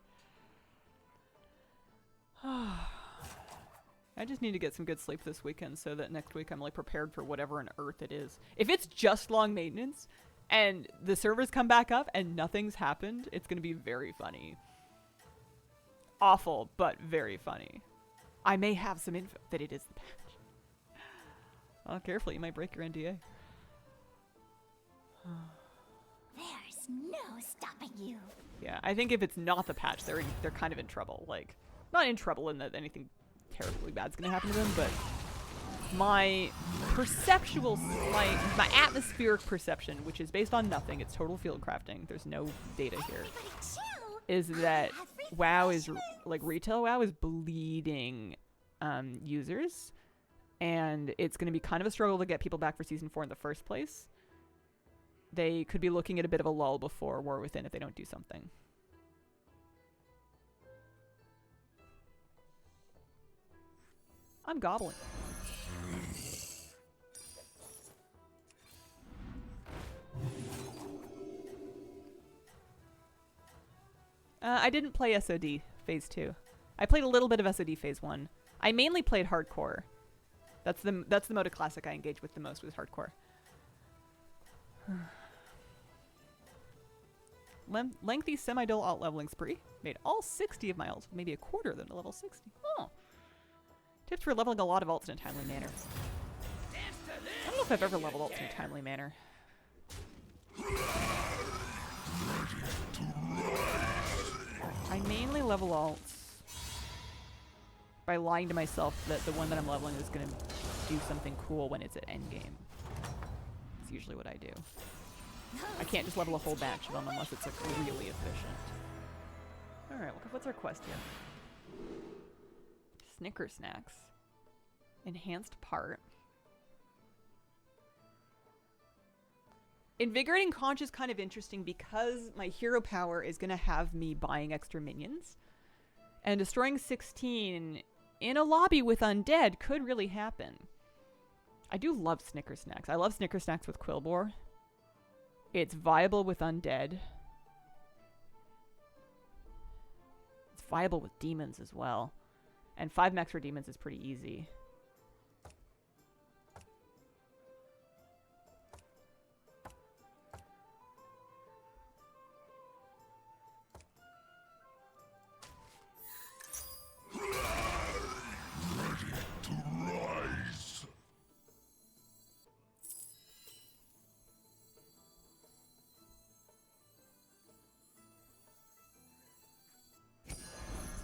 I just need to get some good sleep this weekend so that next week I'm like prepared for whatever on earth it is. If it's just long maintenance and the servers come back up and nothing's happened, it's going to be very funny. Awful, but very funny. I may have some info that it is the patch. Oh, careful, you might break your NDA. There's no stopping you. Yeah, I think if it's not the patch, they're kind of in trouble. Like, not in trouble in that anything terribly bad's gonna happen to them, but my perceptual, my atmospheric perception, which is based on nothing, it's total field crafting, there's no data here, is that WoW is, like, retail WoW is bleeding users, and it's gonna be kind of a struggle to get people back for Season 4 in the first place. They could be looking at a bit of a lull before War Within if they don't do something. I'm gobbling. I didn't play SOD Phase 2. I played a little bit of SOD Phase 1. I mainly played Hardcore. That's the mode of Classic I engaged with the most, was Hardcore. Lengthy semi-dull alt leveling spree. Made all 60 of my alts, maybe a quarter of them to level 60. Oh. Tips for leveling a lot of alts in a timely manner. I don't know if I've ever leveled alts in a timely manner. I mainly level alts by lying to myself that the one that I'm leveling is going to do something cool when it's at endgame. That's usually what I do. I can't just level a whole batch of them unless it's like really efficient. Alright, what's our quest here? Snicker Snacks. Enhanced part. Invigorating Conch is kind of interesting because my hero power is going to have me buying extra minions. And destroying 16 in a lobby with Undead could really happen. I do love Snicker Snacks. I love Snicker Snacks with quilboar. It's viable with Undead. It's viable with demons as well. And 5 max for demons is pretty easy.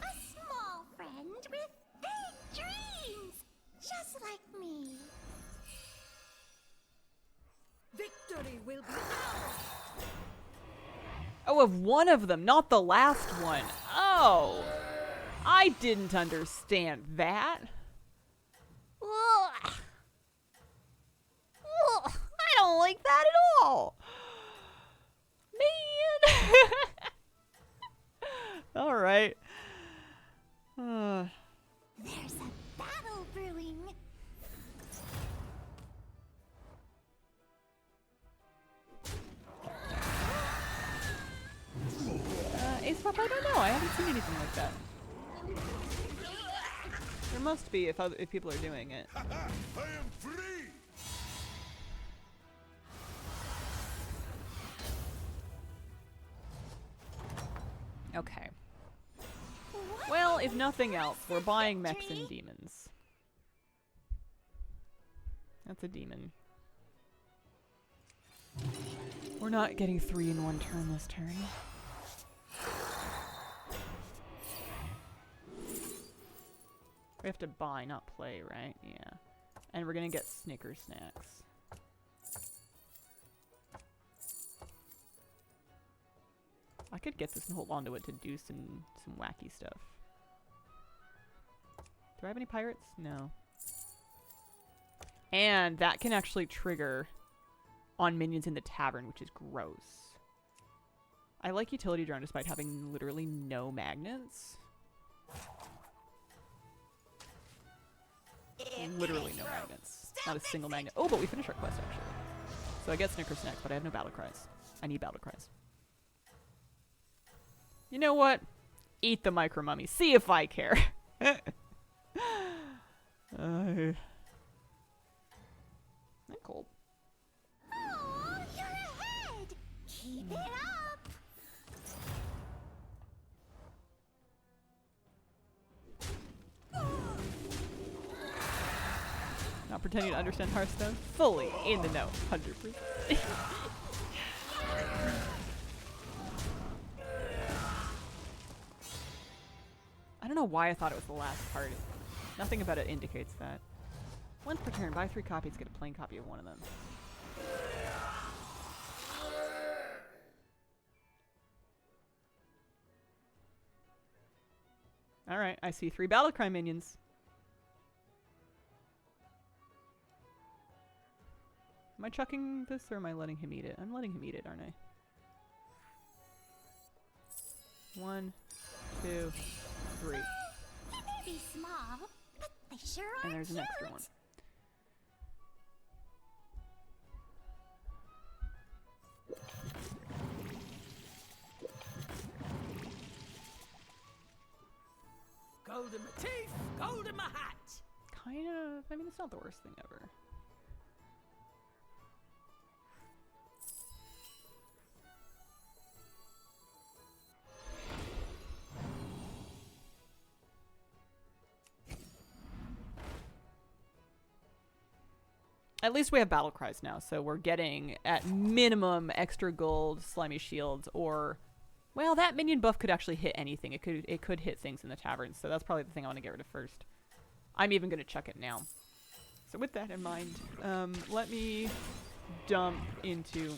A small friend will Oh, of one of them, not the last one. Oh, I didn't understand that. Ugh. Ugh, I don't like that at all. Man. All right. There's a battle brewing. Ace Pop, I don't know. I haven't seen anything like that. There must be if people are doing it. I am free! Okay. What? Well, if nothing else, we're buying mechs and demons. That's a demon. We're not getting 3 in one turn this turn. We have to buy, not play, right? Yeah. And we're gonna get Snicker snacks. I could get this and hold on to it to do some wacky stuff. Do I have any pirates? No. And that can actually trigger on minions in the tavern, which is gross. I like utility drone despite having literally no magnets. Literally no magnets. Not a single magnet. Oh, but we finished our quest actually. So I get Snicker snacks, but I have no battle cries. I need battle cries. You know what? Eat the micro mummy. See if I care. I'm cold. Oh, you're ahead. Keep it up. Not pretending to understand Hearthstone. Fully in the know. 100%. I don't know why I thought it was the last part. Nothing about it indicates that. Once per turn, buy 3 copies, get a plain copy of one of them. Alright, I see 3 Battlecry minions. Am I chucking this or am I letting him eat it? I'm letting him eat it, aren't I? 1, 2, 3. They may be small, but they sure are And there's an extra cute. one. Gold in my teeth, gold in my hat. Kind of. I mean, it's not the worst thing ever. At least we have battle cries now, so we're getting at minimum extra gold, slimy shields, or well, that minion buff could actually hit anything. It could hit things in the tavern, so that's probably the thing I want to get rid of first. I'm even gonna chuck it now. So with that in mind, let me dump into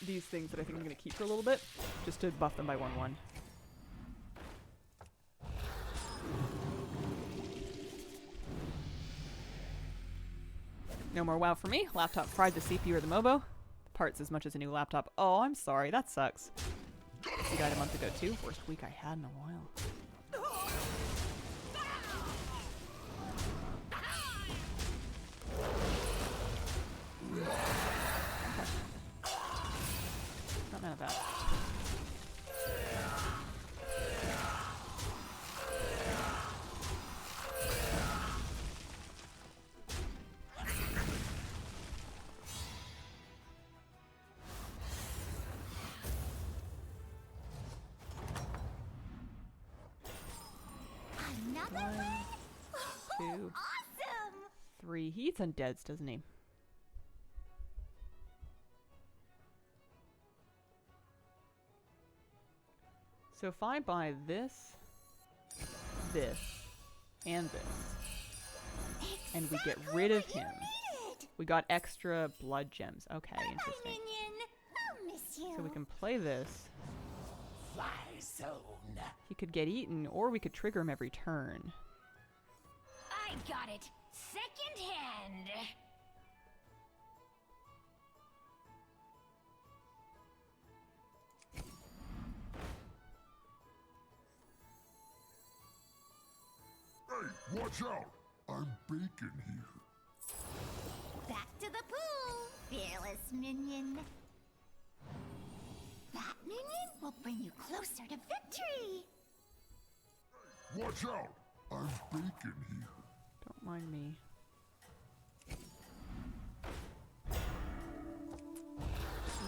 these things that I think I'm gonna keep for a little bit, just to buff them by 1/1. No more WoW for me. Laptop fried the CPU or the MOBO. Parts as much as a new laptop. Oh, I'm sorry. That sucks. You died a month ago too. Worst week I had in a while. Not mad at that. Another one? 2, Awesome! 3. He eats undeads, doesn't he? So if I buy this, this, and this, and we get rid of him, we got extra blood gems. Okay, Bye, interesting. minion. I'll miss you. So we can play this. no-fly zone. He could get eaten, or we could trigger him every turn. I got it. Second hand. Hey, watch out! I'm bacon here. Back to the pool, fearless minion. That minion will bring you closer to victory. Watch out! I'm bacon here. Don't mind me.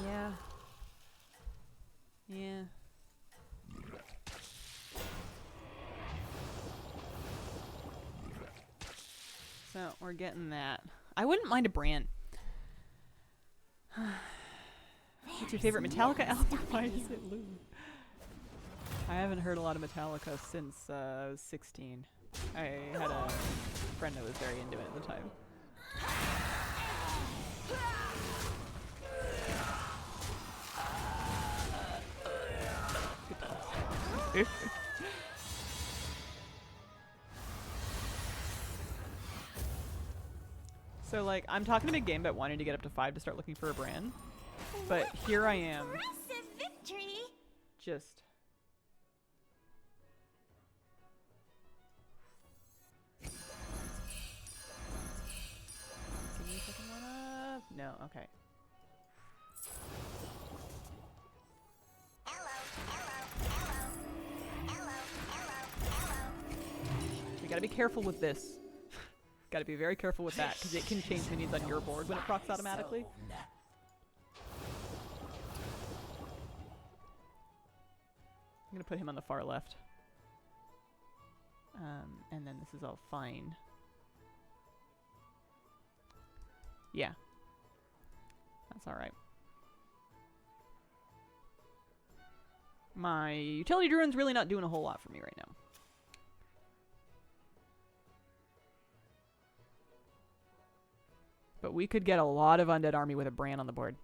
Yeah. Yeah. So, we're getting that. I wouldn't mind a brand. What's your favorite Metallica album? Why is it Lou? I haven't heard a lot of Metallica since I was 16. I had a friend that was very into it at the time. So, like, I'm talking a big game about wanting to get up to 5 to start looking for a brand. But here I am. Impressive victory. Just. Can you second one up? No, okay. We gotta be careful with this. Gotta be very careful with that, because it can change minions on your board when it procs automatically. I'm gonna put him on the far left. And then this is all fine. Yeah. That's alright. My utility druid's really not doing a whole lot for me right now. But we could get a lot of Undead Army with a Bran on the board.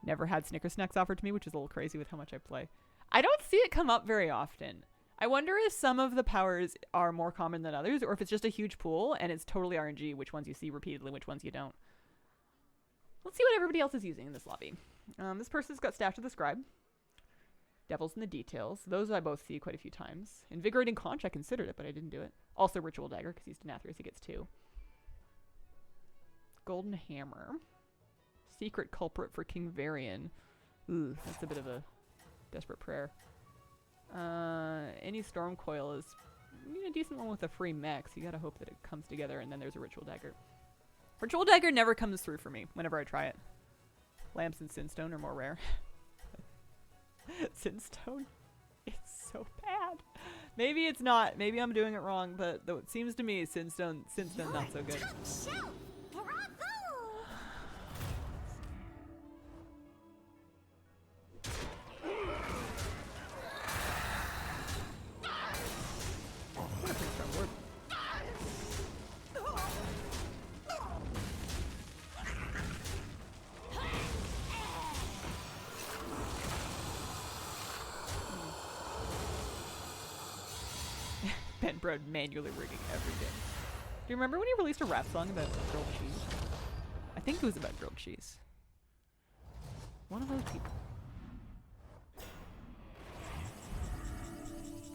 Never had Snicker Snacks offered to me, which is a little crazy with how much I play. I don't see it come up very often. I wonder if some of the powers are more common than others, or if it's just a huge pool and it's totally RNG, which ones you see repeatedly, which ones you don't. Let's see what everybody else is using in this lobby. This person's got Staff to the Scribe. Devils in the Details. Those I both see quite a few times. Invigorating Conch, I considered it, but I didn't do it. Also Ritual Dagger, because he's Denathrius, he gets 2. Golden Hammer. Secret Culprit for King Varian. Ooh, that's a bit of a desperate prayer. Any Storm Coil is a decent one with a free mech, so you gotta hope that it comes together, and then there's a Ritual Dagger. Ritual Dagger never comes through for me whenever I try it. Lamps and Sinstone are more rare. Sinstone? It's so bad. Maybe it's not. Maybe I'm doing it wrong, but though it seems to me Sinstone not so good. Top shelf. Bravo. What a pretty strong word. Ben Broad manually rigging everything. Do you remember when he released a rap song about grilled cheese? I think it was about grilled cheese. One of those people.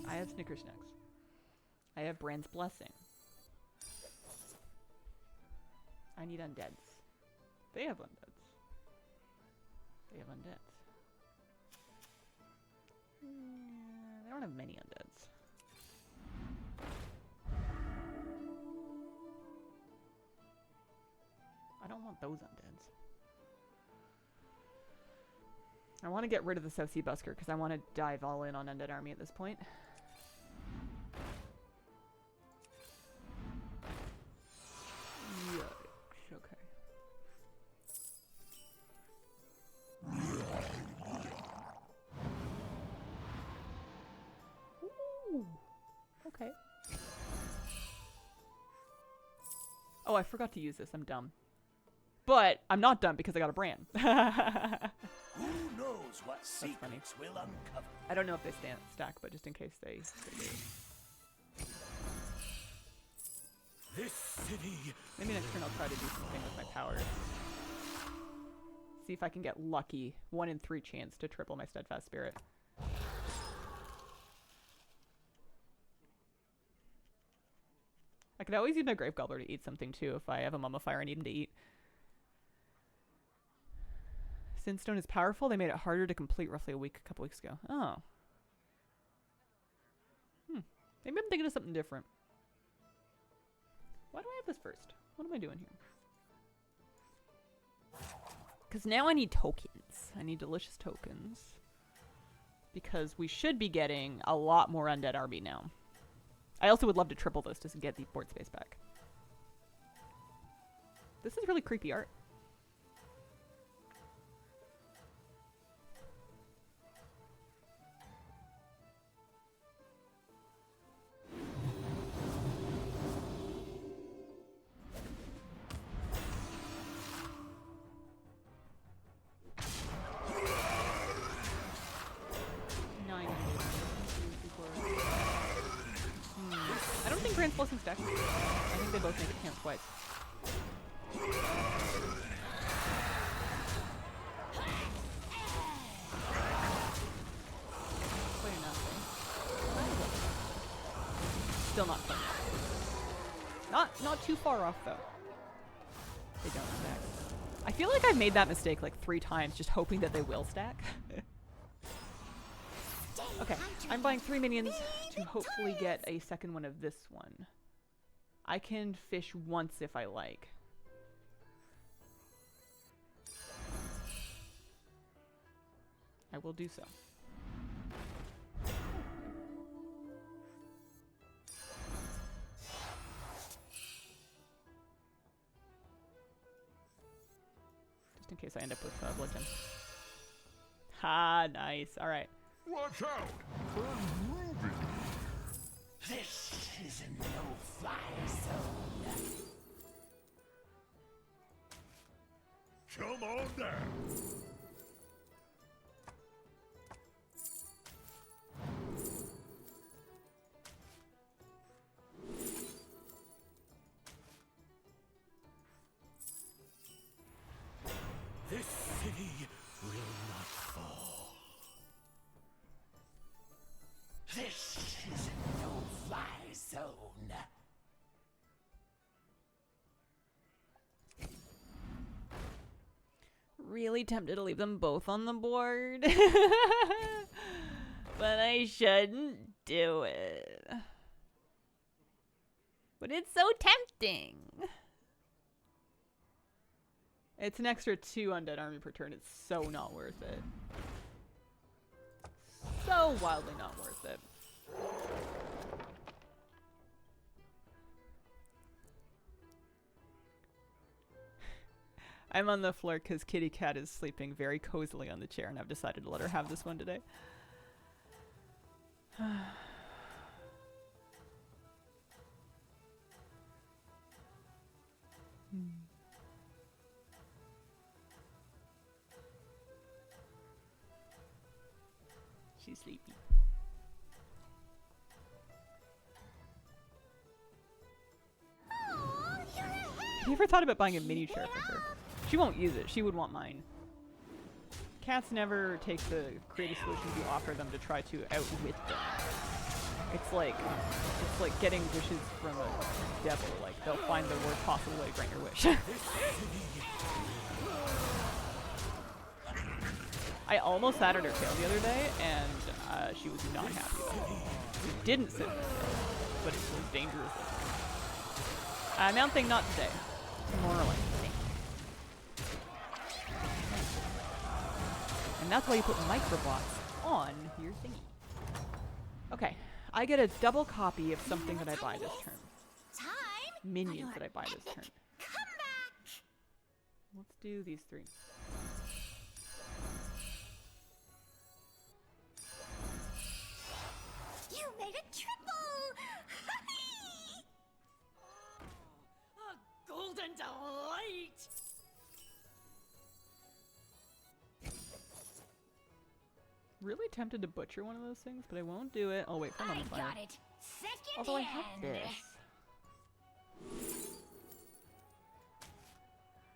I have Snicker Snacks. I have Brand's Blessing. I need Undeads. They have Undeads. They have Undeads. They don't have many Undeads. I don't want those Undeads. I want to get rid of the South Sea Busker because I want to dive all in on Undead Army at this point. Yikes, okay. Ooh, okay. Oh, I forgot to use this. I'm dumb. But I'm not dumb because I got a brand. Who knows knows what funny. secrets will uncover. I don't know if they stack, but just in case they do. This city. Maybe next turn I'll try to do something with my powers. See if I can get lucky. 1 in 3 chance to triple my Steadfast Spirit. I could always use my Grave Gobbler to eat something too if I have a Mummifier I need him to eat. Sinstone is powerful. They made it harder to complete roughly a couple weeks ago. Oh. Maybe I'm thinking of something different. Why do I have this first? What am I doing here? Because now I need tokens. I need delicious tokens. Because we should be getting a lot more Undead army now. I also would love to triple this just to get the board space back. This is really creepy art. Grand's Blessing stack. I think they both make it count twice. Play nothing. Still not playing. Not too far off though. They don't stack. I feel like I've made that mistake like 3 times, just hoping that they will stack. Okay, I'm buying 3 minions to hopefully get a second one of this one. I can fish once if I like. I will do so. Just in case I end up with Blood Gem. Ha, nice. Alright. Watch out! I'm moving. This is a no-fly zone. Come on down. This city will not fall. This is a no-fly zone. Really tempted to leave them both on the board. But I shouldn't do it. But it's so tempting. It's an extra 2 Undead army per turn. It's so not worth it. So wildly not worth it. I'm on the floor because Kitty Cat is sleeping very cozily on the chair, and I've decided to let her have this one today. She's sleepy. Have you ever thought about buying a mini chair for her? She won't use it. She would want mine. Cats never take the creative solutions you offer them to try to outwit them. It's like getting wishes from a devil. Like, they'll find the worst possible way to grant your wish. I almost sat at her tail the other day, and she was not happy about it. She didn't sit at her tail, but it was dangerous. Mounting not today. Tomorrow. And that's why you put microblots on your thingy. Okay, I get a double copy of something that I buy this turn. Minions that I buy this turn. Come back. Let's do these 3. You made a triple. A golden delight! Really tempted to butcher one of those things, but I won't do it. I'll wait for I mummifier. got it. Second Although I have hand. this.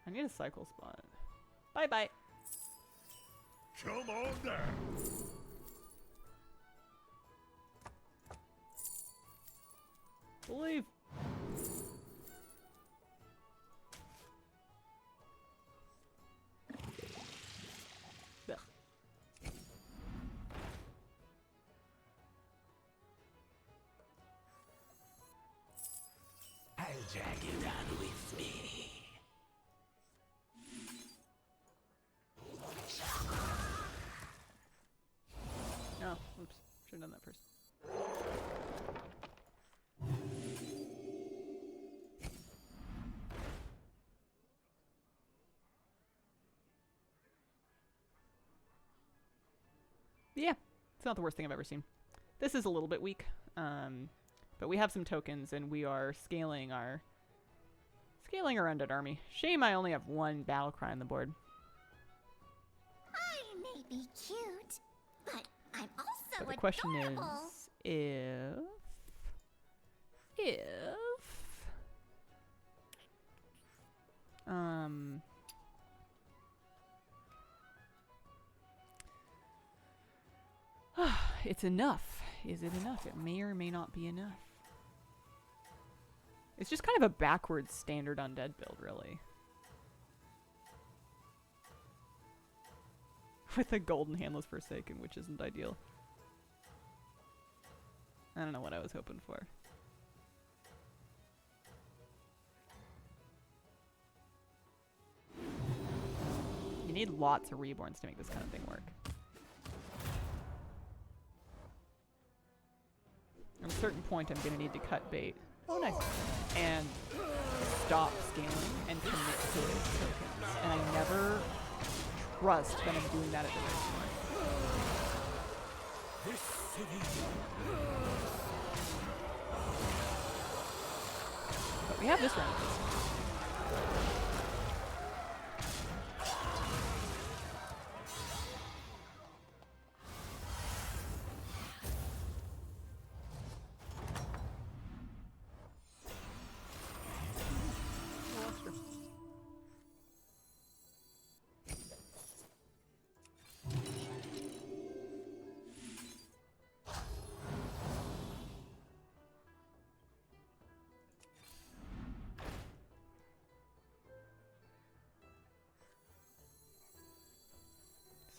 I need a cycle spot. Bye bye. Come on down. Believe. Ugh. I'll drag you down with me. Oh, oops. Should have done that first. Yeah, it's not the worst thing I've ever seen. This is a little bit weak, but we have some tokens and we are scaling our undead army. Shame I only have one battle cry on the board. I may be cute, but I'm also But the question adorable. is, it's enough. Is it enough? It may or may not be enough. It's just kind of a backwards standard undead build, really. With a golden handless Forsaken, which isn't ideal. I don't know what I was hoping for. You need lots of reborns to make this kind of thing work. At a certain point, I'm going to need to cut bait. Oh, nice. And stop scaling and commit to tokens. And I never trust that I'm doing that at the right time. This city. But we have this round.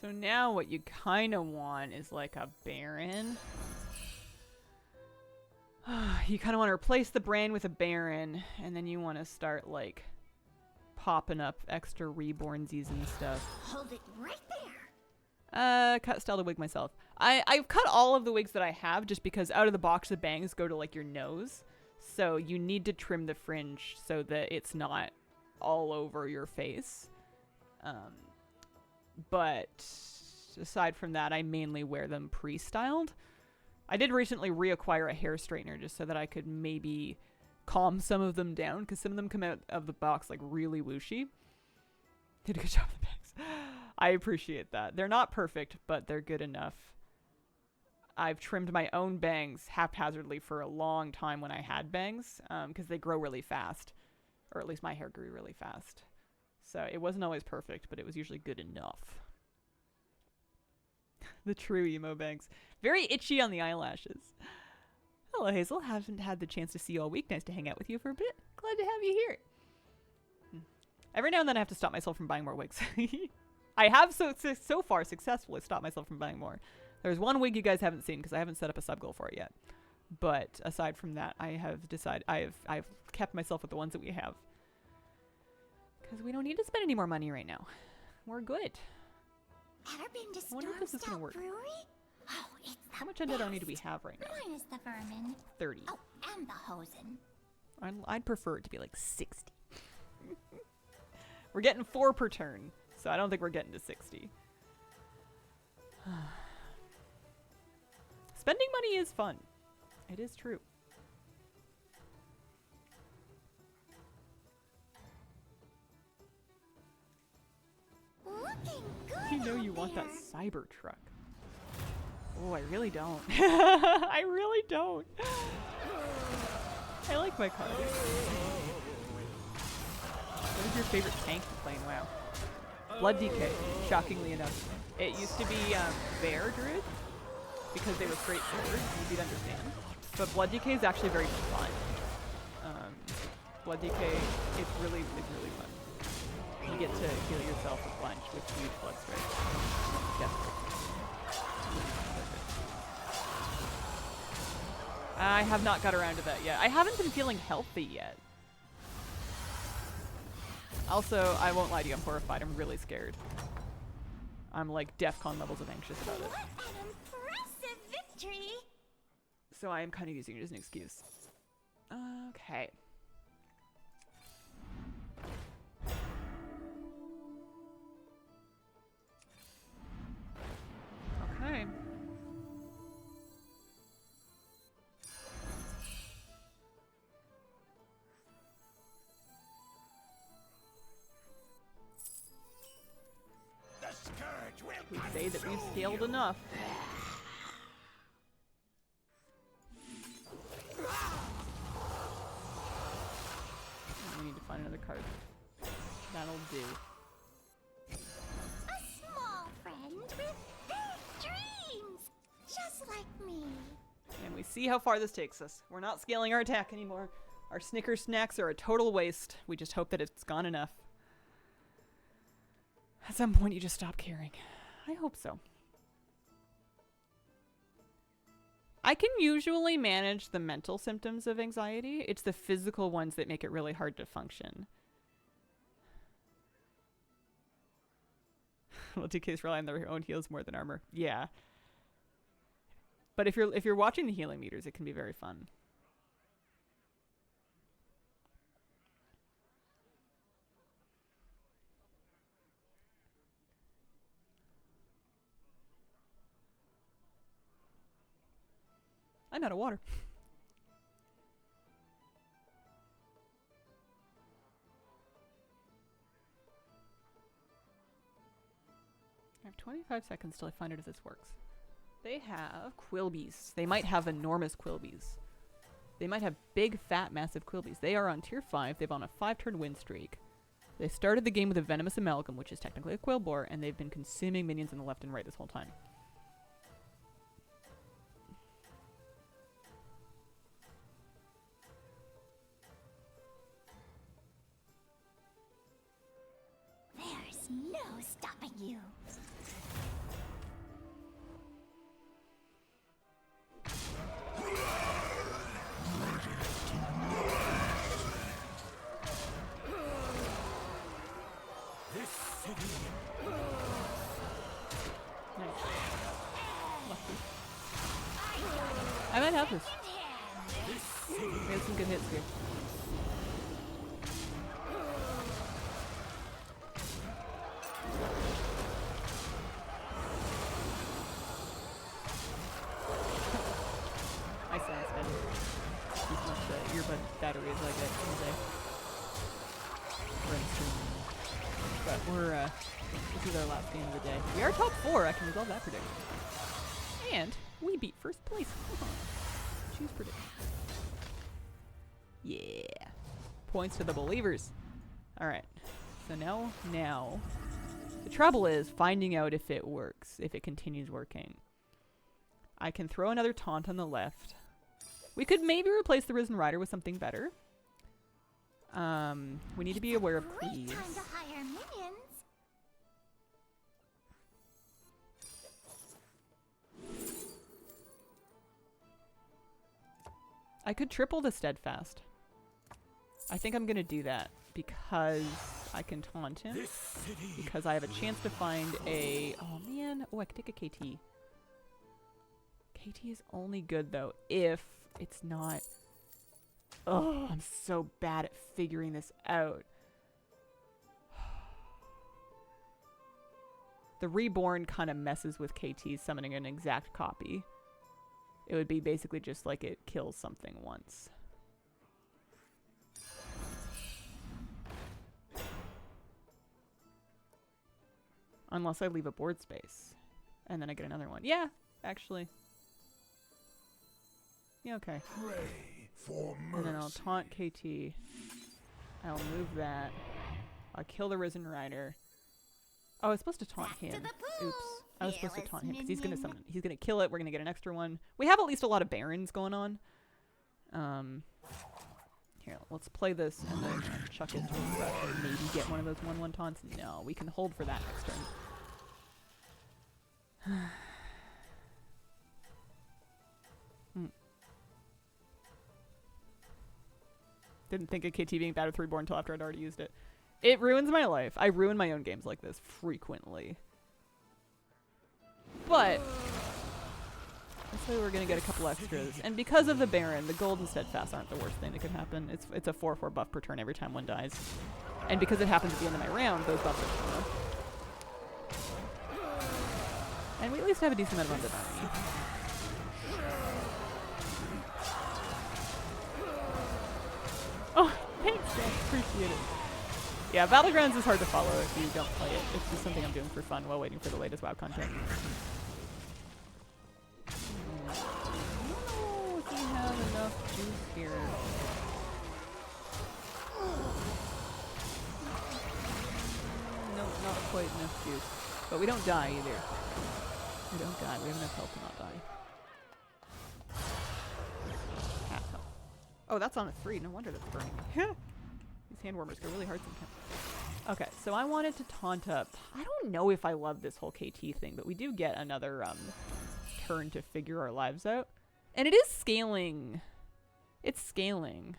So now what you kind of want is like a Baron. You kind of want to replace the Brand with a Baron, and then you want to start like popping up extra rebornsies and stuff. Hold it right there. Cut style the wig myself. I've cut all of the wigs that I have just because out of the box the bangs go to like your nose. So you need to trim the fringe so that it's not all over your face. But aside from that, I mainly wear them pre-styled. I did recently reacquire a hair straightener just so that I could maybe calm some of them down because some of them come out of the box like really whooshy. Did a good job with the bangs. I appreciate that. They're not perfect, but they're good enough. I've trimmed my own bangs haphazardly for a long time when I had bangs because they grow really fast, or at least my hair grew really fast. So it wasn't always perfect, but it was usually good enough. The true emo bangs. Very itchy on the eyelashes. Hello, Hazel. Haven't had the chance to see you all week. Nice to hang out with you for a bit. Glad to have you here. Every now and then I have to stop myself from buying more wigs. I have so far successfully stopped myself from buying more. There's one wig you guys haven't seen because I haven't set up a sub goal for it yet. But aside from that, I have decided I've kept myself with the ones that we have. Because we don't need to spend any more money right now. We're good. Ever been to I wonder if this is gonna Stormstout work. Brewery? Oh, it's the How much undead army do we have right now? Minus the vermin. 30. Oh, and the hosen. I'd prefer it to be like 60. We're getting 4 per turn, so I don't think we're getting to 60. Spending money is fun. It is true. Looking good. You know out you want that there. cyber truck. Oh, I really don't. I really don't. I like my cards. What is your favorite tank to play in WoW? Blood DK, shockingly enough. It used to be Bear Druid, because they were straightforward, and you'd understand. But Blood DK is actually very fun. Blood DK is really fun. You get to heal yourself a bunch with huge blood spray. I have not got around to that yet. I haven't been feeling healthy yet. Also, I won't lie to you, I'm horrified. I'm really scared. I'm like DEFCON levels of anxious about it. What an impressive victory! So I am kind of using it as an excuse. Okay. Okay. The scourge will We say that we've scaled enough. We need to find another card. That'll do. A small friend with big dreams, just like me. And we see how far this takes us. We're not scaling our attack anymore. Our Snickers snacks are a total waste. We just hope that it's gone enough. At some point you just stop caring. I hope so. I can usually manage the mental symptoms of anxiety. It's the physical ones that make it really hard to function. Well, DKs rely on their own heals more than armor. Yeah. But if you're watching the healing meters, it can be very fun. I'm out of water. I have 25 seconds till I find out if this works. They have quilbies. They might have enormous quilbies. They might have big, fat, massive quilbies. They are on tier 5. They've on a 5-turn win streak. They started the game with a venomous amalgam, which is technically a quilboar, and they've been consuming minions on the left and right this whole time. There's no stopping you. This city. Nice. Lucky. I might have this. We have some good hits here. I sense that. As much earbud battery as I get today. We're in stream. But we're, this is our last game of the day. We are top 4, I can resolve that prediction. And we beat first place. Choose prediction. Yeah. Points to the believers. Alright. So now, the trouble is finding out if it works, if it continues working. I can throw another taunt on the left. We could maybe replace the Risen Rider with something better. We need to be aware of Great cleaves. time to hire minions. I could triple the Steadfast. I think I'm gonna do that because I can taunt him. This city. Because I have a chance to find a... Oh man. Oh, I could take a KT. KT is only good though if it's not... Oh, I'm so bad at figuring this out. The Reborn kind of messes with KT summoning an exact copy. It would be basically just like it kills something once. Unless I leave a board space. And then I get another one. Yeah, actually. Yeah, okay. Pray for And then I'll mercy. taunt KT. I'll move that. I'll kill the Risen Rider. Oh, I was supposed to taunt Back to him. the pool, Oops. I was supposed to fearless taunt him because he's gonna minion. summon. He's gonna kill it. We're gonna get an extra one. We have at least a lot of Barons going on. Here, let's play this and then chuck it to refresh and maybe get one of those 1/1 taunts. No, we can hold for that next turn. Didn't think of KT being bad with Reborn until after I'd already used it. It ruins my life. I ruin my own games like this frequently. But let's say we're gonna get a couple extras, and because of the Baron, the Gold and Steadfast aren't the worst thing that could happen. It's a 4/4 buff per turn every time one dies, and because it happens at the end of my round, those buffs are coming up. And we at least have a decent amount of Undead army. Oh, thanks, Jack. Appreciate it. Yeah, Battlegrounds is hard to follow if you don't play it. It's just something I'm doing for fun while waiting for the latest WoW content. I don't know if we have enough juice here. Nope, not quite enough juice. But we don't die either. We don't die. We have enough health to not die. Half health. Oh, that's on a 3. No wonder that's burning. These hand warmers go really hard sometimes. Okay, so I wanted to taunt up. I don't know if I love this whole KT thing, but we do get another turn to figure our lives out. And it is scaling. It's scaling.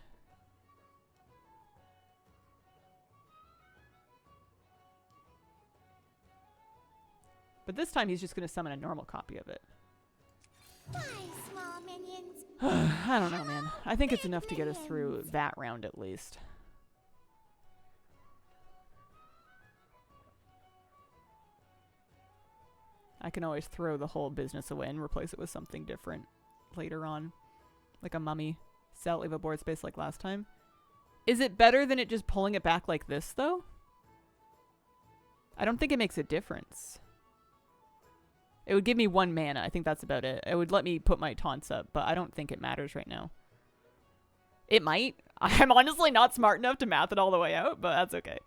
But this time he's just going to summon a normal copy of it. Bye, small minions. I don't know, man. I think it's enough to get us through that round at least. I can always throw the whole business away and replace it with something different later on. Like a mummy. Sell, leave a board space like last time. Is it better than it just pulling it back like this, though? I don't think it makes a difference. It would give me 1 mana. I think that's about it. It would let me put my taunts up, but I don't think it matters right now. It might. I'm honestly not smart enough to math it all the way out, but that's okay.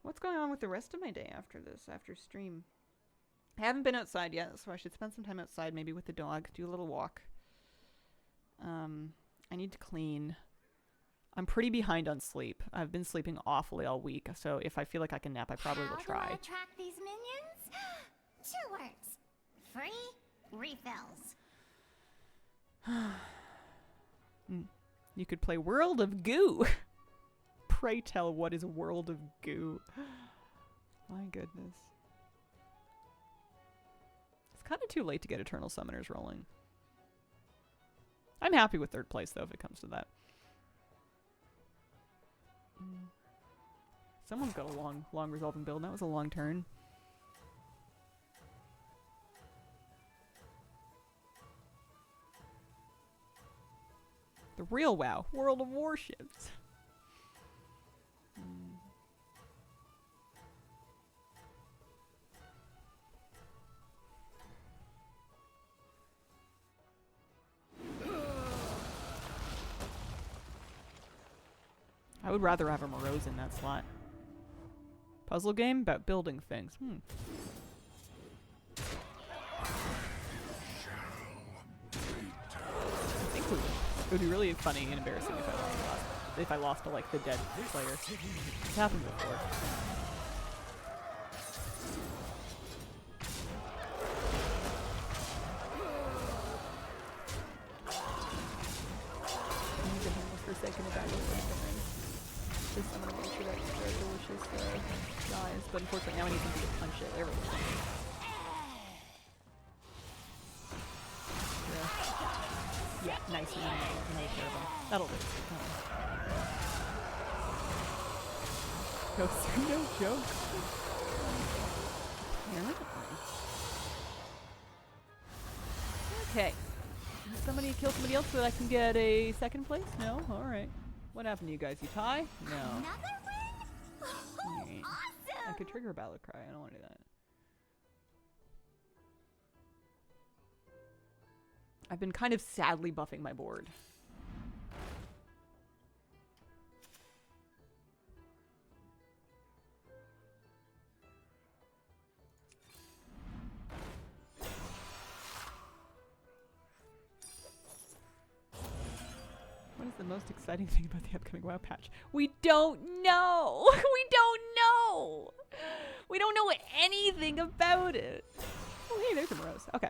What's going on with the rest of my day after this, after stream? I haven't been outside yet, so I should spend some time outside, maybe with the dog, do a little walk. I need to clean. I'm pretty behind on sleep. I've been sleeping awfully all week, so if I feel like I can nap, I probably will How try. do I attract these minions? 2 words. Free refills. You could play World of Goo. Pray tell, what is World of Goo? My goodness. It's kind of too late to get Eternal Summoners rolling. I'm happy with 3rd place, though, if it comes to that. Someone's got a long resolving build. That was a long turn. The real WoW. World of Warships. I would rather have a Morose in that slot. Puzzle game about building things. I think it would be really funny and embarrassing if I lost to like the dead player. It's happened before. For a second, a guy just I'm gonna make sure that delicious dies, but unfortunately now I need something to punch it. There we go. Yeah, nice. Another pair of them. That'll do. Ghosts are no joke. Apparently. Okay. Somebody kill somebody else so that I can get a 2nd place? No? Alright. What happened to you guys? You tie? No. Another win? I could trigger a battle cry. I don't want to do that. I've been kind of sadly buffing my board. What is the most exciting thing about the upcoming WoW patch? We don't know! We don't know! We don't know anything about it! Oh, hey, there's a Morose. Okay.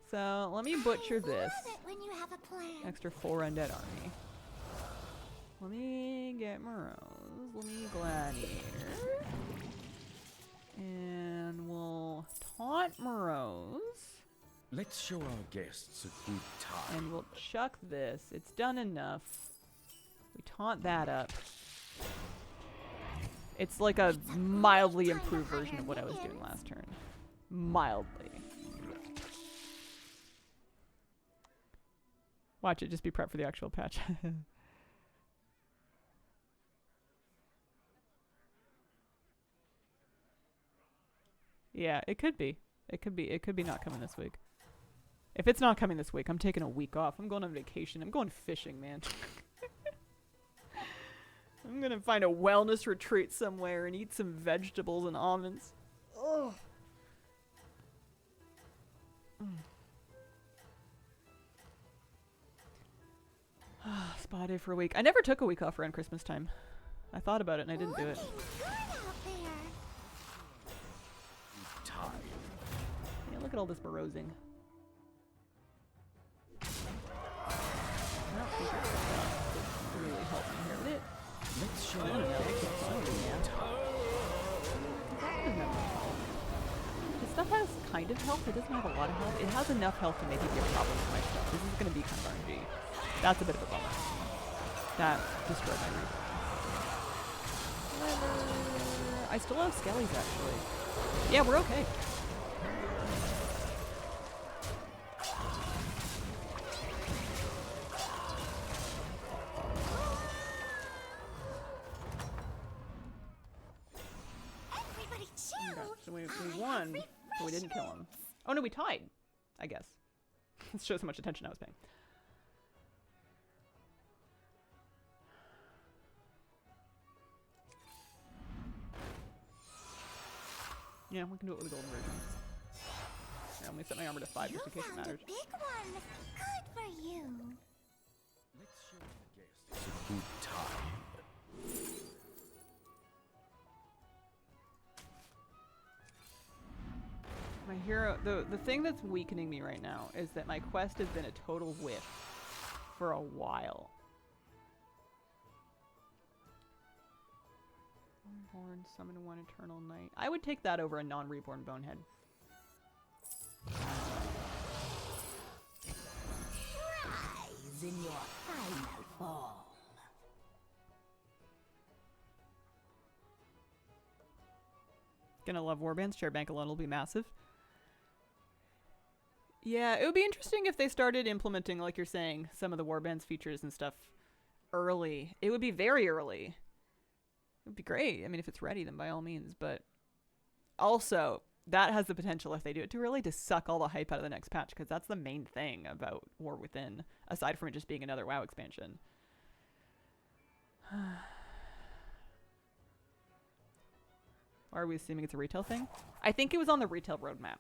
So, let me butcher this. When you have a plan. Extra 4 undead army. Let me get Morose. Let me Gladiator. And we'll taunt Morose. Let's show our guests a good time. And we'll chuck this. It's done enough. We taunt that up. It's like a mildly improved version of what I was doing last turn. Mildly. Watch it just be prepped for the actual patch. Yeah, it could be. It could be not coming this week. If it's not coming this week, I'm taking a week off. I'm going on vacation. I'm going fishing, man. I'm gonna find a wellness retreat somewhere and eat some vegetables and almonds. Ugh. Spa day for a week. I never took a week off around Christmas time. I thought about it and I didn't do it. Yeah, look at all this morosing. I don't think it's really help me here with it. Let's show I our don't know. guests It's a good time. His stuff has kind of health. It doesn't have a lot of health. It has enough health to make it be a problem for my stuff. This is going to be kind of RNG. That's a bit of a bummer. That destroyed my reason. I still have skellies, actually. Yeah, we're okay. Everybody chill. Okay, so we won, but we didn't kill him. Oh no, we tied, I guess. It shows how much attention I was paying. Yeah, we can do it with a golden version. Here, let me set my armor to 5 just in case it matters. Big one. Good for you. Let's show our guests a good time. My hero, the thing that's weakening me right now is that my quest has been a total whiff for a while. Reborn, summon one eternal night. I would take that over a non-reborn bonehead. Rise in your final form. Gonna love warbands. Chair bank alone will be massive. Yeah, it would be interesting if they started implementing, like you're saying, some of the warbands features and stuff early. It would be very early. It would be great. I mean, if it's ready, then by all means. But also, that has the potential, if they do it too early, to suck all the hype out of the next patch, because that's the main thing about War Within, aside from it just being another WoW expansion. Are we assuming it's a retail thing? I think it was on the retail roadmap.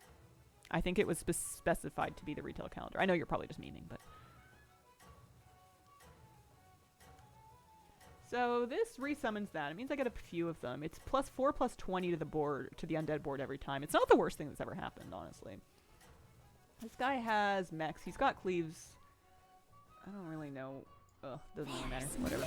I think it was specified to be the retail calendar. I know you're probably just memeing, but... So this resummons that. It means I get a few of them. It's +4 +20 to the board, to the undead board every time. It's not the worst thing that's ever happened, honestly. This guy has mechs. He's got cleaves. I don't really know. Ugh, doesn't really matter. Whatever.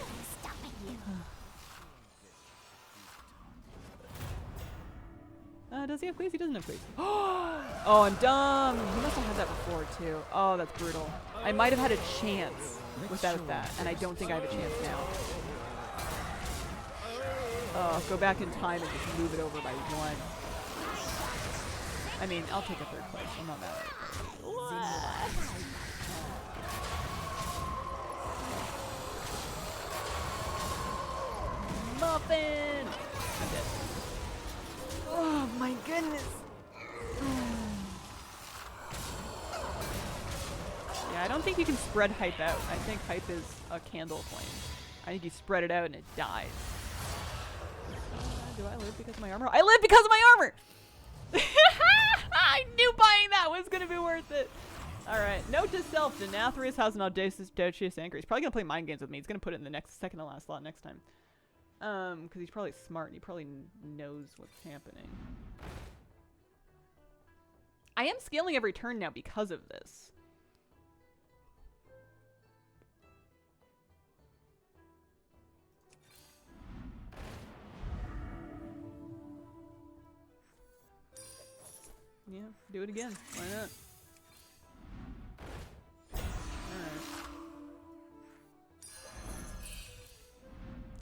Does he have cleaves? He doesn't have cleaves. Oh, I'm dumb. He must have had that before, too. Oh, that's brutal. I might have had a chance without that, and I don't think I have a chance now. Oh, go back in time and just move it over by 1. I mean, I'll take a 3rd place. I'm not mad at it. Muffin! I'm dead. goodness. Yeah, I don't think you can spread hype out. I think hype is a candle flame. I think you spread it out and it dies. Do I live because of my armor? I live because of my armor! I knew buying that was gonna be worth it. Alright, note to self, Denathrius has an audacious anger. He's probably gonna play mind games with me. He's gonna put it in the next second to last slot next time. Because he's probably smart and he probably knows what's happening. I am scaling every turn now because of this. Yeah, do it again. Why not? Alright.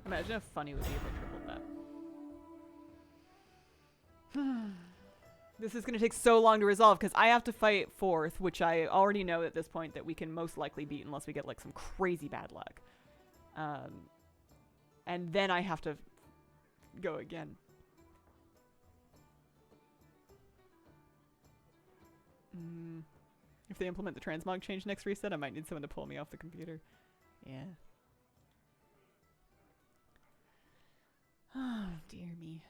Imagine how funny it would be if I tripled that. This is going to take so long to resolve because I have to fight fourth, which I already know at this point that we can most likely beat unless we get like some crazy bad luck. And then I have to go again. If they implement the transmog change next reset, I might need someone to pull me off the computer. Yeah. Oh, dear me.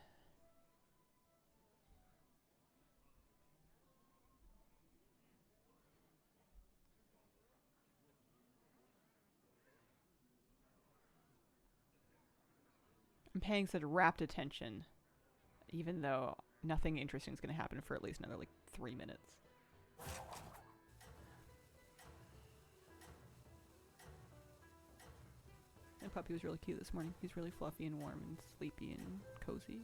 I'm paying such rapt attention, even though nothing interesting is going to happen for at least another, like, 3 minutes. And Puppy was really cute this morning. He's really fluffy and warm and sleepy and cozy.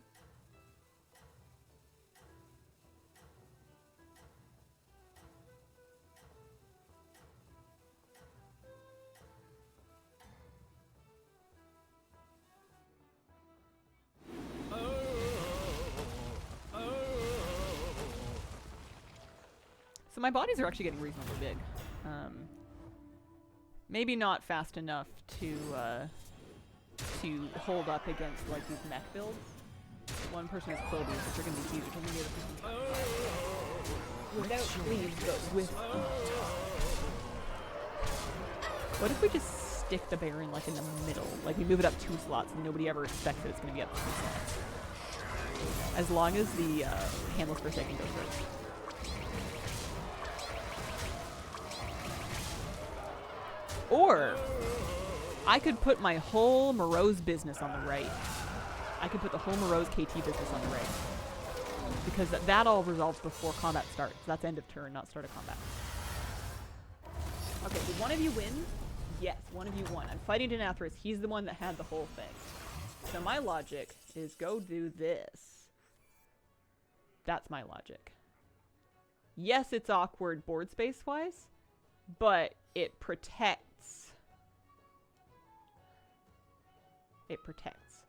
So my bodies are actually getting reasonably big. Maybe not fast enough to hold up against like these mech builds. One person has quilboars, which are going to be huge, and then the other person's without sleeves, but with. What if we just stick the bear in like in the middle? Like we move it up 2 slots, and nobody ever expects that it's going to be up 2 slots. As long as the handless forsaken goes first. Or, I could put my whole Moreau's business on the right. I could put the whole Moreau's KT business on the right. Because that all resolves before combat starts. That's end of turn, not start of combat. Okay, did one of you win? Yes, one of you won. I'm fighting Denathrius. He's the one that had the whole thing. So my logic is go do this. That's my logic. Yes, it's awkward board space-wise, but it protects. It protects.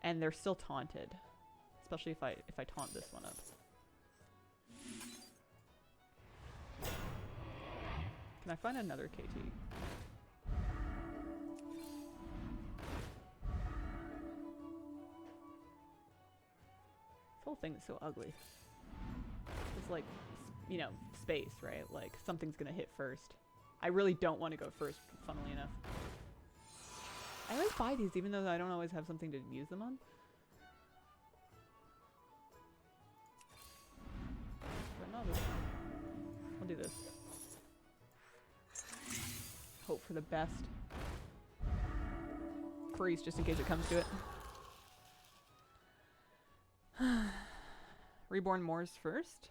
And they're still taunted. Especially if I taunt this one up. Can I find another KT? This whole thing is so ugly. It's like, you know, space, right? Like, something's gonna hit first. I really don't want to go first, funnily enough. I always buy these even though I don't always have something to use them on. But not this one. I'll do this. Hope for the best. Priest, just in case it comes to it. Reborn Moors first.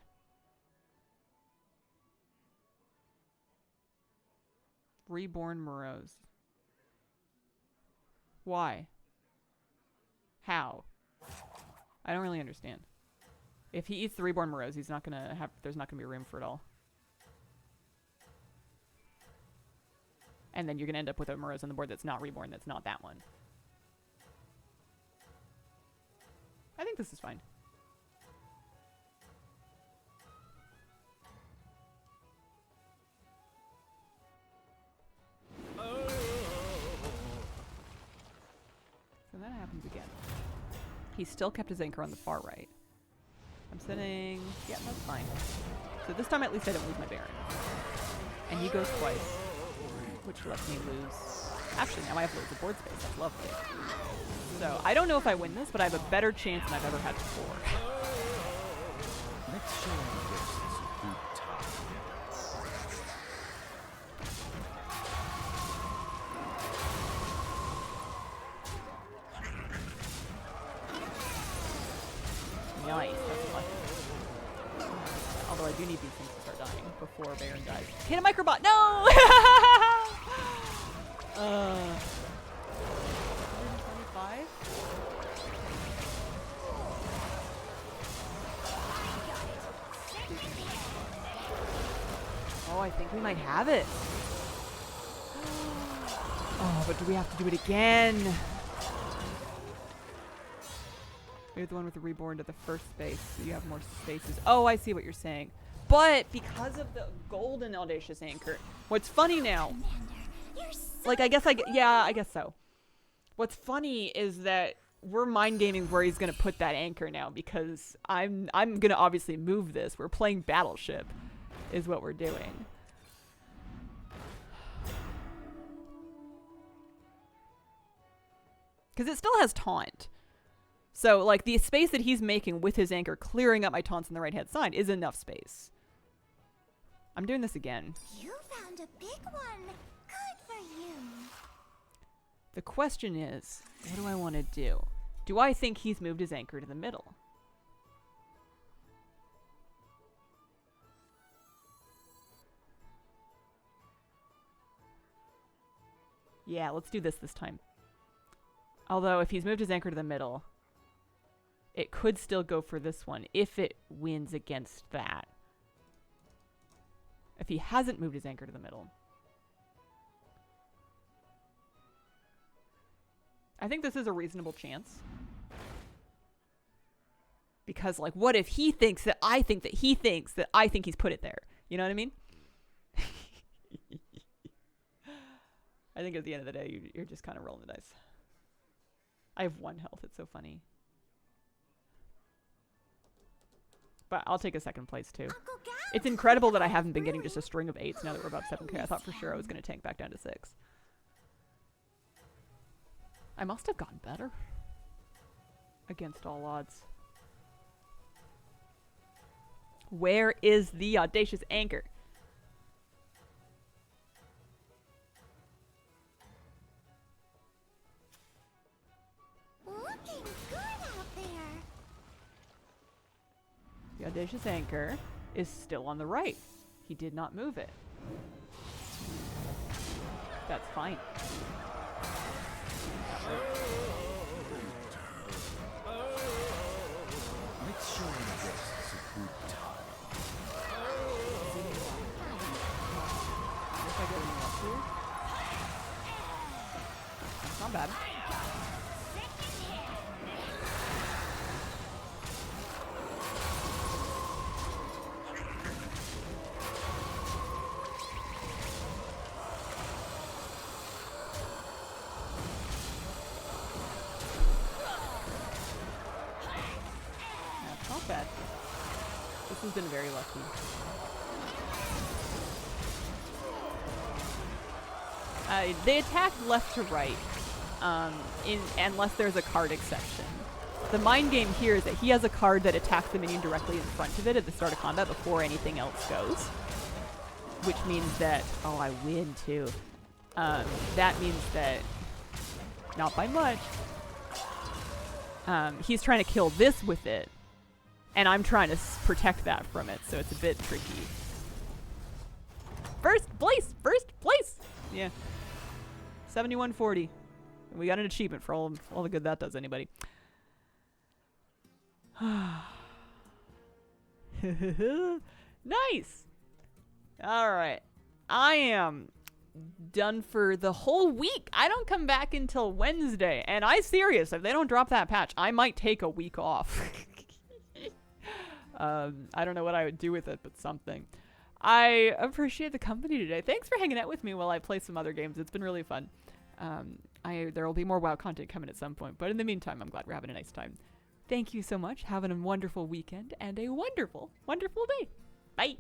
Reborn Moreaus. Why? How? I don't really understand. If he eats the Reborn Moreaus, he's not gonna have. There's not gonna be room for it all. And then you're gonna end up with a Moreaus on the board that's not Reborn. That's not that one. I think this is fine. So that happens again. He still kept his anchor on the far right. I'm sitting. Yeah, that's fine. So this time at least I don't lose my Baron. And he goes twice, which lets me lose. Actually, now I have loads of board space. That's lovely. So I don't know if I win this, but I have a better chance than I've ever had before. Let's show our guests a good time. Nice. That's lucky. Although I do need these things to start dying before Baron dies. Hit a microbot! No! 125? Oh, I think we might have it. Oh, but do we have to do it again? Maybe the one with the reborn to the first space, so you have more spaces. Oh, I see what you're saying. But because of the golden audacious anchor, what's funny now, like I guess so. What's funny is that we're mind gaming where he's gonna put that anchor now, because I'm gonna obviously move this. We're playing Battleship, is what we're doing. Because it still has taunt. So, like, the space that he's making with his anchor, clearing up my taunts on the right-hand side, is enough space. I'm doing this again. You found a big one. Good for you. The question is, what do I want to do? Do I think he's moved his anchor to the middle? Yeah, let's do this time. Although, if he's moved his anchor to the middle, it could still go for this one if it wins against that. If he hasn't moved his anchor to the middle. I think this is a reasonable chance. Because, like, what if he thinks that I think that he thinks that I think he's put it there? You know what I mean? I think at the end of the day, you're just kind of rolling the dice. I have 1 health. It's so funny. But I'll take a second place, too. It's incredible that I haven't been getting just a string of 8s now that we're above 7k. I thought for sure I was going to tank back down to 6. I must have gotten better. Against all odds. Where is the audacious anchor? Looking good out there. The audacious anchor is still on the right. He did not move it. That's fine. Let's show our guests a good time. If I get anyone up here. Not bad. That's not bad. This has been very lucky. They attack left to right, unless there's a card exception. The mind game here is that he has a card that attacks the minion directly in front of it at the start of combat before anything else goes. Which means that... Oh, I win, too. That means that... Not by much. He's trying to kill this with it. And I'm trying to protect that from it, so it's a bit tricky. First place! First place! Yeah. 7140. We got an achievement for all the good that does anybody. Nice! Alright. I am done for the whole week. I don't come back until Wednesday. And I'm serious. If they don't drop that patch, I might take a week off. I don't know what I would do with it, but something. I appreciate the company today. Thanks for hanging out with me while I play some other games. It's been really fun. There will be more WoW content coming at some point, but in the meantime, I'm glad we're having a nice time Thank you so much. Having a wonderful weekend and a wonderful, wonderful day. Bye.